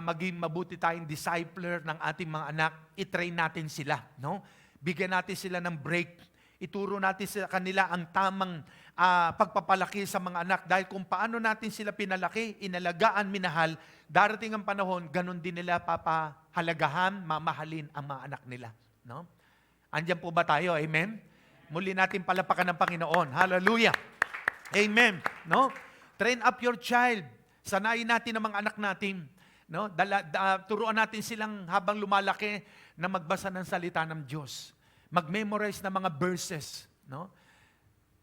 maging mabuti tayong discipler ng ating mga anak, i-train natin sila. No? Bigyan natin sila ng break. Ituro natin sa kanila ang tamang pagpapalaki sa mga anak. Dahil kung paano natin sila pinalaki, inalagaan, minahal, darating ang panahon, ganun din nila papahalagahan, mamahalin ang mga anak nila. No? Andiyan po ba tayo? Amen? Muli natin palapakan ng Panginoon. Hallelujah! Amen! No? Train up your child. Sanayin natin ang mga anak natin. No? Turuan natin silang habang lumalaki na magbasa ng salita ng Diyos. Mag-memorize ng mga verses. No?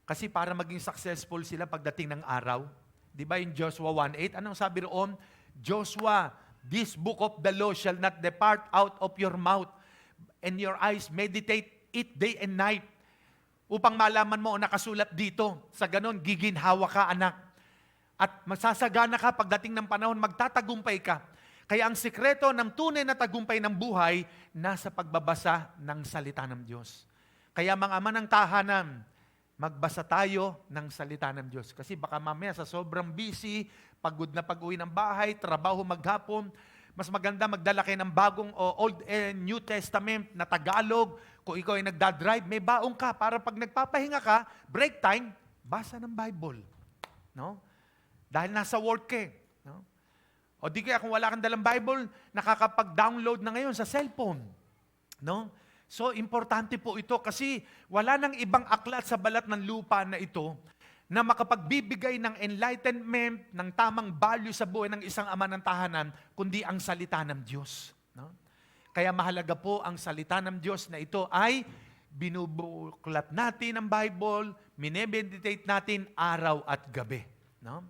Kasi para maging successful sila pagdating ng araw. Di ba yung Joshua 1:8? Anong sabi roon? Joshua, this book of the law shall not depart out of your mouth, and your eyes meditate it day and night. Upang malaman mo o nakasulat dito. Sa ganon, giginhawa ka, anak. At masasagana ka pagdating ng panahon, magtatagumpay ka. Kaya ang sikreto ng tunay na tagumpay ng buhay, nasa pagbabasa ng salita ng Diyos. Kaya mga ama ng tahanan, magbasa tayo ng salita ng Diyos. Kasi baka mamaya sa sobrang busy, pagod na pag-uwi ng bahay, trabaho maghapon, mas maganda magdala kayo ng bagong Old and New Testament na Tagalog. Kung ikaw ay nagdadrive, may baong ka para pag nagpapahinga ka, break time, basa ng Bible. No? Dahil nasa work ka. No? O di kaya kung wala kang dalang Bible, nakakapag-download na ngayon sa cellphone. No? So, importante po ito kasi wala nang ibang aklat sa balat ng lupa na ito na makapagbibigay ng enlightenment, ng tamang value sa buhay ng isang ama ng tahanan, kundi ang salita ng Diyos. No? Kaya mahalaga po ang salita ng Diyos na ito ay binubuklat natin ang Bible, minimeditate natin araw at gabi. No?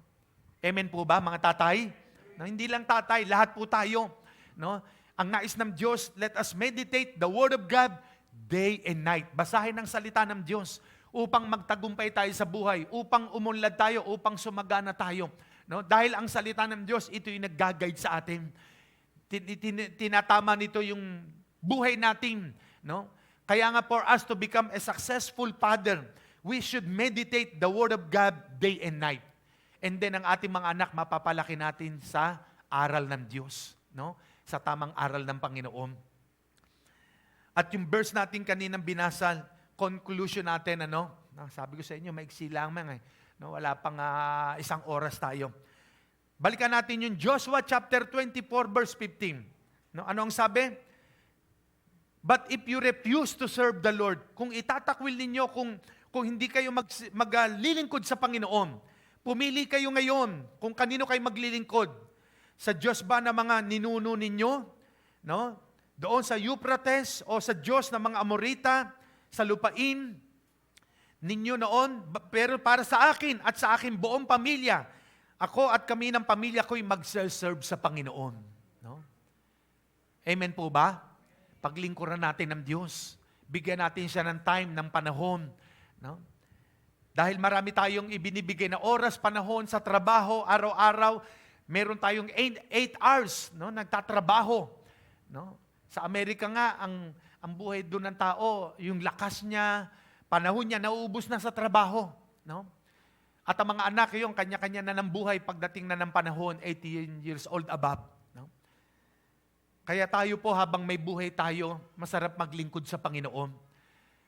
Amen po ba mga tatay? No, hindi lang tatay, lahat po tayo. No? Ang nais ng Diyos, let us meditate the Word of God day and night. Basahin ang salita ng Diyos upang magtagumpay tayo sa buhay, upang umunlad tayo, upang sumagana tayo. No? Dahil ang salita ng Diyos, ito yung nag-guide sa atin. Tinatama nito yung buhay natin. No? Kaya nga for us to become a successful father, we should meditate the Word of God day and night. And then ang ating mga anak, mapapalaki natin sa aral ng Diyos. No? Sa tamang aral ng Panginoon. At yung verse natin kaninang binasa, conclusion natin, sabi ko sa inyo, maiksi lamang no, wala pang isang oras tayo. Balikan natin yung Joshua chapter 24 verse 15. No, ano ang sabi? But if you refuse to serve the Lord, kung itatakwil ninyo, kung hindi kayo maglilingkod sa Panginoon, pumili kayo ngayon kung kanino kayo maglilingkod. Sa Diyos ba na mga ninuno ninyo? No? Doon sa Euphrates o sa Diyos ng mga Amorita, sa lupain ninyo noon, pero para sa akin at sa aking buong pamilya, ako at kami ng pamilya ko'y mag-serve sa Panginoon. No? Amen po ba? Paglingkuran natin ng Diyos. Bigyan natin siya ng time, ng panahon. No? Dahil marami tayong ibinibigay na oras, panahon sa trabaho, araw-araw. Meron tayong 8 hours, no? Nagtatrabaho. No? Sa Amerika nga, ang buhay doon ng tao, yung lakas niya, panahon niya, nauubos na sa trabaho. No? At ang mga anak, yung kanya-kanya na ng buhay pagdating na ng panahon, 18 years old above. No? Kaya tayo po, habang may buhay tayo, masarap maglingkod sa Panginoon.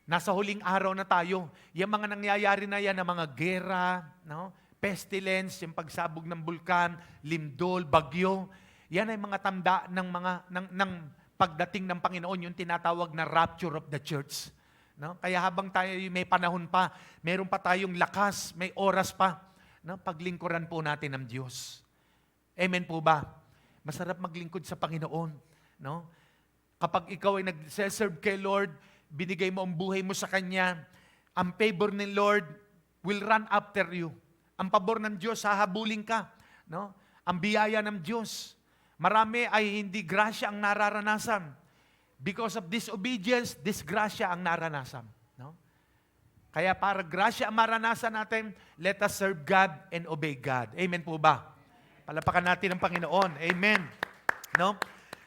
Nasa huling araw na tayo, yung mga nangyayari na yan, ng mga gera, no? Pestilence, yung pagsabog ng bulkan, lindol, bagyo, yan ay mga tanda ng pagdating ng Panginoon, yung tinatawag na rapture of the church. No? Kaya habang tayo may panahon pa, meron pa tayong lakas, may oras pa, no? Paglingkuran po natin ng Diyos. Amen po ba? Masarap maglingkod sa Panginoon. No? Kapag ikaw ay nag-serve kay Lord, binigay mo ang buhay mo sa Kanya, ang favor ni Lord will run after you. Ang pabor ng Diyos, hahabulin ka. No? Ang biyaya ng Diyos. Marami ay hindi grasya ang nararanasan. Because of disobedience, disgrasya ang naranasan. No? Kaya para grasya ang maranasan natin, let us serve God and obey God. Amen po ba? Palapakan natin ang Panginoon. Amen. No?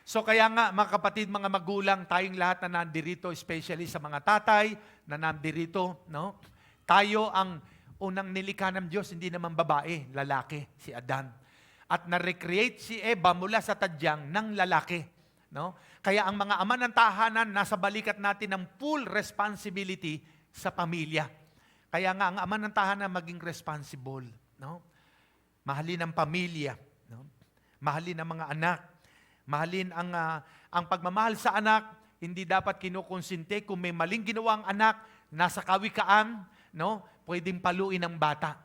So kaya nga, mga kapatid, mga magulang, tayong lahat na nandirito, especially sa mga tatay na nandirito, no? Tayo ang unang nilikha ng Diyos, hindi naman babae, lalaki, si Adan. At na-recreate si Eva mula sa tadyang ng lalaki. No? Kaya ang mga ama ng tahanan, nasa balikat natin ng full responsibility sa pamilya. Kaya nga, ang ama ng tahanan maging responsible. No? Mahalin ang pamilya. No? Mahalin ang mga anak. Mahalin ang pagmamahal sa anak, hindi dapat kinukonsinte. Kung may maling ginawa ang anak, nasa kawikaan, no? Pwedeng paluin ang bata.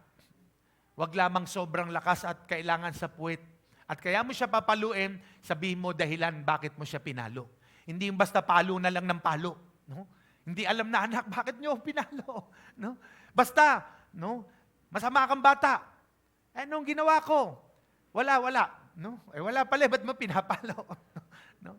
Huwag lamang sobrang lakas at kailangan sa puwet. At kaya mo siya papaluin, sabihin mo dahilan bakit mo siya pinalo. Hindi yung basta palo na lang ng palo. No? Hindi alam na anak, bakit nyo pinalo? No? Basta, no? Masama kang bata. Anong ginawa ko? Wala. No? Wala pala, ba't mo pinapalo? No?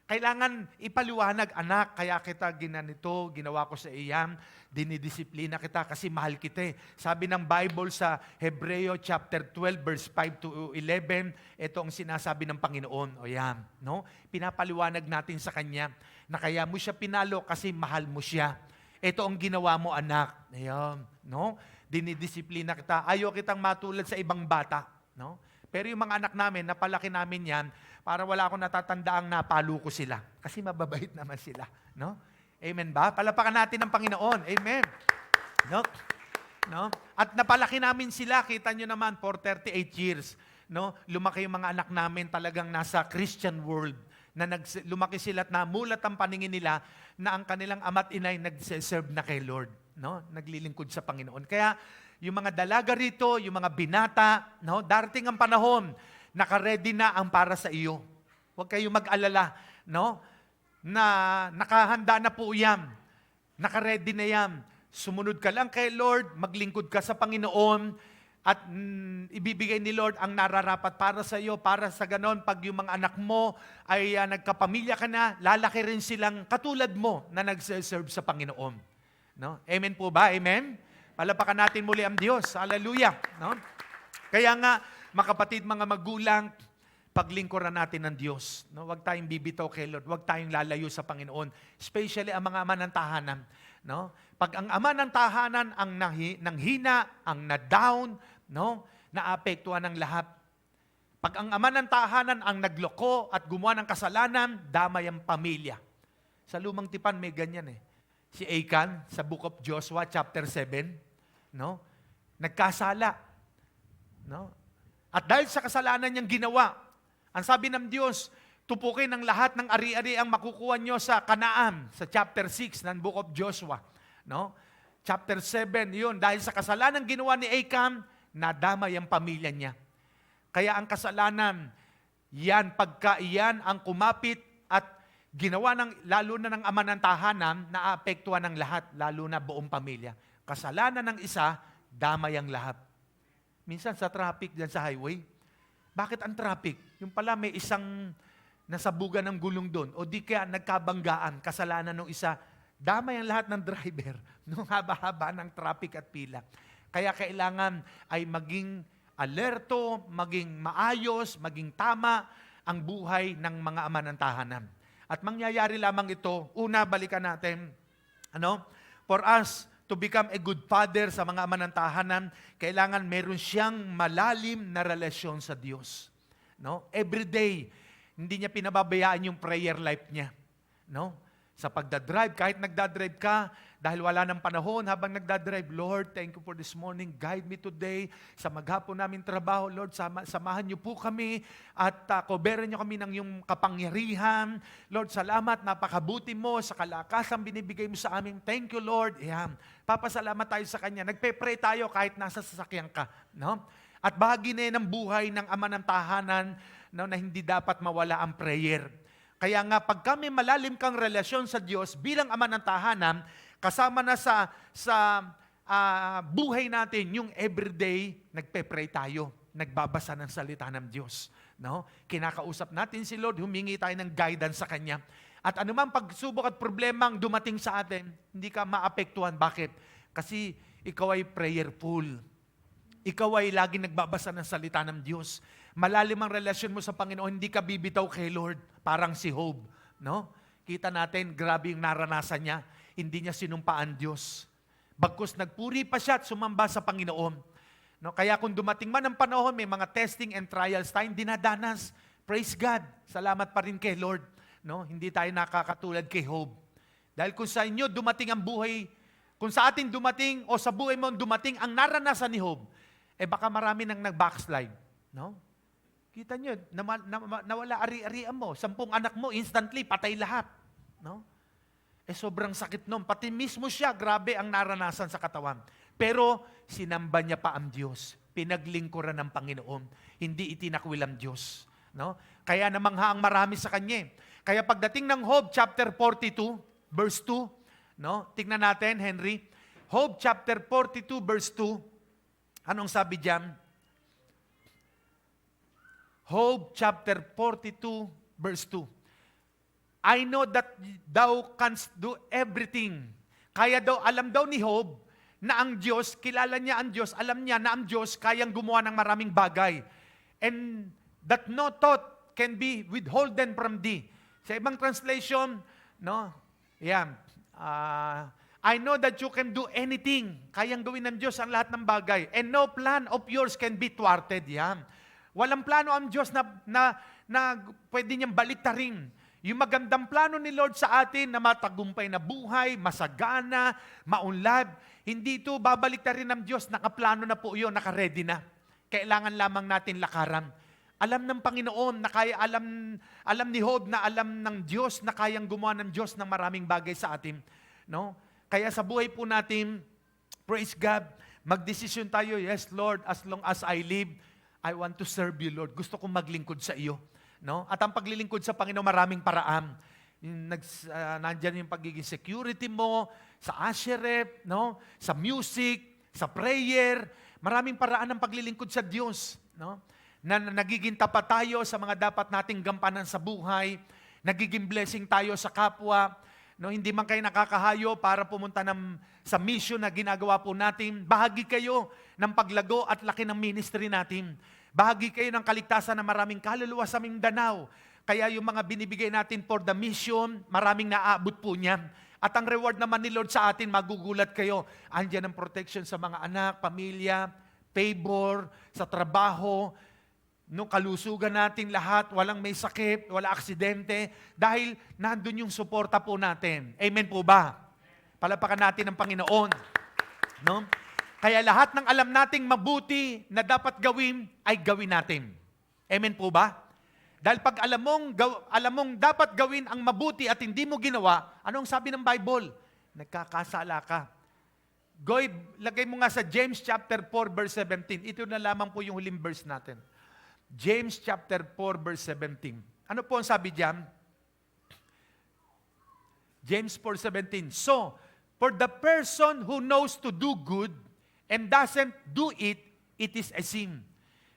Kailangan ipaliwanag, anak, kaya kita ginanito, ginawa ko sa iyan, dinidisiplina kita kasi mahal kita. Sabi ng Bible sa Hebreo chapter 12 verse 5 to 11, ito ang sinasabi ng Panginoon. O yan, no? Pinapaliwanag natin sa Kanya na kaya mo siya pinalo kasi mahal mo siya. Ito ang ginawa mo, anak. Ayan, no? Dinidisiplina kita. Ayaw kitang matulad sa ibang bata, no? Pero yung mga anak namin, napalaki namin yan, para wala akong natatandaang napalo ko sila. Kasi mababait naman sila. No? Amen ba? Palapakan natin ang Panginoon. Amen. No? No? At napalaki namin sila, kita nyo naman, for 38 years. No? Lumaki yung mga anak namin talagang nasa Christian world. Na lumaki sila at namulat ang paningin nila na ang kanilang ama't inay nag-serve na kay Lord. No? Naglilingkod sa Panginoon. Kaya, yung mga dalaga rito, yung mga binata, no? Darating ang panahon, naka-ready na ang para sa iyo. Huwag kayong mag-alala, no? Na nakahanda na po yan. Naka-ready na yan. Sumunod ka lang kay Lord, maglingkod ka sa Panginoon, at ibibigay ni Lord ang nararapat para sa iyo, para sa ganon, pag yung mga anak mo ay nagkapamilya ka na, lalaki rin silang katulad mo na nag-serve sa Panginoon. No? Amen po ba? Amen? Palapakan natin muli ang Diyos. Hallelujah. No? Kaya nga, mga kapatid, mga magulang, paglingkuran natin ng Diyos. No? Huwag tayong bibitaw kay Lord. Huwag tayong lalayo sa Panginoon. Especially ang mga ama ng tahanan. No? Pag ang ama ng tahanan ang nanghina, ang na-down, no? Naapektuhan ng lahat. Pag ang ama ng tahanan ang nagloko at gumawa ng kasalanan, damay ang pamilya. Sa lumang tipan may ganyan eh. Si Achan sa Book of Joshua chapter 7, no? Nagkasala, no? At dahil sa kasalanan niyang ginawa, ang sabi ng Diyos, tupukin ang lahat ng ari-ari ang makukuha nyo sa Kanaan, sa chapter 6 ng Book of Joshua, no? Chapter 7, yun, dahil sa kasalanan ginawa ni Achan, nadamay ang pamilya niya. Kaya ang kasalanan, pagka iyan ang kumapit at ginawa lalo na ng ama ng tahanan, naapektuhan ng lahat, lalo na buong pamilya. Kasalanan ng isa, damay ang lahat. Minsan sa traffic dyan sa highway, bakit ang traffic? Yung pala may isang nasabugan ng gulong doon, o di kaya nagkabanggaan, kasalanan ng isa, damay ang lahat ng driver, nung haba-haba ng traffic at pila. Kaya kailangan ay maging alerto, maging maayos, maging tama ang buhay ng mga ama ng tahanan. At mangyayari lamang ito, una, balikan natin, for us to become a good father sa mga ama ng tahanan, kailangan meron siyang malalim na relasyon sa Diyos. No? Every day, hindi niya pinababayaan yung prayer life niya. No? Sa pagdadrive, kahit nagdadrive ka, dahil wala ng panahon habang nagdadrive, Lord, thank you for this morning. Guide me today sa maghapon namin trabaho. Lord, samahan niyo po kami at coveran niyo kami ng yung kapangyarihan. Lord, salamat, napakabuti mo sa kalakasan binibigay mo sa amin. Thank you, Lord. Yan. Papasalamat tayo sa Kanya. Nagpe-pray tayo kahit nasa sasakyan ka. No? At bahagi na yan ng buhay ng ama ng tahanan na hindi dapat mawala ang prayer. Kaya nga, pag kami malalim kang relasyon sa Diyos bilang ama ng tahanan, kasama na sa buhay natin, yung everyday, nagpe-pray tayo, nagbabasa ng salita ng Diyos. No? Kinakausap natin si Lord, humingi tayo ng guidance sa Kanya. At anumang pagsubok at problemang dumating sa atin, hindi ka maapektuhan. Bakit? Kasi ikaw ay prayerful. Ikaw ay laging nagbabasa ng salita ng Diyos. Malalim ang relasyon mo sa Panginoon, hindi ka bibitaw kay Lord, parang si Job. No? Kita natin, grabe yung naranasan niya. Hindi niya sinumpaan Diyos. Bagkus nagpuri pa siya at sumamba sa Panginoon. No? Kaya kung dumating man ang panahon, may mga testing and trials tayong dinadanas. Praise God. Salamat pa rin kay Lord. No? Hindi tayo nakakatulad kay Job. Dahil kung sa inyo dumating ang buhay, kung sa atin dumating o sa buhay mo dumating ang naranasan ni Job, baka marami nang nag-backslide. No? Kita nyo, nawala ari-arian mo. 10 anak mo, instantly, patay lahat. No? Sobrang sakit nun. Pati mismo siya, grabe ang naranasan sa katawan. Pero, sinamba niya pa ang Diyos. Pinaglingkuran ng Panginoon. Hindi itinakwil ang Diyos. No? Kaya namangha ang marami sa kanya. Kaya pagdating ng Job chapter 42, verse 2, no? Tingnan natin, Henry. Job chapter 42, verse 2. Anong sabi diyan? Job chapter 42, verse 2. I know that thou canst do everything. Kaya daw, alam daw ni Job na ang Diyos, kilala niya ang Diyos, alam niya na ang Diyos kayang gumawa ng maraming bagay. And that no thought can be withholden from thee. Sa ibang translation, no? Yan. I know that you can do anything. Kayang gawin ng Diyos ang lahat ng bagay. And no plan of yours can be thwarted. Yan. Walang plano ang Diyos na pwede niyang baliktarin. Yung magandang plano ni Lord sa atin na matagumpay na buhay, masagana, maunlad, hindi ito babaliktarin ng Diyos. Nakaplano na po yun, nakaready na. Kailangan lamang natin lakaran. Alam ng Panginoon na kaya, alam ni Job na alam ng Diyos na kayang gumawa ng Diyos ng maraming bagay sa atin. No? Kaya sa buhay po natin, praise God, magdesisyon tayo, yes Lord, as long as I live, I want to serve you, Lord. Gusto kong maglingkod sa iyo. No? At ang paglilingkod sa Panginoon, maraming paraan. Nandiyan yung pagiging security mo, sa asherep, no? Sa music, sa prayer. Maraming paraan ng paglilingkod sa Diyos. No? Na nagiging tapat tayo sa mga dapat nating gampanan sa buhay. Nagiging blessing tayo sa kapwa. No? Hindi man kayo nakakahayo para pumunta sa mission na ginagawa po natin. Bahagi kayo ng paglago at laki ng ministry natin. Bahagi kayo ng kaligtasan ng maraming kaluluwa sa Mindanao. Kaya yung mga binibigay natin for the mission, maraming naaabot po niyan. At ang reward naman ni Lord sa atin, magugulat kayo. Andiyan ang protection sa mga anak, pamilya, favor, sa trabaho. no, kalusugan natin lahat, walang may sakit, wala aksidente, dahil nandun yung suporta po natin. Amen po ba? Palapakan natin ang Panginoon. No? Kaya lahat ng alam nating mabuti na dapat gawin, ay gawin natin. Amen po ba? Dahil pag alam mong dapat gawin ang mabuti at hindi mo ginawa, anong sabi ng Bible? Nagkakasala ka. Goy, lagay mo nga sa James chapter 4 verse 17. Ito na lamang po yung huling verse natin. James chapter 4 verse 17. Ano po ang sabi diyan? James 4:17. So, for the person who knows to do good and doesn't do it, it is a sin.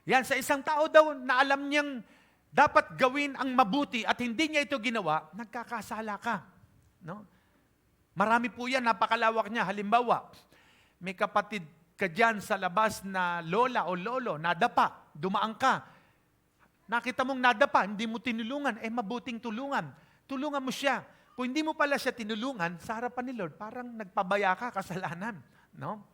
Yan, sa isang tao daw na alam niyang dapat gawin ang mabuti at hindi niya ito ginawa, nagkakasala ka. No? Marami po yan, napakalawak niya. Halimbawa, may kapatid ka dyan sa labas na lola o lolo, nadapa, dumaan ka. Nakita mong nadapa, hindi mo tinulungan, mabuting tulungan. Tulungan mo siya. Kung hindi mo pala siya tinulungan, sa harapan ni Lord, parang nagpabaya ka, kasalanan. No?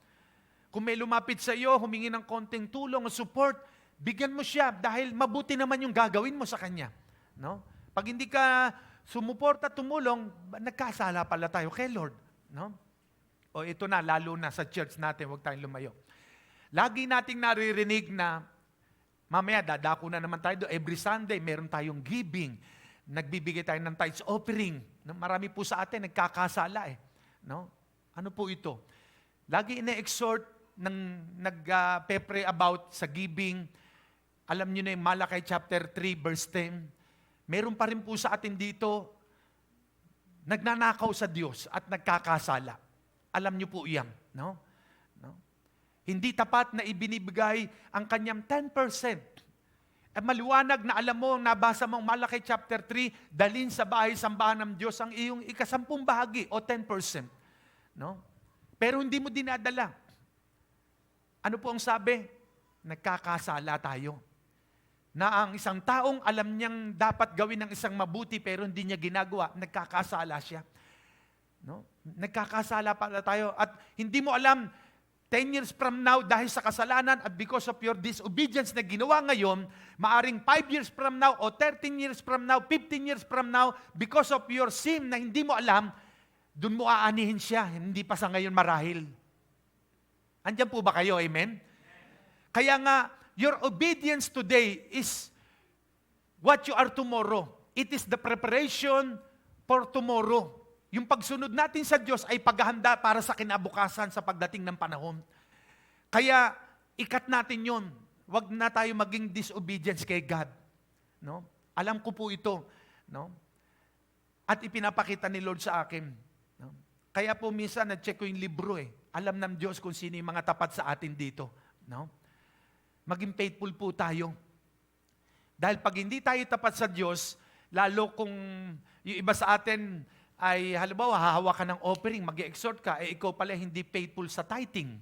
Kung may lumapit sa iyo, humingi ng konting tulong o support, bigyan mo siya dahil mabuti naman yung gagawin mo sa kanya. No? Pag hindi ka sumuporta, tumulong, nagkasala pala tayo kay Lord. No? O ito na, lalo na sa church natin, huwag tayong lumayo. Lagi nating naririnig na, mamaya dadako na naman tayo doon, every Sunday, meron tayong giving. Nagbibigay tayo ng tithes offering. No? Marami po sa atin, nagkakasala eh. No? Ano po ito? Lagi ina-exhort nag-pepre about sa giving. Alam niyo na yung Malakay chapter 3 verse 10. Meron pa rin po sa atin dito, nagnanakaw sa Diyos at nagkakasala. Alam niyo po iyan. No? No? Hindi tapat na ibinibigay ang kanyang 10%. Maliwanag na alam mo, nabasa mong Malakay chapter 3, dalhin sa bahay-sambahan ng Diyos ang iyong ikasampung bahagi o 10%. No? Pero hindi mo dinadala. Ano po ang sabi? Nagkakasala tayo. Na ang isang taong alam niyang dapat gawin ng isang mabuti pero hindi niya ginagawa, nagkakasala siya. No? Nagkakasala pala tayo at hindi mo alam 10 years from now, dahil sa kasalanan at because of your disobedience na ginawa ngayon, maaring 5 years from now, o 13 years from now, 15 years from now, because of your sin na hindi mo alam, dun mo aanihin siya, hindi pa sa ngayon marahil. Andiyan po ba kayo? Amen? Kaya nga, your obedience today is what you are tomorrow. It is the preparation for tomorrow. Yung pagsunod natin sa Diyos ay paghahanda para sa kinabukasan sa pagdating ng panahon. Kaya, ikat natin yun. Huwag na tayo maging disobedience kay God. No? Alam ko po ito. No? At ipinapakita ni Lord sa akin. No? Kaya po minsan, na-check ko yung libro eh. Alam ng Diyos kung sino yung mga tapat sa atin dito. No? Maging faithful po tayo. Dahil pag hindi tayo tapat sa Diyos, lalo kung yung iba sa atin ay halimbawa hahawa ka ng offering, mag-exhort ka, ikaw pala hindi faithful sa tithing.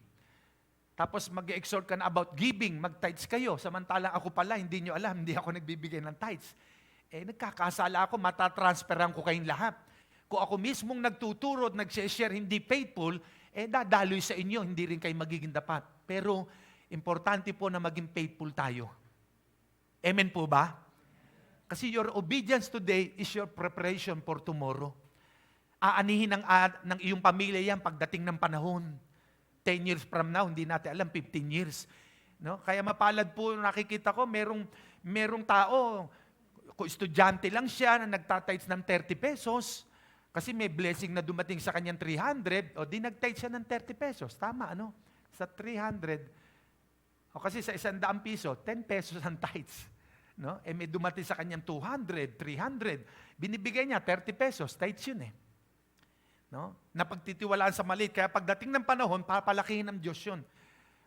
Tapos mag-exhort ka na about giving, mag-tithes kayo. Samantalang ako pala, hindi nyo alam, hindi ako nagbibigay ng tithes. Nagkakasala ako, matatransferan ko kayong lahat. Kung ako mismong nagtuturo at nag-share, hindi faithful, dadaloy sa inyo, hindi rin kayo magiging dapat. Pero, importante po na maging faithful tayo. Amen po ba? Kasi your obedience today is your preparation for tomorrow. Aanihin ng iyong pamilya yan pagdating ng panahon. 10 years from now, hindi natin alam, 15 years. No? Kaya mapalad po, nakikita ko, merong tao, kung estudyante lang siya na nagtatites ng 30 pesos, kasi may blessing na dumating sa kanyang 300, o di nagtithes siya ng 30 pesos. Tama, ano? Sa 300, o kasi sa 100 piso, 10 pesos ang tithes. No? May dumating sa kanyang 200, 300, binibigay niya 30 pesos, tithes yun eh. No? Napagtitiwalaan sa maliit. Kaya pagdating ng panahon, papalakihin ng Diyos yun.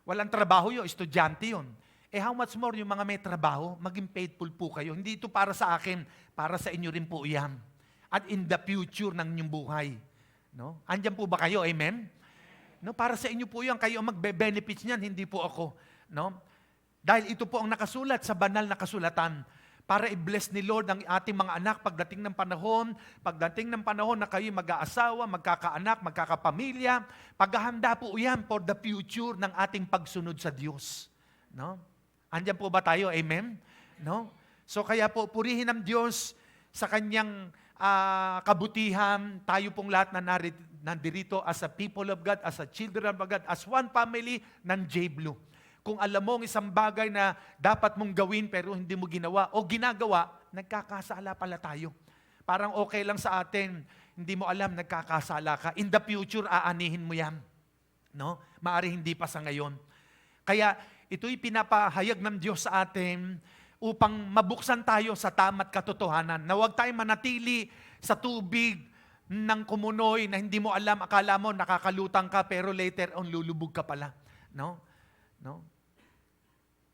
Walang trabaho yun, estudyante yun. How much more yung mga may trabaho, maging faithful po kayo. Hindi ito para sa akin, para sa inyo rin po yan. At in the future ng inyong buhay. No? Andyan po ba kayo? Amen? No? Para sa inyo po yan, kayo ang magbe-benefits niyan, hindi po ako. No? Dahil ito po ang nakasulat sa banal na kasulatan. Para i-bless ni Lord ang ating mga anak pagdating ng panahon na kayo mag-aasawa, magkakaanak, magkakapamilya, paghahanda po yan for the future ng ating pagsunod sa Diyos. No? Andiyan po ba tayo? Amen? No? So kaya po, purihin ng Diyos sa kanyang kabutihan. Tayo pong lahat na nandirito as a people of God, as a children of God, as one family ng J-Blue. Kung alam mo ang isang bagay na dapat mong gawin pero hindi mo ginawa o ginagawa, nagkakasala pala tayo. Parang okay lang sa atin, hindi mo alam, nagkakasala ka. In the future, aanihin mo yan. No? Maari hindi pa sa ngayon. Kaya ito'y pinapahayag ng Diyos sa atin upang mabuksan tayo sa tama't katotohanan. Na huwag tayong manatili sa tubig ng kumunoy na hindi mo alam, akala mo nakakalutang ka pero later on lulubog ka pala. No?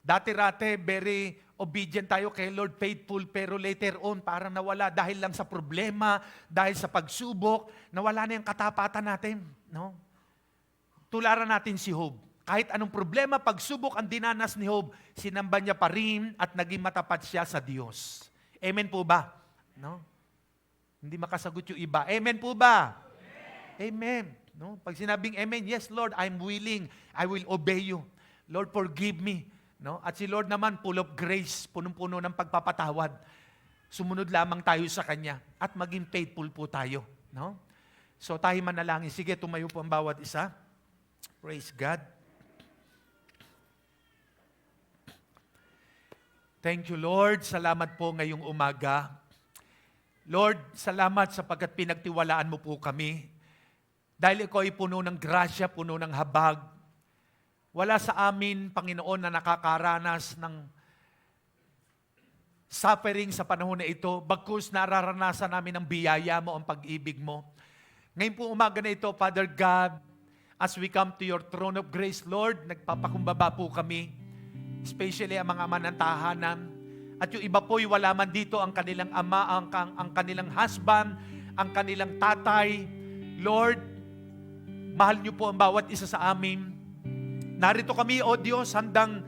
Dati-rate, very obedient tayo kay Lord, faithful, pero later on, parang nawala dahil lang sa problema, dahil sa pagsubok, nawala na yung katapatan natin. No? Tularan natin si Job. Kahit anong problema, pagsubok ang dinanas ni Job, sinamba niya pa rin at naging matapat siya sa Diyos. Amen po ba? No? Hindi makasagot yung iba. Amen po ba? Amen. No? Pag sinabing amen, yes Lord, I'm willing. I will obey you. Lord, forgive me. No? At si Lord naman, full of grace, punong-puno ng pagpapatawad. Sumunod lamang tayo sa Kanya at maging faithful po tayo. No? So tayo manalangin. Sige, tumayo po ang bawat isa. Praise God. Thank you, Lord. Salamat po ngayong umaga. Lord, salamat sapagkat pinagtiwalaan mo po kami. Dahil ikaw ay puno ng grasya, puno ng habag. Wala sa amin, Panginoon, na nakakaranas ng suffering sa panahon na ito, bagkus nararanasan namin ang biyaya mo, ang pag-ibig mo. Ngayon po umaga na ito, Father God, as we come to your throne of grace, Lord, nagpapakumbaba po kami, especially ang mga ama ng tahanan. At yung iba po'y wala man dito ang kanilang ama, ang kanilang husband, ang kanilang tatay. Lord, mahal niyo po ang bawat isa sa amin. Narito kami, O Diyos, handang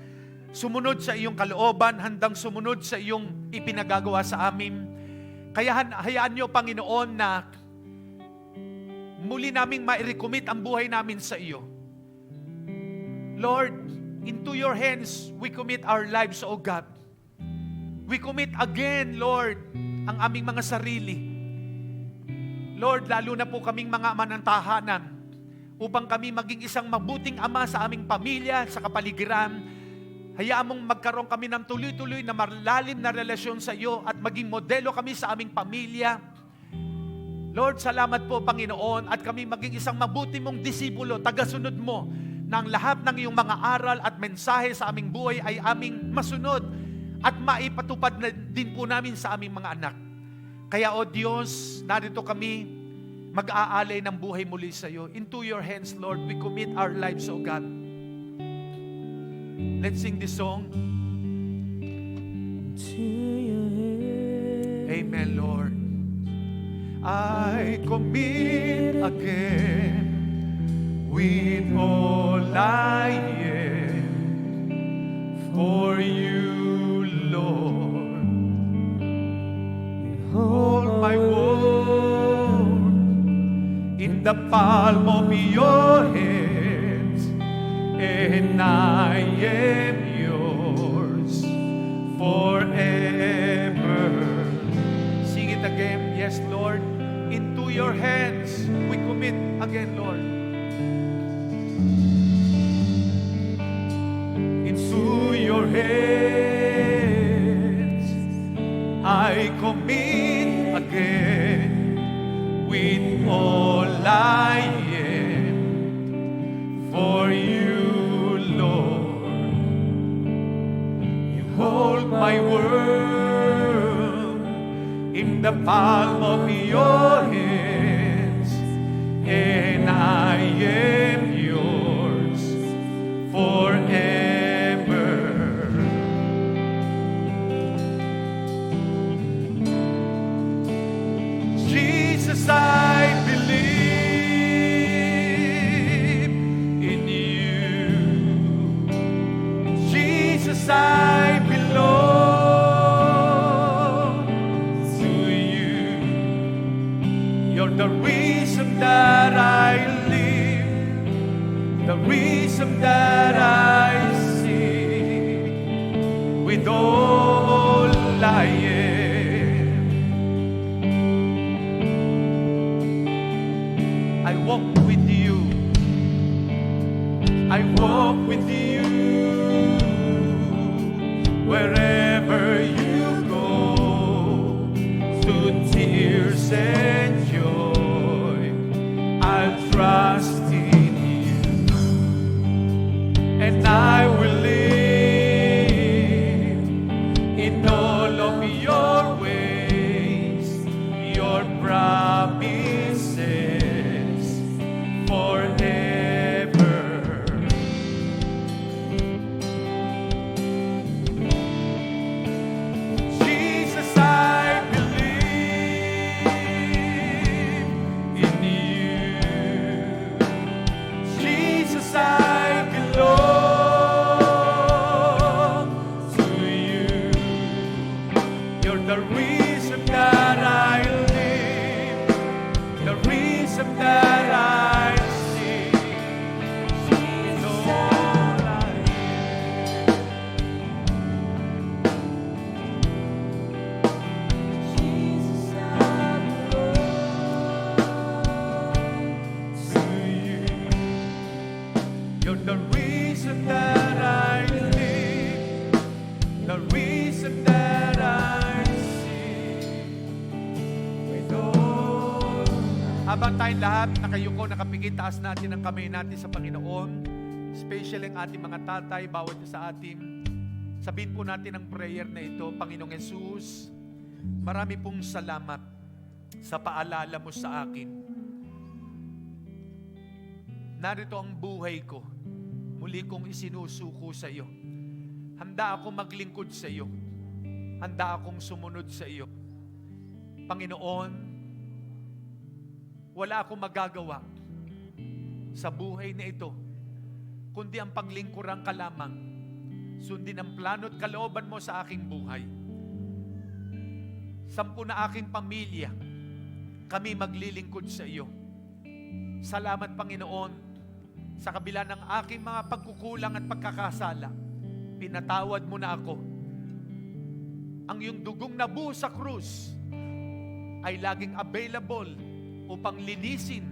sumunod sa iyong kalooban, handang sumunod sa iyong ipinagagawa sa amin. Kaya hayaan niyo, Panginoon, na muli naming ma-recommit ang buhay namin sa iyo. Lord, into your hands we commit our lives, O God. We commit again, Lord, ang aming mga sarili. Lord, lalo na po kaming mga ama ng tahanan, upang kami maging isang mabuting ama sa aming pamilya, sa kapaligiran. Hayaan mong magkaroon kami ng tuloy-tuloy na malalim na relasyon sa iyo at maging modelo kami sa aming pamilya. Lord, salamat po, Panginoon, at kami maging isang mabuti mong disipulo, tagasunod mo, na ang lahat ng iyong mga aral at mensahe sa aming buhay ay aming masunod at maipatupad na din po namin sa aming mga anak. Kaya, O Diyos, narito kami, mag-aalay ng buhay muli sa iyo. Into your hands, Lord, we commit our lives, O God. Let's sing this song. To your hands. Amen, Lord. I commit again with all I am for you, Lord. Hold my world in the palm of your hands, and I am yours forever. Sing it again. Yes, Lord. Into your hands we commit again, Lord. Into your hands I commit again with all I am for you, Lord. You hold my world in the palm of your hands, and I am yours forever. Jesus, I believe in you. Jesus, I belong to you. You're the reason that I live, the reason that I sing with all all of your ways, your promises forever. Jesus, I believe in you. Jesus, I belong to you. You're the reason that I live, the reason that I sing. Lord, I Jesus, I belong to you. You're the reason that I live, the reason that I sing. With all. Habang tayong lahat nakayuko, nakapikit, taas natin ang kamay natin sa Panginoon. Special ang ating mga tatay, bawat isa sa atin. Sabihin po natin ang prayer na ito. Panginoong Jesus, marami pong salamat sa paalala mo sa akin. Narito ang buhay ko. Muli kong isinusuko sa iyo. Handa akong maglingkod sa iyo. Handa akong sumunod sa iyo. Panginoon, wala akong magagawa sa buhay na ito, kundi ang paglingkurang ka lamang. Sundin ang plano at kalooban mo sa aking buhay. 10 na aking pamilya, kami maglilingkod sa iyo. Salamat, Panginoon, sa kabila ng aking mga pagkukulang at pagkakasala, pinatawad mo na ako. Ang iyong dugong nabuo sa krus ay laging available upang linisin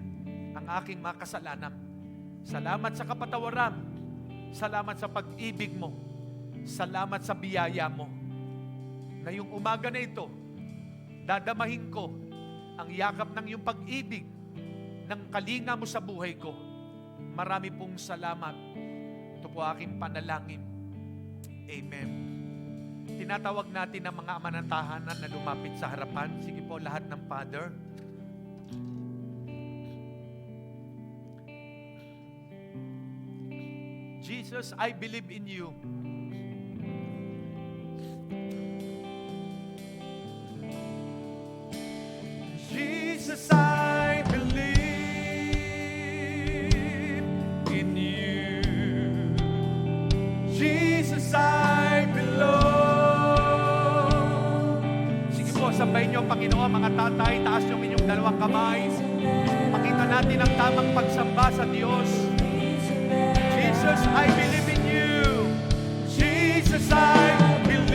ang aking mga kasalanan. Salamat sa kapatawaran. Salamat sa pag-ibig mo. Salamat sa biyaya mo. Ngayong umaga na ito, dadamahin ko ang yakap ng iyong pag-ibig, ng kalinga mo sa buhay ko. Marami pong salamat. Ito po aking panalangin. Amen. Tinatawag natin ang mga ama ng tahanan na lumapit sa harapan. Sige po, lahat ng Father. Jesus, I believe in you. Jesus, I believe in you. Jesus, I belong. Sige po, sabayin niyo, Panginoon, mga tatay, taas niyo inyong dalawang kamay. Pakita natin ang tamang pagsamba sa Diyos. Jesus, I believe in you. Jesus, I believe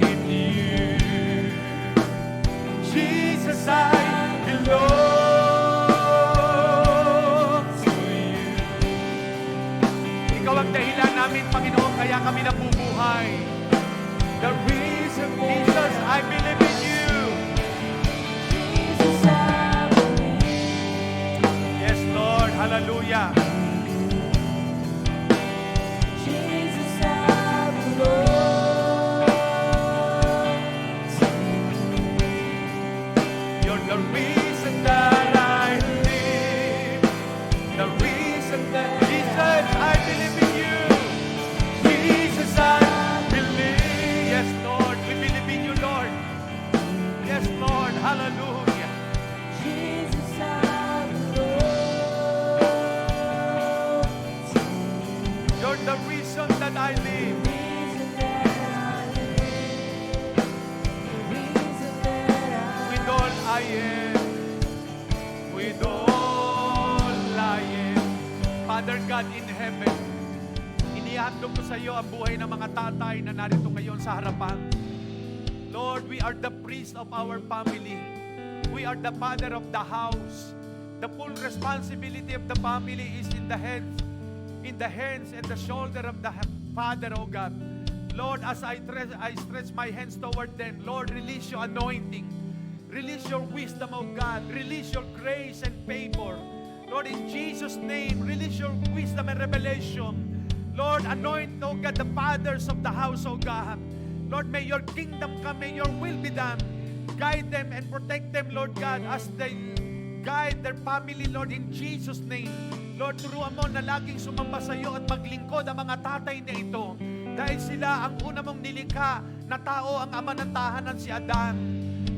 in you. Jesus, I belong to you. Ikaw ang dahilan namin, Panginoon, kaya kami nabubuhay. The reason, Jesus, I believe in you. Jesus, I believe. Yes, Lord. Hallelujah. Jesus, I belong to You're the reason that I live. The reason that Jesus, I believe in you. Jesus, I believe. Yes, Lord. We believe in you, Lord. Yes, Lord. Hallelujah. Jesus, I belong to You're the reason that I live. the reason that I live, the reason that I With all I am. With all I am. Father God in heaven, inihandog ko sa iyo ang buhay ng mga tatay na narito ngayon sa harapan. Lord, we are the priest of our family. We are the father of the house. The full responsibility of the family is in the hands and the shoulder of the Father, O God. Lord, as I stretch my hands toward them, Lord, release your anointing. Release your wisdom, O God. Release your grace and favor. Lord, in Jesus' name, release your wisdom and revelation. Lord, anoint, oh God, the fathers of the house, oh God. Lord, may your kingdom come, may your will be done. Guide them and protect them, Lord God, as they guide their family, Lord, in Jesus' name. Lord, turuan mo na laging sumamba sa iyo at maglingkod ang mga tatay na ito. Dahil sila ang una mong nilikha na tao, ang ama ng tahanan, si Adan.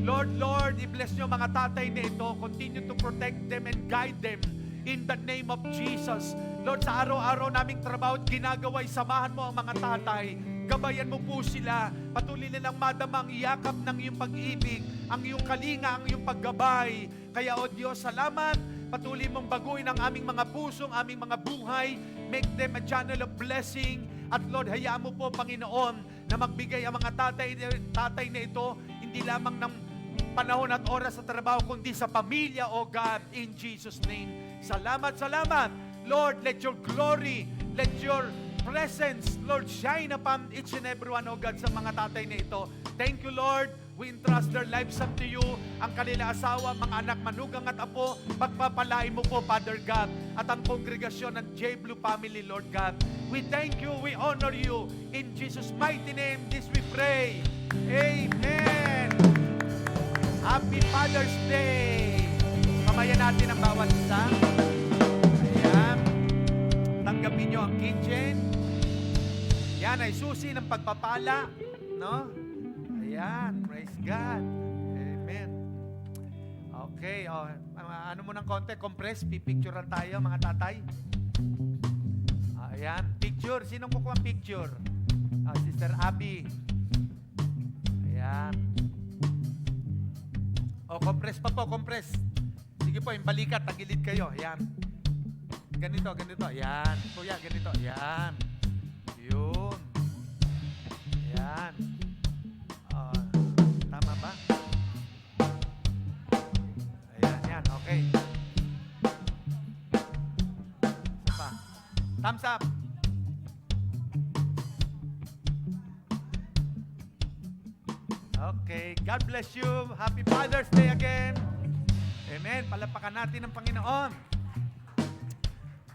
Lord, i-bless nyo mga tatay na ito. Continue to protect them and guide them in the name of Jesus. Lord, sa araw-araw naming trabaho at ginagaway, samahan mo ang mga tatay. Gabayan mo po sila. Patuloy nilang madama ang iyakap ng iyong pag-ibig, ang iyong kalinga, ang iyong paggabay. Kaya, O Diyos, salamat. Patuloy mong baguhin ang aming mga puso, ang aming mga buhay. Make them a channel of blessing. At Lord, hayaan mo po, Panginoon, na magbigay ang mga tatay na ito, hindi lamang ng panahon at oras sa trabaho, kundi sa pamilya, O God, in Jesus' name. Salamat, salamat. Lord, let your glory, let your presence, Lord, shine upon each and every one, O God, sa mga tatay na ito. Thank you, Lord. We entrust their lives unto you. Ang kanila asawa, mga anak, manugang at apo, pagpapalain mo po, Father God, at ang kongregasyon ng J Blue family, Lord God. We thank you, we honor you. In Jesus' mighty name, this we pray. Amen. Happy Father's Day. Kamayan natin ang bawat isa. Ayan. Tanggapin nyo ang kitchen. Yan ay susi ng pagpapala. No? Ayan. Praise God. Amen. Okay. Oh, ano mo ng konti? Compress. Pipicturean tayo mga tatay. Ayan. Picture. Sinong kukuha ang picture? Sister Abby. Ayan. O, compress pa po, compress. Sige po, yung balikat, tagilid kayo. Ayan. Ganito, ganito. Ayan. Kuya, ganito. Ayan. Yun. Ayan. Tama ba? Ayan, yan. Okay. Isa pa. Thumbs up. Okay. God bless you. Happy Father's Day again. Amen. Palapakan natin ang Panginoon.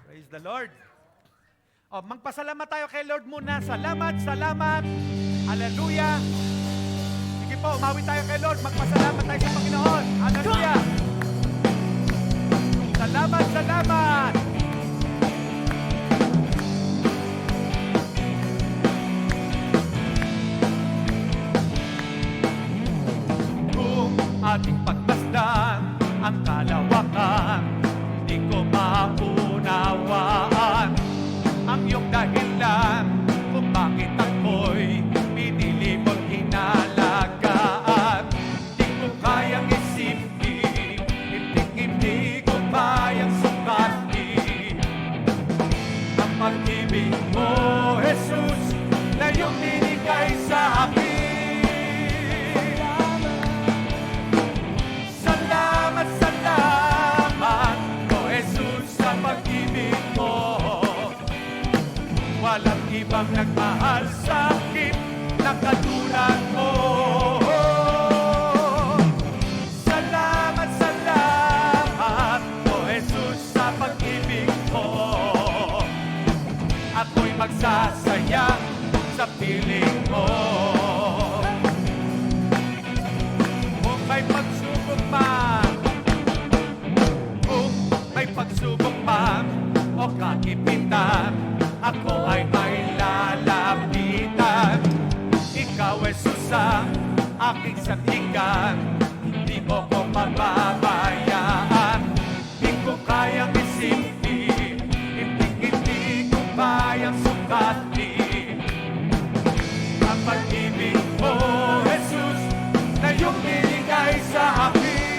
Praise the Lord. O, magpasalamat tayo kay Lord muna. Salamat, salamat. Hallelujah. Sige po, umawi tayo kay Lord. Magpasalamat tayo sa Panginoon. Hallelujah. Salamat, salamat. Kung ating pagmasdan ang kalawakan, di ko maunawaan ang iyong dahilan kung bakit ako'y pinili mong hinalagaan. Di ko kayang isipin, hindi ko kayang sukatin ang pag-ibig mo, Jesus, na iyong binigay sa akin. Salamat, salamat, O Jesus, sa pag-ibig mo. Walang ibang nagmahal sa akin na katulad mo. Salamat, salamat, O Jesus, sa pag-ibig mo. Ako'y magsasaya sa piling mo. Kung may pagsubok man, kung may pagsubok man o kagipitan, ako ay may lalapitan. Ikaw, Jesus, ang aking sandigan. Di mo ko pababayaan. Di ko kayang isipin, hindi ko kayang sukatin ang pag-ibig mo, Jesus, na iyong binigay sa akin.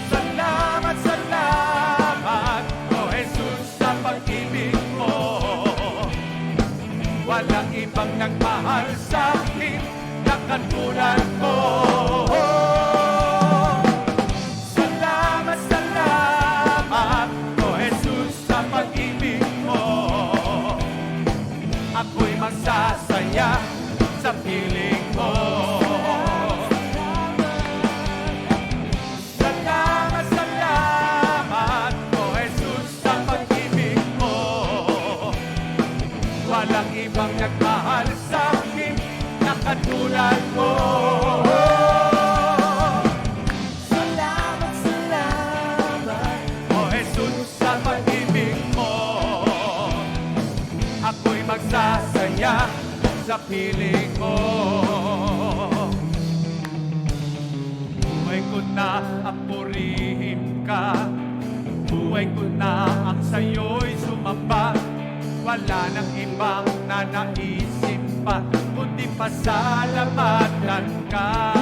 Salamat, salamat, O Jesus, sa pag-ibig mo. Walang ibang nagmahal sa akin na katulad mo. Salamat, salamat, O Jesus, sa pag-ibig mo. Ako'y magsasaya sa piling mo. Salamat, salamat, O Jesus, sa pag-ibig Walang ibang nagmahal sa akin na katulad mo. Salamat, salamat. O Jesus, sa pag-ibig mo, ako'y magsasaya sa piling mo. Buhay ko na ang purihin ka, buhay ko na ang sa'yo'y sumamba. Wala nang ibang nanaisip pa, kundi pasalamatan ka.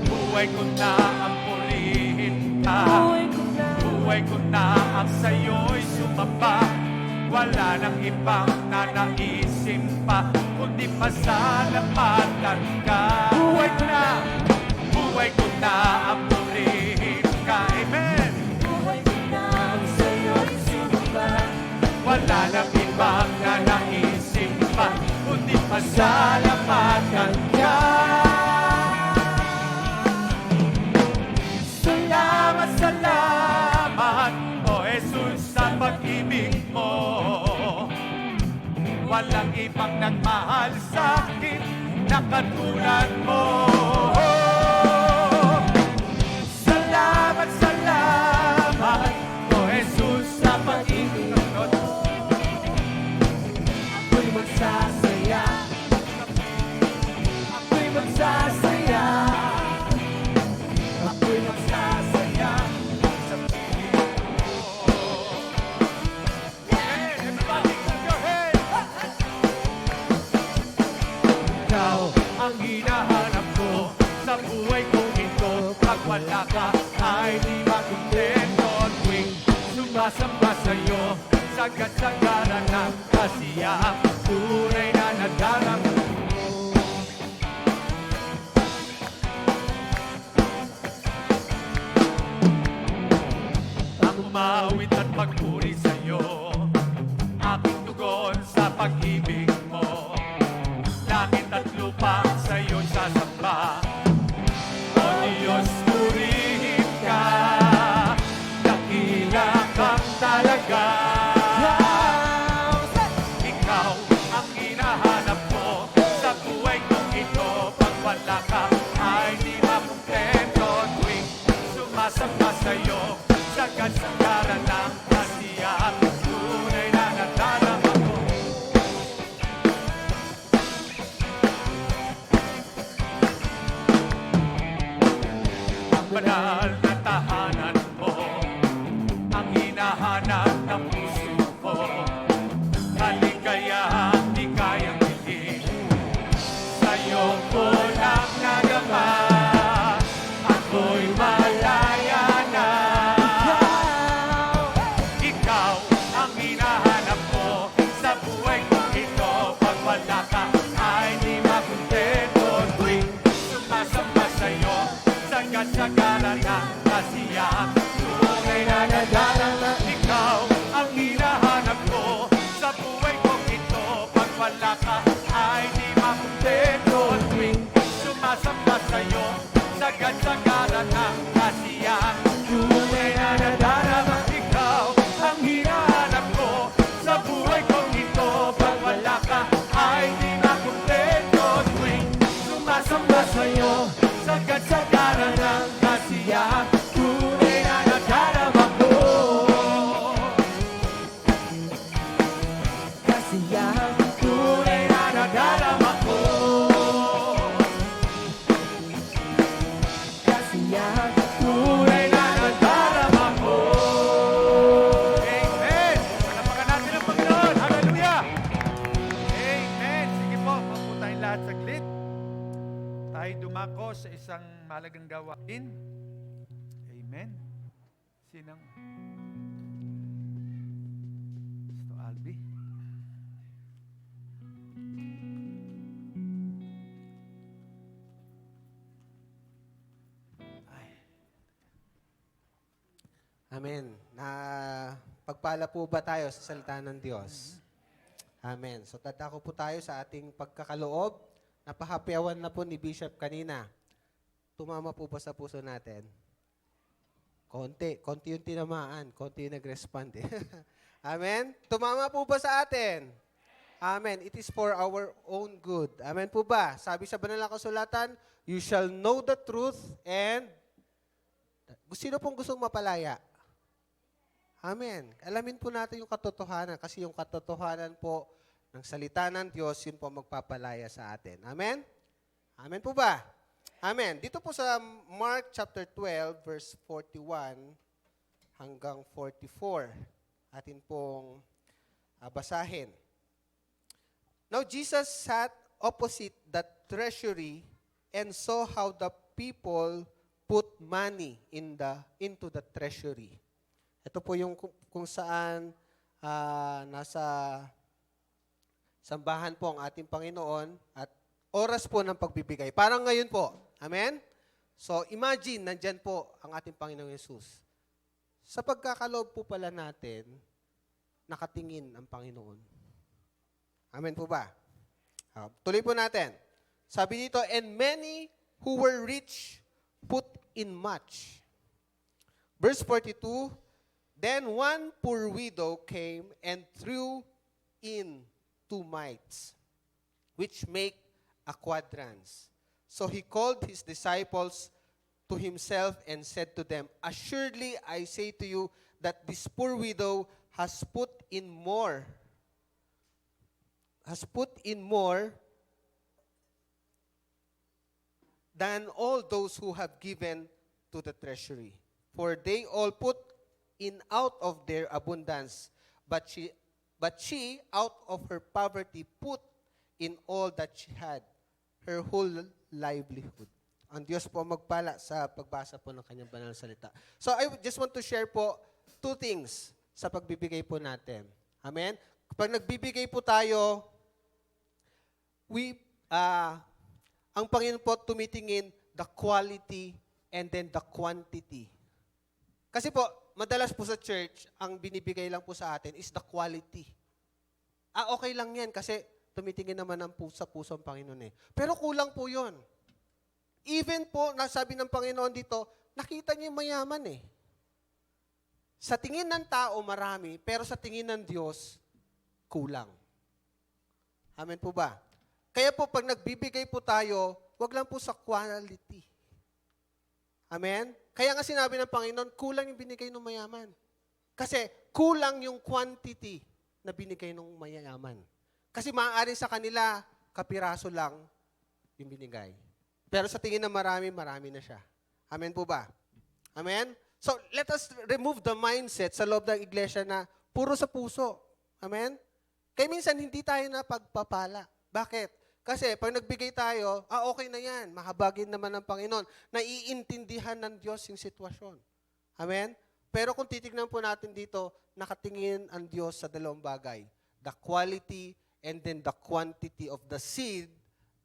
Buhay ko na ang purihin ka, buhay ko na ang sa'yo'y sumamba. Wala nang ibang nanaisip pa, kundi pasalamatan ka. Buhay ko na ang purihin ka. Amen. Buhay ko na ang sa'yo'y sumamba. Wala nang ibang nanaisip pa, kundi pasalamatan ka. Salamat, salamat, O Jesus, sa pag-ibig mo. Walang ibang nagmahal sa akin na katulad mo. Salamat, salamat, O Jesus, sa pag-ibig mo. Ako'y magsasaya. Ako'y magsasaya. Ako'y magsasaya. Sa piling mo. Hey, everybody, clap your hands. Ikaw ang hinahanap ko sa buhay kong ito. Pag wala ka ay di makontento. Tuwing sumasamba sa'yo, sagat-sagaran ng kasiyang tunay na nadarama. Ang umawit at pagpuri sa'yo, aking tugon sa pag-ibig mo. Langit at lupa sa'yo'y sasamba. O Diyos, purihin ka, dakila kang talaga. Ikaw ang hinahanap ko sa buhay kong ito. Pag wala ka ay di makontento. Tuwing sumasamba sa'yo, sagat-sagaran ng kasiyahan. Tunay na nadarama ko. Ang banal na tahanan mo, ang hinahanap ng puso ko. Kaligayahang di kayang bilhin, sa'yo ko lang nagama. Ako'y malaya na. Ikaw ang hinahanap ko sa buhay kong ito. Pag wala ka ay di makontento. Tuwing sumasamba sa'yo, sagat-sagaran ng kasiyahan. Tunay na nadarama. Ikaw ang hinahanap ko sa buhay kong ito. Pag wala ka ay di makontento. Tuwing sumasamba sa'yo, sagat-sagaran ng kasiyahan. Tunay na nadarama. Ikaw ang hinahanap ko sa buhay kong ito. Pag wala ka ay di makontento. Tuwing sumasamba sa'yo, sagat-sagaran ng kasiyahan. Tunay na nadarama ko. Kasiyahan. Tunay na nadarama ko. Kasiyahan. Tunay na nadarama ko. Amen. Palapakan natin ang Panginoon. Hallelujah. Amen. Sige po, mapo tayong lahat saglit. Tayo dumako sa isang mahalagang gawain. Amen. Sinang? Gusto Albi? Amen. Pagpala po ba tayo sa salita ng Diyos? Amen. So tatako po tayo sa ating pagkakaloob. Napahapyawan na po ni Bishop kanina. Tumama po ba sa puso natin? Konti yung tinamaan, konti yung nag-respond. Amen? Tumama po ba sa atin? Amen. It is for our own good. Amen po ba? Sabi sa banal na kasulatan, you shall know the truth and sino pong gustong mapalaya? Amen. Alamin po natin yung katotohanan kasi yung katotohanan po ng salita ng Diyos, yun po magpapalaya sa atin. Amen? Amen po ba? Amen. Dito po sa Mark chapter 12, verse 41 hanggang 44, atin pong basahin. Now, Jesus sat opposite the treasury and saw how the people put money into the treasury. Ito po yung kung saan nasa sambahan po ang ating Panginoon at oras po ng pagbibigay. Parang ngayon po. Amen? So, imagine, nandyan po ang ating Panginoong Yesus. Sa pagkakaloob po pala natin, nakatingin ang Panginoon. Amen po ba? Tuloy po natin. Sabi dito, and many who were rich put in much. Verse 42, then one poor widow came and threw in 2 mites, which make a quadrans. So he called his disciples to himself and said to them, assuredly I say to you that this poor widow has put in more than all those who have given to the treasury. For they all put in out of their abundance, but she out of her poverty put in all that she had, her whole livelihood. Ang Diyos po magpala sa pagbasa po ng kanyang banal na salita. So I just want to share po 2 things sa pagbibigay po natin. Amen? Kapag nagbibigay po tayo, ang Panginoon po tumitingin the quality and then the quantity. Kasi po, madalas po sa church, ang binibigay lang po sa atin is the quality. Okay lang yan kasi tumitingin naman ang sa puso ang Panginoon eh. Pero kulang po yun. Even po, nasabi ng Panginoon dito, nakita niyo yung mayaman eh. Sa tingin ng tao, marami, pero sa tingin ng Diyos, kulang. Amen po ba? Kaya po, pag nagbibigay po tayo, wag lang po sa quality. Amen? Kaya nga sinabi ng Panginoon, kulang yung binigay ng mayaman. Kasi kulang yung quantity na binigay ng mayaman. Kasi maaari sa kanila, kapiraso lang yung binigay. Pero sa tingin ng marami, marami na siya. Amen po ba? Amen? So, let us remove the mindset sa loob ng iglesia na puro sa puso. Amen? Kaya minsan, hindi tayo na pagpapala. Bakit? Kasi pag nagbigay tayo, okay na yan. Mahabagin naman ng Panginoon. Naiintindihan ng Diyos yung sitwasyon. Amen? Pero kung titignan po natin dito, nakatingin ang Diyos sa 2 bagay. The quality and then the quantity of the seed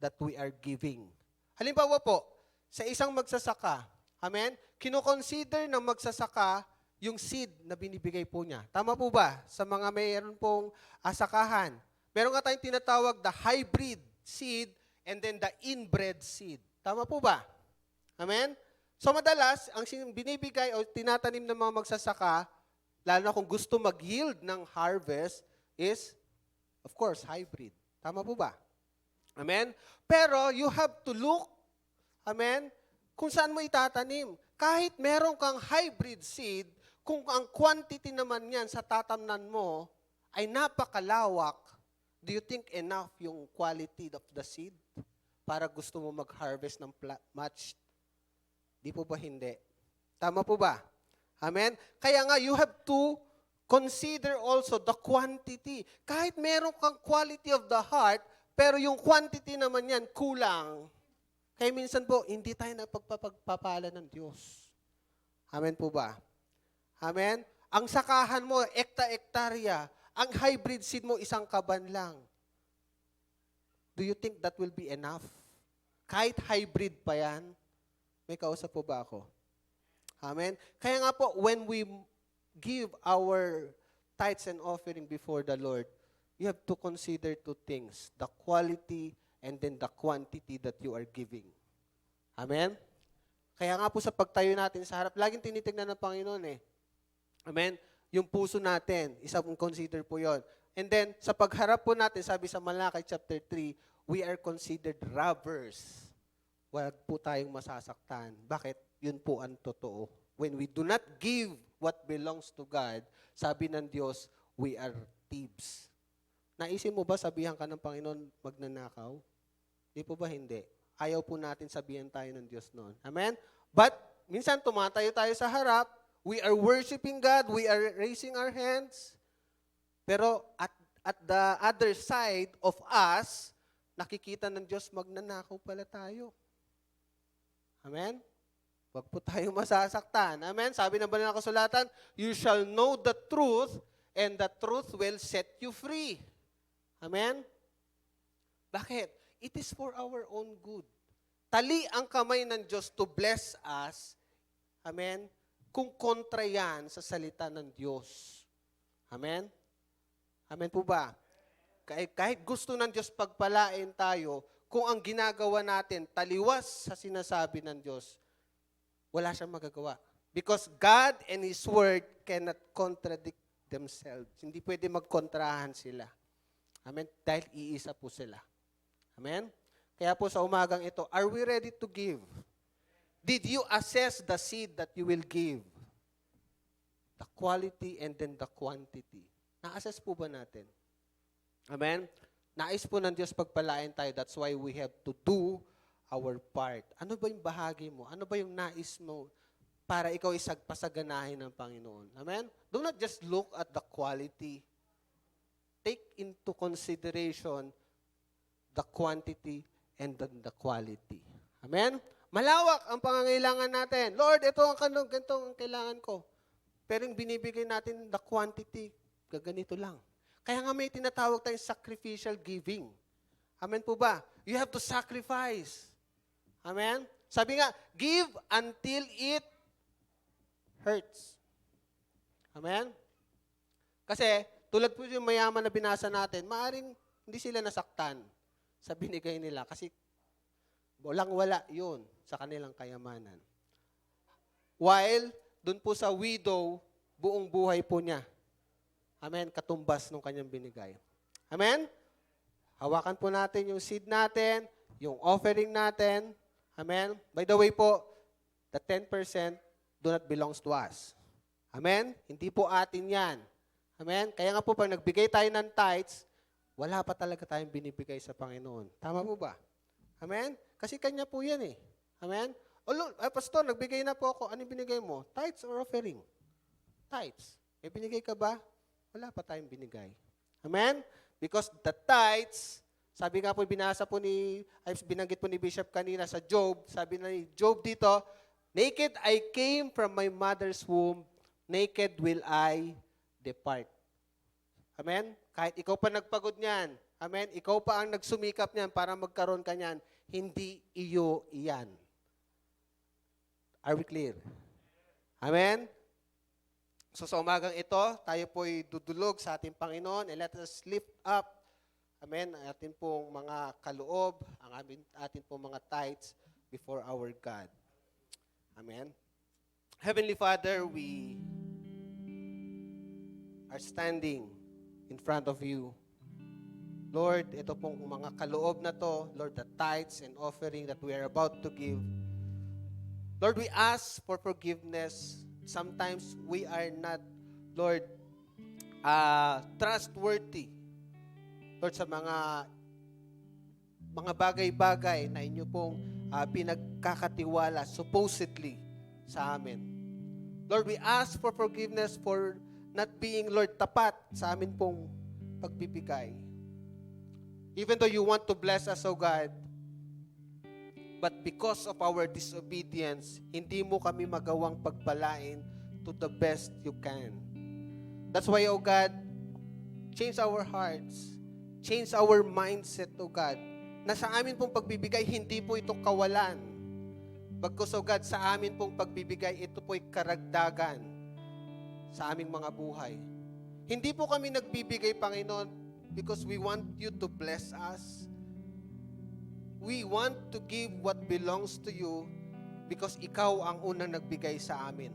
that we are giving. Halimbawa po, sa isang magsasaka, amen? Kino-consider ng magsasaka yung seed na binibigay po niya. Tama po ba? Sa mga mayroon pong asakahan. Meron nga tayong tinatawag the hybrid seed and then the inbred seed. Tama po ba? Amen? So madalas, ang binibigay o tinatanim ng mga magsasaka, lalo na kung gusto mag-yield ng harvest, is, of course, hybrid. Tama po ba? Amen? Pero you have to look, amen, kung saan mo itatanim. Kahit meron kang hybrid seed, kung ang quantity naman yan sa tatamnan mo ay napakalawak, do you think enough yung quality of the seed para gusto mo mag-harvest ng much? Di po ba hindi? Tama po ba? Amen? Kaya nga, you have to consider also the quantity. Kahit meron kang quality of the heart, pero yung quantity naman yan, kulang. Kaya minsan po, hindi tayo napagpapala ng Diyos. Amen po ba? Amen? Ang sakahan mo, ekta-ektarya. Ang hybrid seed mo, isang kaban lang. Do you think that will be enough? Kahit hybrid pa yan, may kausap po ba ako? Amen? Kaya nga po, when we give our tithes and offering before the Lord, you have to consider 2 things, the quality and then the quantity that you are giving. Amen? Kaya nga po sa pagtayo natin sa harap, laging tinitignan ng Panginoon eh. Amen? Yung puso natin, isa pong consider po yon. And then, sa pagharap po natin, sabi sa Malakay chapter 3, we are considered robbers. Huwag po tayong masasaktan. Bakit? Yun po ang totoo. When we do not give what belongs to God, sabi ng Diyos, we are thieves. Naisin mo ba sabihan ka ng Panginoon magnanakaw? Di po ba hindi? Ayaw po natin sabihan tayo ng Diyos noon. Amen? But, minsan tumatayo tayo sa harap, we are worshiping God, we are raising our hands, pero at the other side of us, nakikita ng Diyos magnanakaw pala tayo. Amen? Huwag po tayo masasaktan. Amen? Sabi ng banal na kasulatan, you shall know the truth, and the truth will set you free. Amen? Bakit? It is for our own good. Tali ang kamay ng Diyos to bless us. Amen? Kung kontra yan sa salita ng Diyos. Amen? Amen po ba? Kahit gusto ng Diyos pagpalain tayo, kung ang ginagawa natin taliwas sa sinasabi ng Diyos, wala siyang magagawa. Because God and His Word cannot contradict themselves. Hindi pwede magkontrahan sila. Amen? Dahil iisa po sila. Amen? Kaya po sa umagang ito, are we ready to give? Did you assess the seed that you will give? The quality and then the quantity. Na-assess po ba natin? Amen? Nais po ng Diyos pagpalain tayo. That's why we have to do our part. Ano ba yung bahagi mo? Ano ba yung nais mo para ikaw isagpasaganahin ng Panginoon? Amen? Do not just look at the quality. Take into consideration the quantity and then the quality. Amen? Malawak ang pangangailangan natin. Lord, ito ang kailangan ko. Pero yung binibigay natin, the quantity, gaganito lang. Kaya nga may tinatawag tayong sacrificial giving. Amen po ba? You have to sacrifice. Amen? Sabi nga, give until it hurts. Amen? Kasi, tulad po yung mayaman na binasa natin, maaring hindi sila nasaktan sa binigay nila kasi walang-wala yun sa kanilang kayamanan. While, dun po sa widow, buong buhay po niya. Amen? Katumbas nung kanyang binigay. Amen? Hawakan po natin yung seed natin, yung offering natin. Amen? By the way po, the 10% do not belongs to us. Amen? Hindi po atin yan. Amen? Kaya nga po, pag nagbigay tayo ng tithes, wala pa talaga tayong binibigay sa Panginoon. Tama po ba? Amen? Kasi kanya po yan eh. Amen? Pastor, nagbigay na po ako. Anong binigay mo? Tithes or offering? Tithes. May binigay ka ba? Wala pa tayong binigay. Amen? Because the tithes, sabi nga po, binanggit po ni Bishop kanina sa Job, sabi na ni Job dito, naked I came from my mother's womb, naked will I depart. Amen? Kahit ikaw pa nagpagod niyan, amen? Ikaw pa ang nagsumikap niyan para magkaroon ka niyan, hindi iyo iyan. Are we clear? Amen? So sa umagang ito, tayo po'y dudulog sa ating Panginoon and let us lift up, amen, ang ating pong mga kaloob, ang ating pong mga tithes before our God. Amen? Heavenly Father, we are standing in front of you. Lord, ito pong mga kaloob na to, Lord, the tithes and offering that we are about to give. Lord, we ask for forgiveness. Sometimes we are not, Lord, trustworthy. Lord, sa mga bagay-bagay na inyo pong pinagkakatiwala, supposedly, sa amin. Lord, we ask for forgiveness for not being, Lord, tapat sa amin pong pagbibigay. Even though you want to bless us, O God, but because of our disobedience, hindi mo kami magawang pagpalain to the best you can. That's why, O God, change our hearts, change our mindset, O God, na sa amin pong pagbibigay, hindi po ito kawalan. Bagkus, O God, sa amin pong pagbibigay, ito po'y karagdagan sa aming mga buhay. Hindi po kami nagbibigay, Panginoon, because we want you to bless us. We want to give what belongs to you because ikaw ang unang nagbigay sa amin.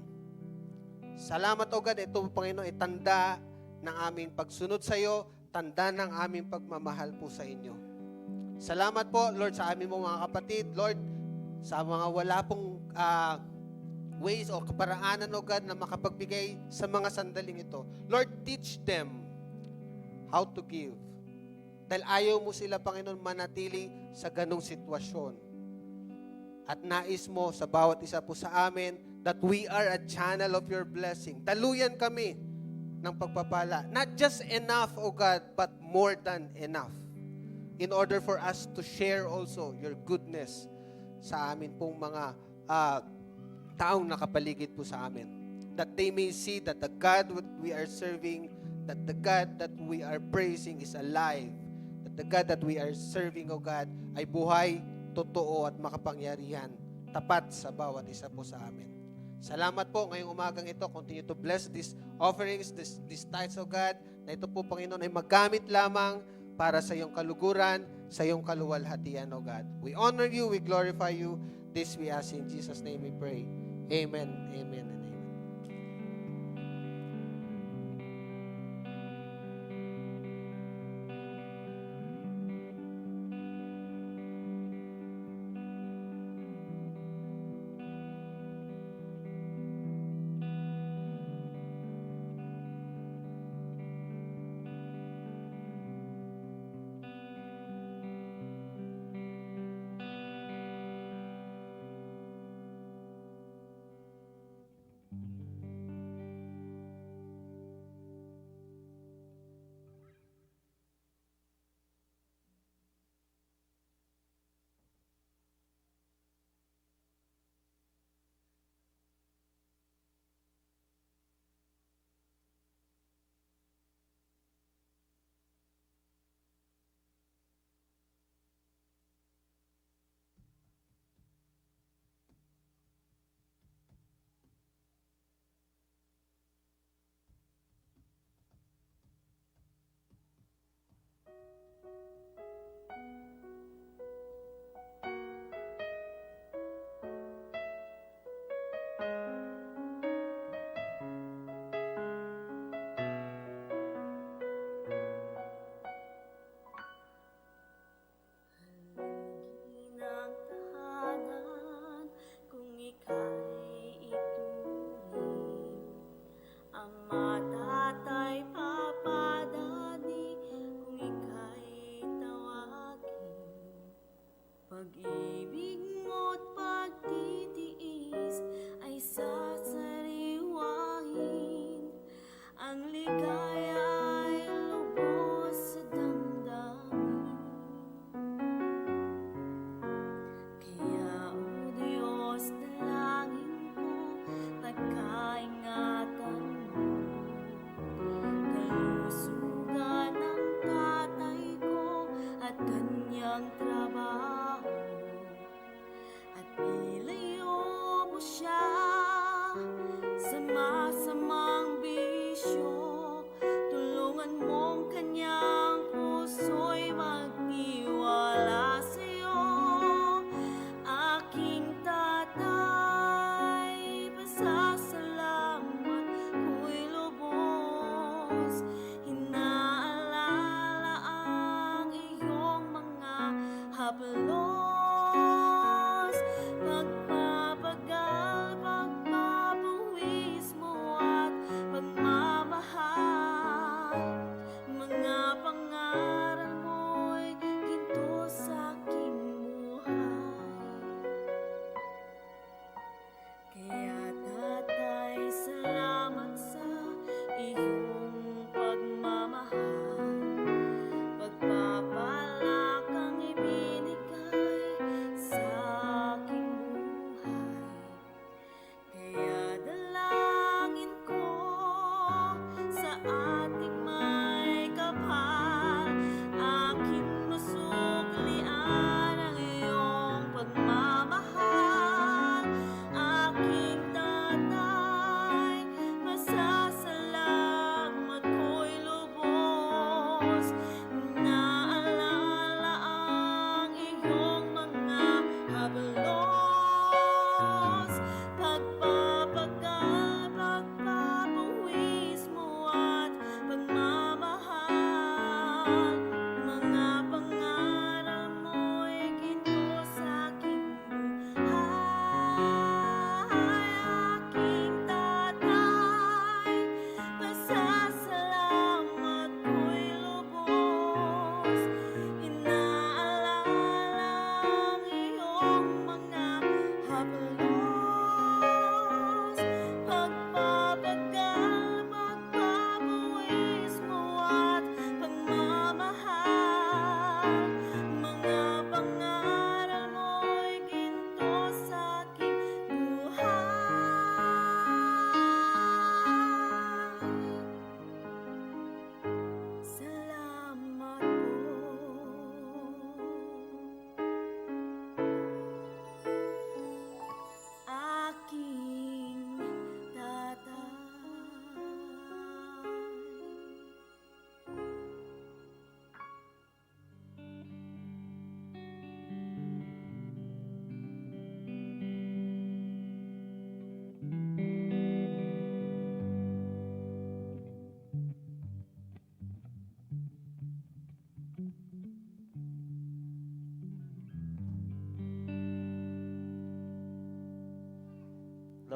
Salamat, O God, ito, Panginoon, itanda ng aming pagsunod sa iyo, tanda ng aming pagmamahal po sa inyo. Salamat po, Lord, sa aming mga kapatid. Lord, sa mga wala pong ways o kaparaanan, O God, na makapagbigay sa mga sandaling ito. Lord, teach them how to give. Dahil ayaw mo sila, Panginoon, manatili sa ganong sitwasyon. At nais mo sa bawat isa po sa amin that we are a channel of your blessing. Daluyan kami ng pagpapala. Not just enough, O God, but more than enough. In order for us to share also your goodness sa amin pong mga taong nakapaligid po sa amin. That they may see that the God that we are serving, that the God that we are praising is alive. That the God that we are serving, O God, ay buhay, totoo at makapangyarihan, tapat sa bawat isa po sa amin. Salamat po ngayong umagang ito. Continue to bless these offerings, these tithes, O God, na ito po, Panginoon, ay magamit lamang para sa iyong kaluguran, sa iyong kaluwalhatian, O God. We honor you, we glorify you. This we ask in Jesus' name we pray. Amen, amen, and amen. Ng tahanan kung ika'y ituring, Ama, Tatay, Papa, Daddy, kung ika'y tawagin. Pag-ibig mo't pagtitiis ay sasariwain, ang ligaya ay lubos sa damdamin. Kaya, O Diyos, dalangin ko, pagkaingatan mo, kalusugan ng tatay ko at kanyang trabaho, at ilayo mo siya sa masamang bisyo. Tulungan mong kanyang puso'y magtiwala sa'yo. Aking tatay, pasasalamat ko'y lubos. Inaalala ang iyong mga haplos. Pagpapagal, pagpapawiis mo at pagmamahal. Mga pangaral mo'y ginto sa aking buhay. Kaya, Tatay, salamat sa iyong pagmamahal. Pagpapala kang ibinigay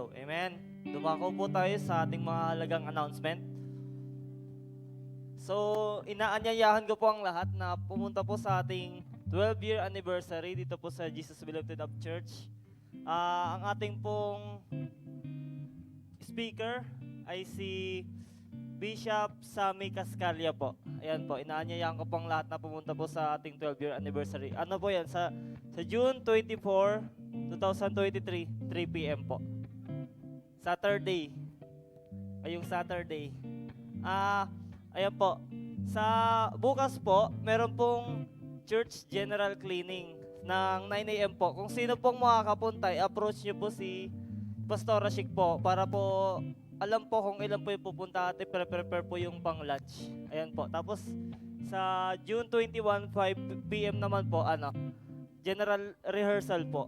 So, amen. Dumako po tayo sa ating mga halagang announcement. So, inaanyayahan ko po ang lahat na pumunta po sa ating 12-year anniversary dito po sa Jesus Beloved of Church. Ang ating pong speaker ay si Bishop Sammy Cascalia po. Ayan po, inaanyayahan ko po ang lahat na pumunta po sa ating 12-year anniversary. Ano po yan? Sa June 24, 2023, 3 p.m. po. Saturday. Ngayong Saturday. Ayan po. Sa bukas po, meron pong church general cleaning ng 9 a.m. po. Kung sino pong makakapunta, approach nyo po si Pastora Chic po para po alam po kung ilan po yung pupunta at prepare po yung pang lunch. Ayan po. Tapos sa June 21, 5 p.m. naman po, general rehearsal po.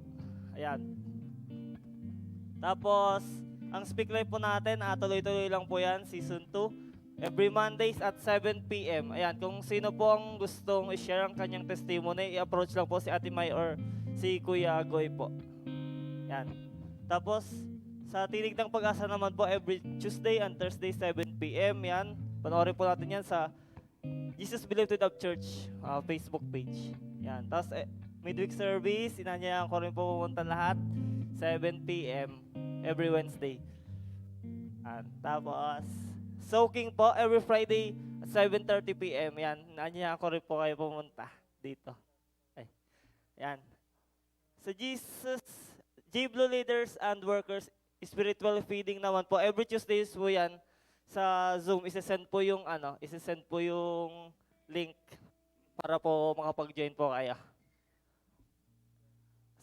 Ayan. Tapos, ang speak live po natin, tuloy-tuloy lang po yan, season 2. Every Mondays at 7 p.m. Ayan, kung sino po ang gustong i-share ang kanyang testimony, i-approach lang po si Ate May or si Kuya Goy po. Ayan. Tapos, sa Tinig ng Pag-asa naman po, every Tuesday and Thursday, 7 p.m. Yan. Panoorin po natin yan sa Jesus Beloved of Church Facebook page. Yan. Tapos, midweek service, inanyayahan ko rin po pumunta lahat, 7 p.m. every Wednesday. Yan. Tapos, soaking po, every Friday at 7:30 p.m. Yan. Inanyayahan ko rin po kayo pumunta dito. Ay. Yan. Sa Jesus, J-Blue Leaders and Workers Spiritual Feeding naman po. Every Tuesdays po yan sa Zoom. Isesend po yung link para po makapag-join po kayo.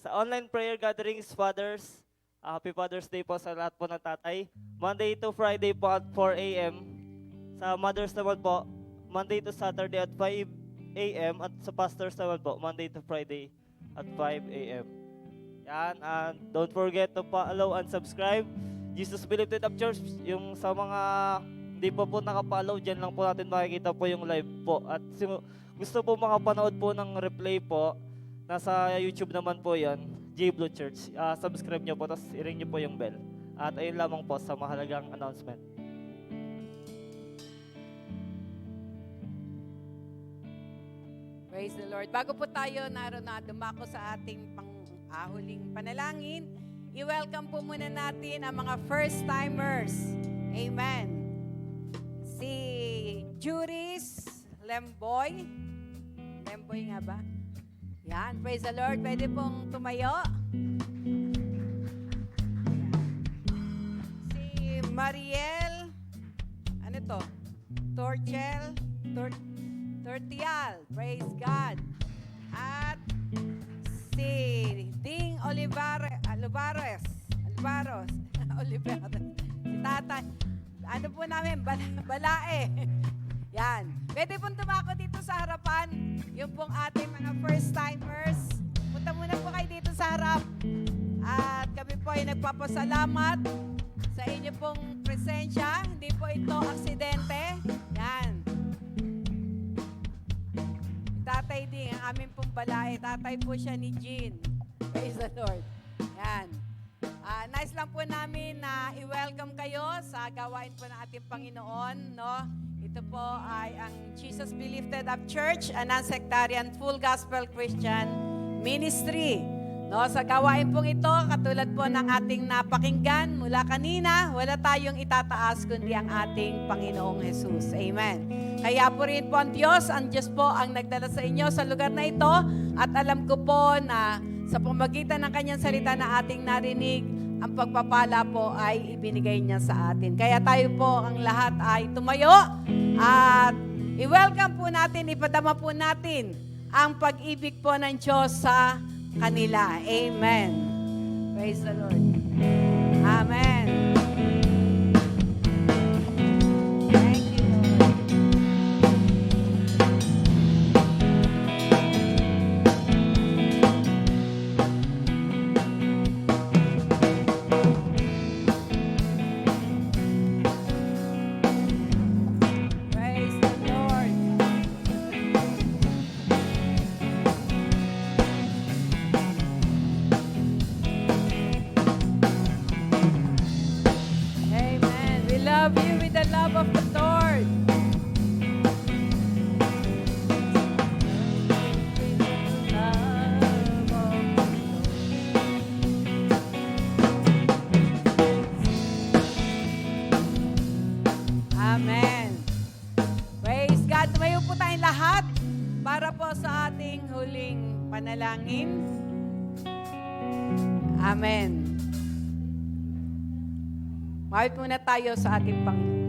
Sa online prayer gatherings, Fathers, Happy Father's Day po sa lahat po ng tatay. Monday to Friday po at 4 a.m. Sa mothers naman po, Monday to Saturday at 5 a.m. At sa pastors naman po, Monday to Friday at 5 a.m. Yan, and don't forget to follow and subscribe. Jesus Beloved of Church, yung sa mga hindi pa po nakapollow, dyan lang po natin makikita po yung live po. At gusto po makapanood po ng replay po, nasa YouTube naman po yan, J-Blue Church. Subscribe nyo po, tapos i-ring nyo po yung bell. At ayun lamang po sa mahalagang announcement. Praise the Lord. Bago po tayo dumako sa ating huling panalangin, i-welcome po muna natin ang mga first-timers. Amen. Si Juris Lemboy. Lemboy nga ba? Yan, praise the Lord. Pwede pong tumayo. Si Mariel, ano to? Tortial. Praise God. At si Ding Olivares. Si Tatay. Ano po namin? Balae. Yan. Pwede pong tumako dito sa harapan. Yung pong ating mga first-timers. Punta muna po kayo dito sa harap. At kami po ay nagpapasalamat sa inyo pong presensya. Hindi po ito aksidente. Yan. Tatay Ding, ang aming pong balae. Tatay po siya ni Jean. Praise the Lord. Yan. Nice lang po namin na i-welcome kayo sa gawain po ng ating Panginoon, no? Ito po ay ang Jesus Beloved of Church, a non-sectarian full gospel Christian ministry. No, sa gawain pong ito, katulad po ng ating napakinggan mula kanina, wala tayong itataas kundi ang ating Panginoong Jesus. Amen. Kaya po rin po ang Diyos po ang nagdala sa inyo sa lugar na ito at alam ko po na sa pamagitan ng kanyang salita na ating narinig, ang pagpapala po ay ibinigay niya sa atin. Kaya tayo po ang lahat ay tumayo at i-welcome po natin, ipadama po natin ang pag-ibig po ng Diyos sa kanila. Amen. Praise the Lord. Amen. Thank you, Lord. Praise the Lord. panalangin. Amen. Mawit muna tayo sa ating Panginoon.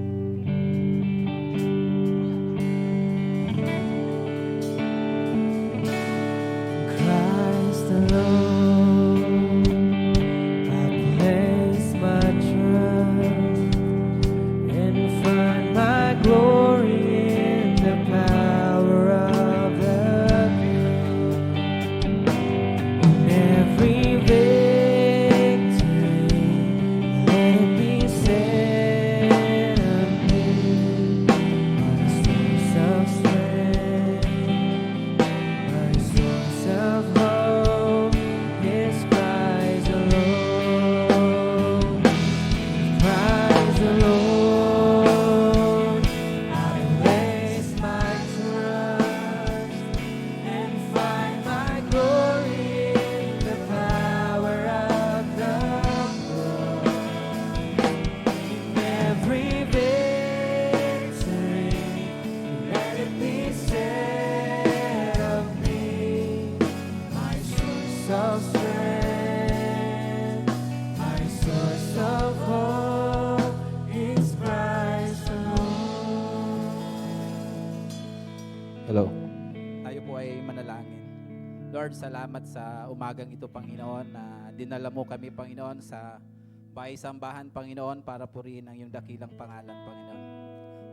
Christ alone, I place my trust and find my glory in the power of the cross. In every victory, let it be said of me, my source of strength. My source of hope is Christ alone. Christ alone, I place my trust and find my glory in the power of the cross. In every victory, let it be said of me, my source of strength, my source of hope is Christ alone. Hello. Tayo po ay manalangin. Lord, salamat sa umagang ito, Panginoon, na dinala mo kami, Panginoon, sa bahay-sambahan, Panginoon, para purihin ang iyong dakilang pangalan, Panginoon.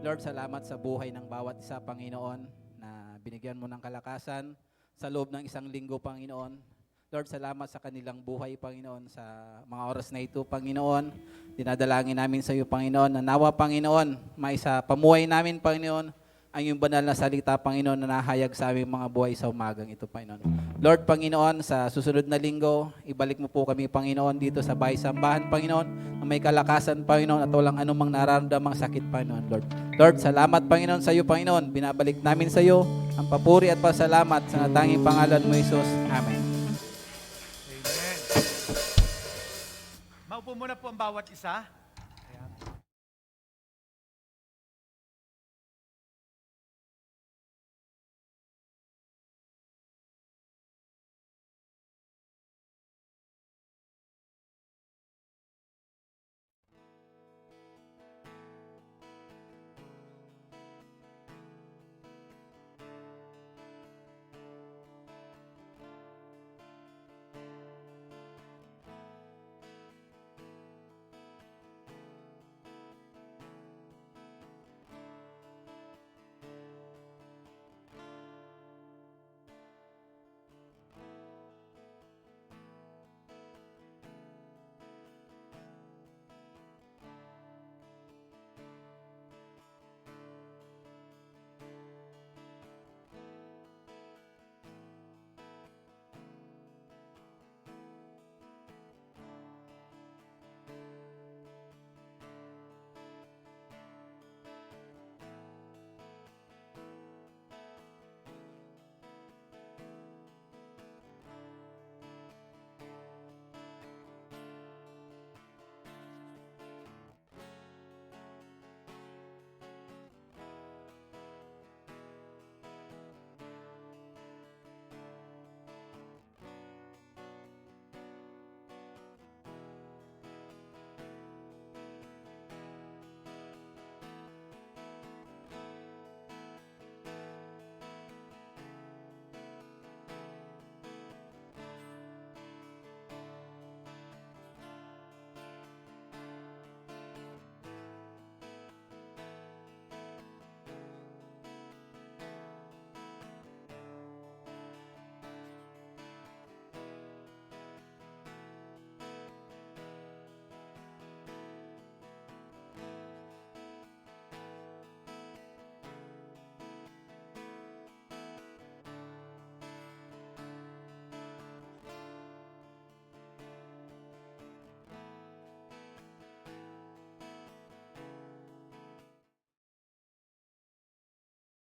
Lord, salamat sa buhay ng bawat isa, Panginoon, na binigyan mo ng kalakasan sa loob ng isang linggo, Panginoon. Lord, salamat sa kanilang buhay, Panginoon, sa mga oras na ito, Panginoon. Dinadalangin namin sa iyo, Panginoon, na nawa, Panginoon, maisa pamuhay namin, Panginoon, ang iyong banal na salita, Panginoon, na nahayag sa aming mga buhay sa umagang ito, Panginoon. Lord, Panginoon, sa susunod na linggo, ibalik mo po kami, Panginoon, dito sa bahay-sambahan, Panginoon, na may kalakasan, Panginoon, at walang anumang nararamdamang sakit, Panginoon, Lord. Lord, salamat, Panginoon, sa iyo, Panginoon. Binabalik namin sa iyo ang papuri at pasalamat sa natanging pangalan mo, Jesus. Amen. Amen. Maupo muna po ang bawat isa.